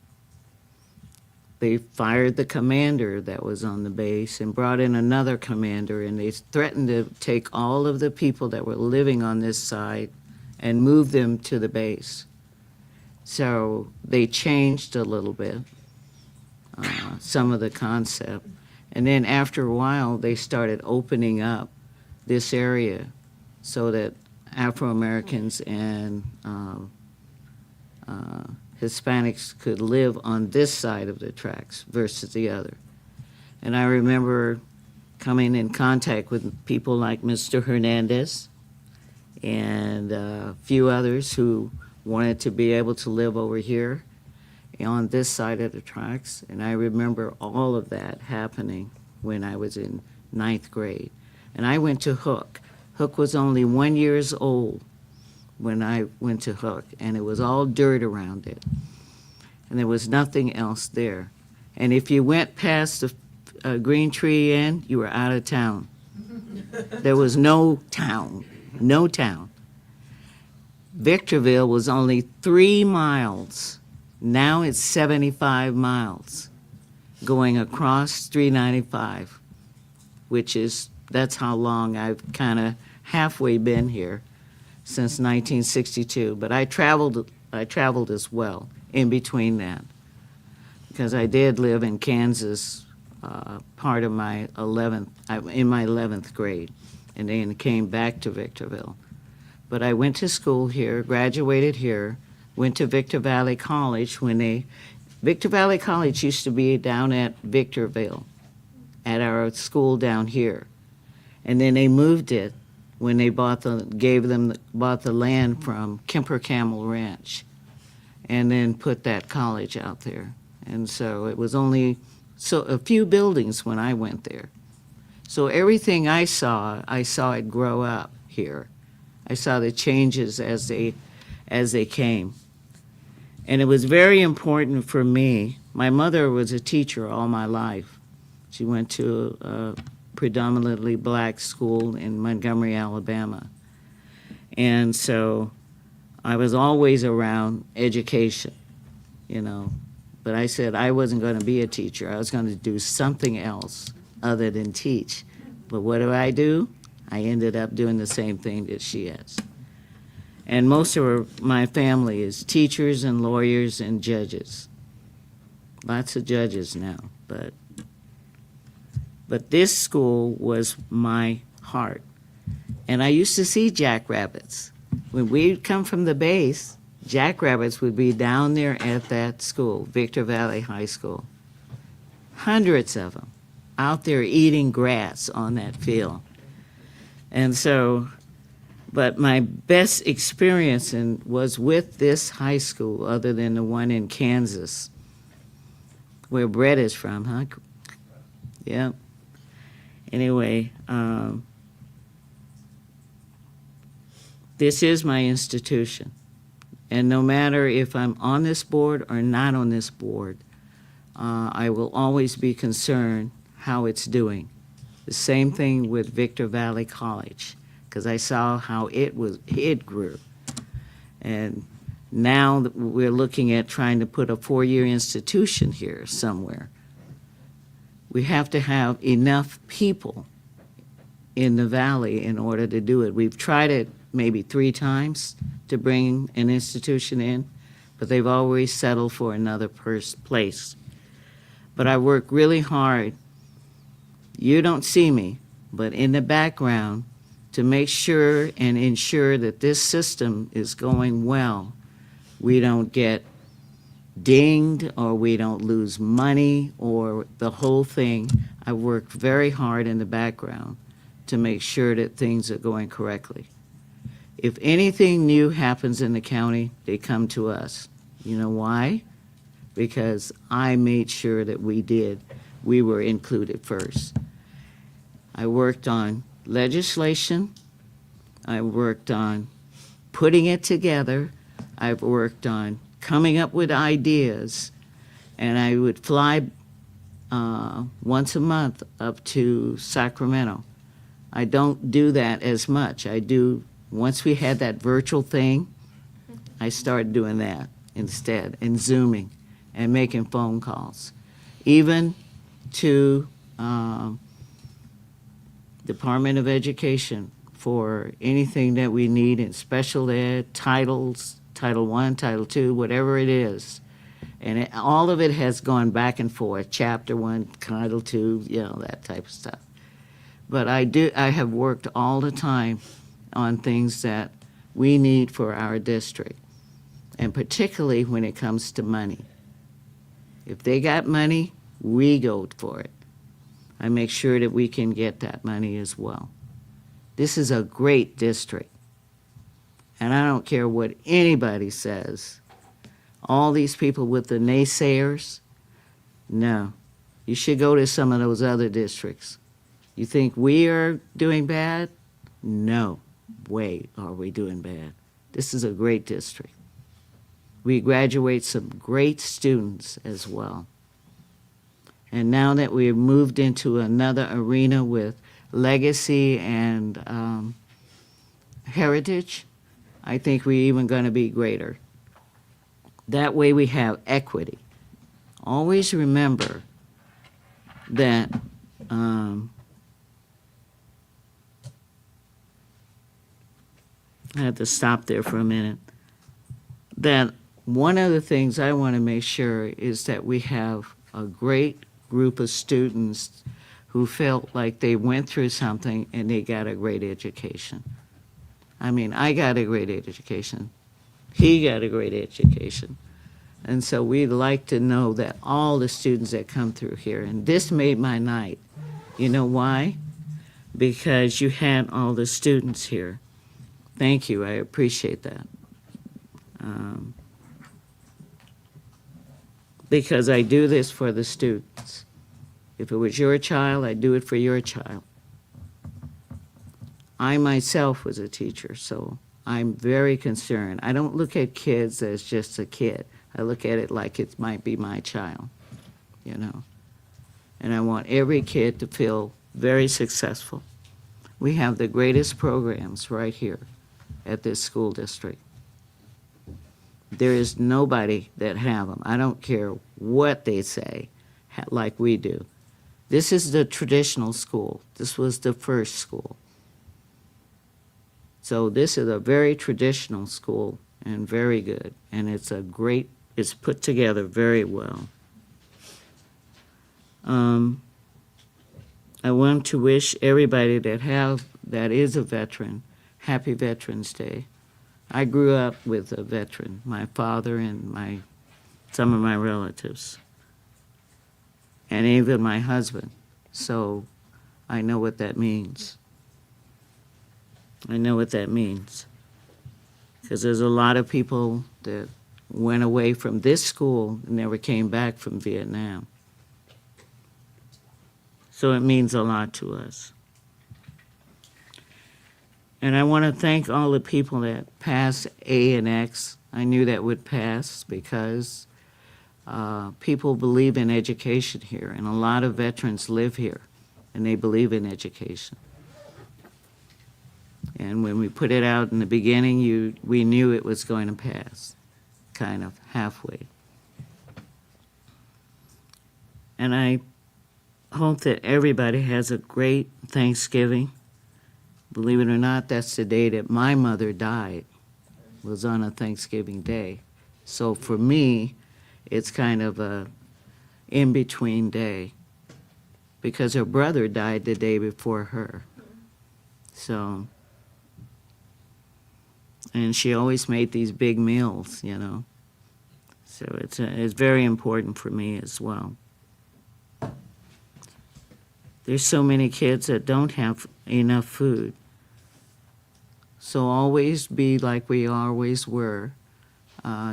they fired the commander that was on the base and brought in another commander, and they threatened to take all of the people that were living on this side and move them to the base. So they changed a little bit, some of the concept. And then after a while, they started opening up this area so that Afro-Americans and Hispanics could live on this side of the tracks versus the other. And I remember coming in contact with people like Mr. Hernandez and a few others who wanted to be able to live over here on this side of the tracks. And I remember all of that happening when I was in 9th grade. And I went to Hook. Hook was only 1 year old when I went to Hook, and it was all dirt around it. And there was nothing else there. And if you went past the Green Tree Inn, you were out of town. There was no town, no town. Victorville was only 3 miles. Now it's 75 miles going across 395, that's how long I've kind of halfway been here since 1962. But I traveled as well in between that, because I did live in Kansas part of my 11th grade, and then came back to Victorville. But I went to school here, graduated here, went to Victor Valley College Victor Valley College used to be down at Victorville, at our school down here. And then they moved it when they bought the land from Kemper Camel Ranch, and then put that college out there. And so it was only a few buildings when I went there. So everything I saw it grow up here. I saw the changes as they came. And it was very important for me. My mother was a teacher all my life. She went to a predominantly black school in Montgomery, Alabama. And so I was always around education, But I said I wasn't going to be a teacher. I was going to do something else other than teach. But what do? I ended up doing the same thing that she has. And most of my family is teachers and lawyers and judges. Lots of judges now, but this school was my heart. And I used to see jackrabbits. When we'd come from the base, jackrabbits would be down there at that school, Victor Valley High School. Hundreds of them out there eating grass on that field. And so, but my best experience was with this high school, other than the one in Kansas, where Brett is from, huh? Yeah. Anyway, this is my institution. And no matter if I'm on this board or not on this board, I will always be concerned how it's doing. The same thing with Victor Valley College, because I saw how it grew. And now that we're looking at trying to put a 4-year institution here somewhere. We have to have enough people in the valley in order to do it. We've tried it maybe 3 times to bring an institution in, but they've always settled for another place. But I work really hard. You don't see me, but in the background, to make sure and ensure that this system is going well. We don't get dinged, or we don't lose money, or the whole thing. I work very hard in the background to make sure that things are going correctly. If anything new happens in the county, they come to us. You know why? Because I made sure that we were included first. I worked on legislation. I worked on putting it together. I've worked on coming up with ideas, and I would fly once a month up to Sacramento. I don't do that as much. I do, once we had that virtual thing, I started doing that instead, and Zooming, and making phone calls, even to Department of Education for anything that we need in special ed, titles, Title I, Title II, whatever it is. And all of it has gone back and forth, Chapter 1, Title II, that type of stuff. But I have worked all the time on things that we need for our district, and particularly when it comes to money. If they got money, we go for it. I make sure that we can get that money as well. This is a great district. And I don't care what anybody says. All these people with the naysayers, no. You should go to some of those other districts. You think we are doing bad? No way are we doing bad. This is a great district. We graduate some great students as well. And now that we've moved into another arena with legacy and heritage, I think we're even going to be greater. That way we have equity. Always remember that I have to stop there for a minute. That one of the things I want to make sure is that we have a great group of students who felt like they went through something and they got a great education. I mean, I got a great education. He got a great education. And so we'd like to know that all the students that come through here, and this made my night. You know why? Because you had all the students here. Thank you, I appreciate that. Because I do this for the students. If it was your child, I'd do it for your child. I myself was a teacher, so I'm very concerned. I don't look at kids as just a kid. I look at it like it might be my child, And I want every kid to feel very successful. We have the greatest programs right here at this school district. There is nobody that have them. I don't care what they say, like we do. This is the traditional school. This was the first school. So this is a very traditional school and very good. And it's put together very well. I want to wish everybody that is a veteran, happy Veterans Day. I grew up with a veteran, my father and some of my relatives, and even my husband. So I know what that means. I know what that means. Because there's a lot of people that went away from this school and never came back from Vietnam. So it means a lot to us. And I want to thank all the people that passed A and X. I knew that would pass because people believe in education here, and a lot of veterans live here, and they believe in education. And when we put it out in the beginning, we knew it was going to pass, kind of halfway. And I hope that everybody has a great Thanksgiving. Believe it or not, that's the day that my mother died, was on a Thanksgiving day. So for me, it's kind of a in-between day because her brother died the day before her. So, and she always made these big meals, you know. So it's very important for me as well. There's so many kids that don't have enough food. So always be like we always were,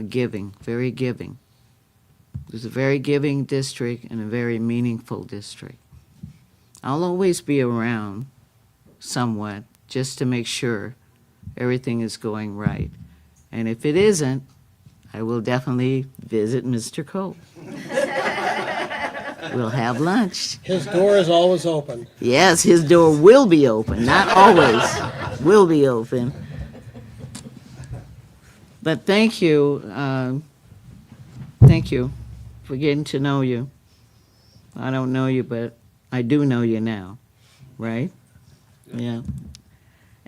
giving, very giving. There's a very giving district and a very meaningful district. I'll always be around somewhat just to make sure everything is going right. And if it isn't, I will definitely visit Mr. Cole. We'll have lunch. His door is always open. Yes, his door will be open, not always, will be open. But thank you for getting to know you. I don't know you, but I do know you now, right? Yeah.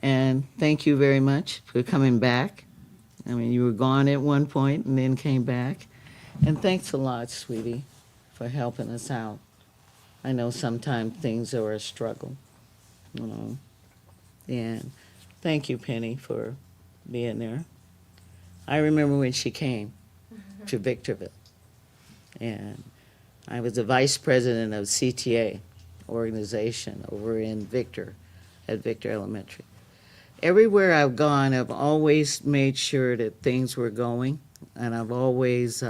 And thank you very much for coming back. I mean, you were gone at one point and then came back. And thanks a lot, sweetie, for helping us out. I know sometimes things are a struggle, you know. And thank you, Penny, for being there. I remember when she came to Victorville. And I was the vice president of CTA organization over in Victor, at Victor Elementary. Everywhere I've gone, I've always made sure that things were going, and I've always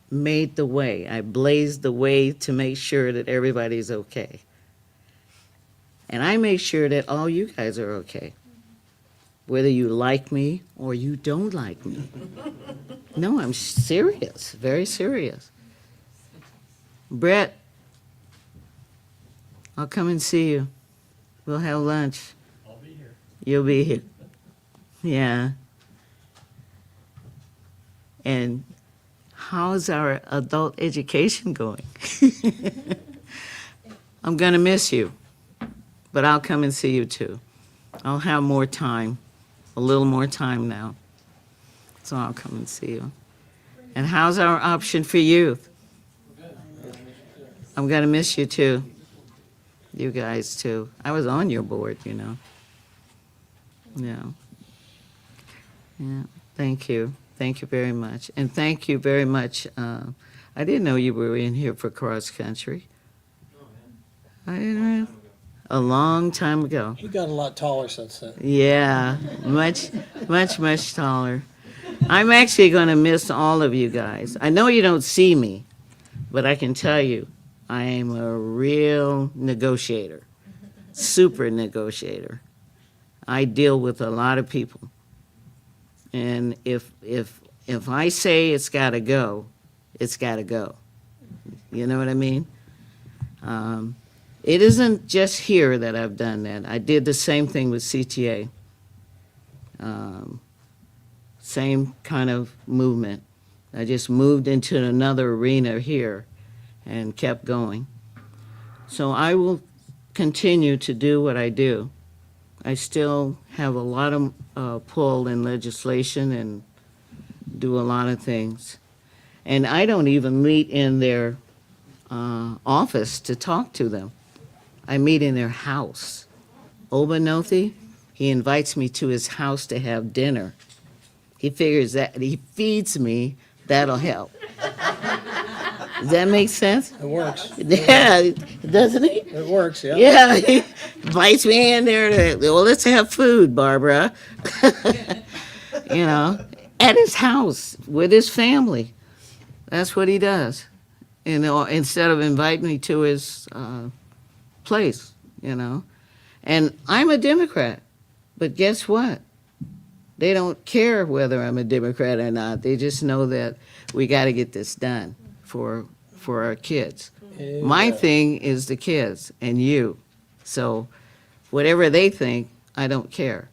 made the way. I blazed the way to make sure that everybody's okay. And I make sure that all you guys are okay, whether you like me or you don't like me. No, I'm serious, very serious. Brett, I'll come and see you. We'll have lunch. I'll be here. You'll be here. Yeah. And how's our adult education going? I'm going to miss you, but I'll come and see you too. I'll have more time, a little more time now. So I'll come and see you. And how's our option for youth? I'm going to miss you too. You guys too. I was on your board, you know. Yeah. Yeah. Thank you. Thank you very much. And thank you very much. I didn't know you were in here for cross country. I didn't know. A long time ago. He got a lot taller since then. Yeah, much taller. I'm actually going to miss all of you guys. I know you don't see me, but I can tell you, I am a real negotiator, super negotiator. I deal with a lot of people. And if I say it's got to go, it's got to go. You know what I mean? It isn't just here that I've done that. I did the same thing with CTA. Same kind of movement. I just moved into another arena here and kept going. So I will continue to do what I do. I still have a lot of pull in legislation and do a lot of things. And I don't even meet in their office to talk to them. I meet in their house. Obanothi, he invites me to his house to have dinner. He figures that he feeds me, that'll help. Does that make sense? It works. Yeah, doesn't he? It works, yeah. Yeah, he invites me in there to, well, let's have food, Barbara. You know, at his house with his family. That's what he does. You know, instead of inviting me to his place, you know. And I'm a Democrat, but guess what? They don't care whether I'm a Democrat or not. They just know that we got to get this done for our kids. My thing is the kids and you. So whatever they think, I don't care.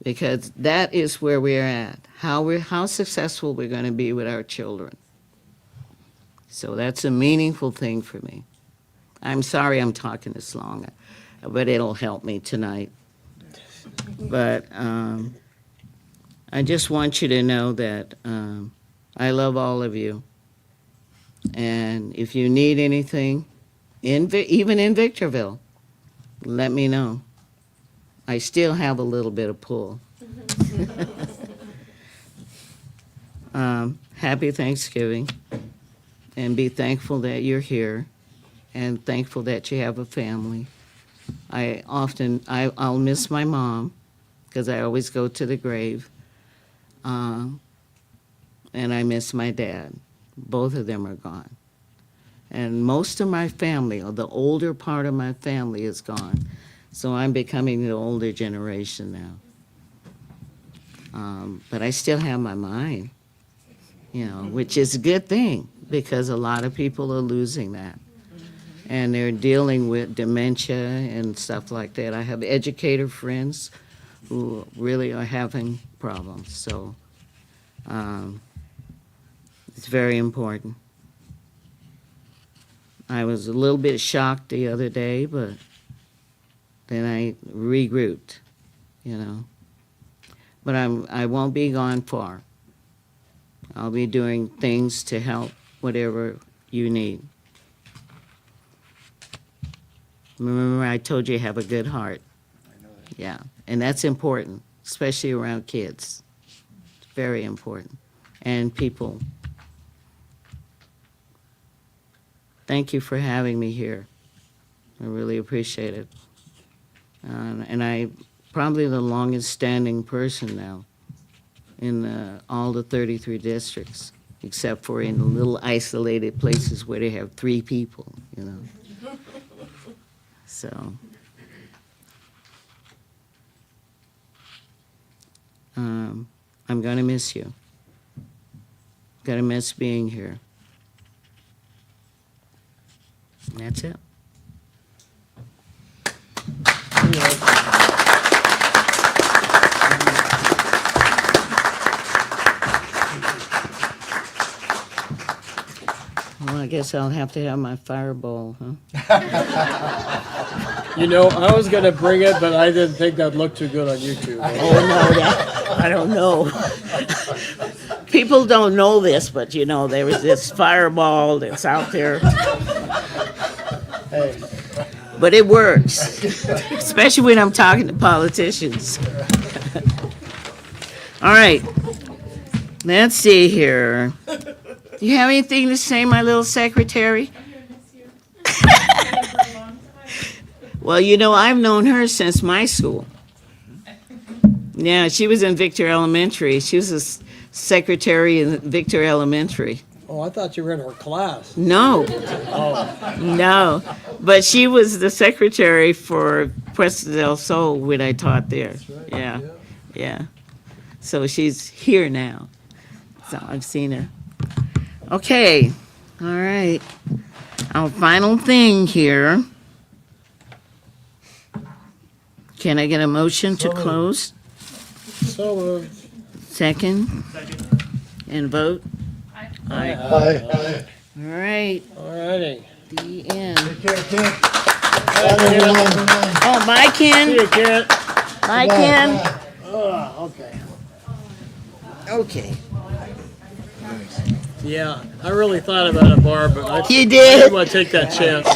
Because that is where we're at. How successful we're going to be with our children. So that's a meaningful thing for me. I'm sorry I'm talking this long, but it'll help me tonight. But I just want you to know that I love all of you. And if you need anything, even in Victorville, let me know. I still have a little bit of pull. Happy Thanksgiving, and be thankful that you're here, and thankful that you have a family. I'll miss my mom, because I always go to the grave, and I miss my dad. Both of them are gone. And most of my family, or the older part of my family, is gone. So I'm becoming the older generation now. But I still have my mind, you know, which is a good thing, because a lot of people are losing that. And they're dealing with dementia and stuff like that. I have educator friends who really are having problems. So it's very important. I was a little bit shocked the other day, but then I regrouped, you know. But I won't be gone far. I'll be doing things to help whatever you need. Remember, I told you have a good heart. I know that. Yeah, and that's important, especially around kids. It's very important. And people. Thank you for having me here. I really appreciate it. And I'm probably the longest standing person now in all the 33 districts, except for in the little isolated places where they have 3 people, you know. So, I'm going to miss you. Going to miss being here. And that's it. Well, I guess I'll have to have my fireball, huh? You know, I was going to bring it, but I didn't think that'd look too good on YouTube. Oh, no, I don't know. People don't know this, but you know, there was this fireball that's out there. Hey. But it works, especially when I'm talking to politicians. All right, let's see here. Do you have anything to say, my little secretary? Well, you know, I've known her since my school. Yeah, she was in Victor Elementary. She was a secretary in Victor Elementary. Oh, I thought you were in her class. No. Oh. No. But she was the secretary for Puesta del Sol when I taught there. Right, yeah. Yeah. So she's here now. So I've seen her. Okay. All right. Our final thing here. Can I get a motion to close? So moved. Second? And vote? Aye. Aye. All right. All righty. The end. Take care, Kent. Oh, bye, Ken. See you, Kent. Bye, Ken. Okay. Okay. Yeah, I really thought about it, Barb, but I You did? didn't want to take that chance.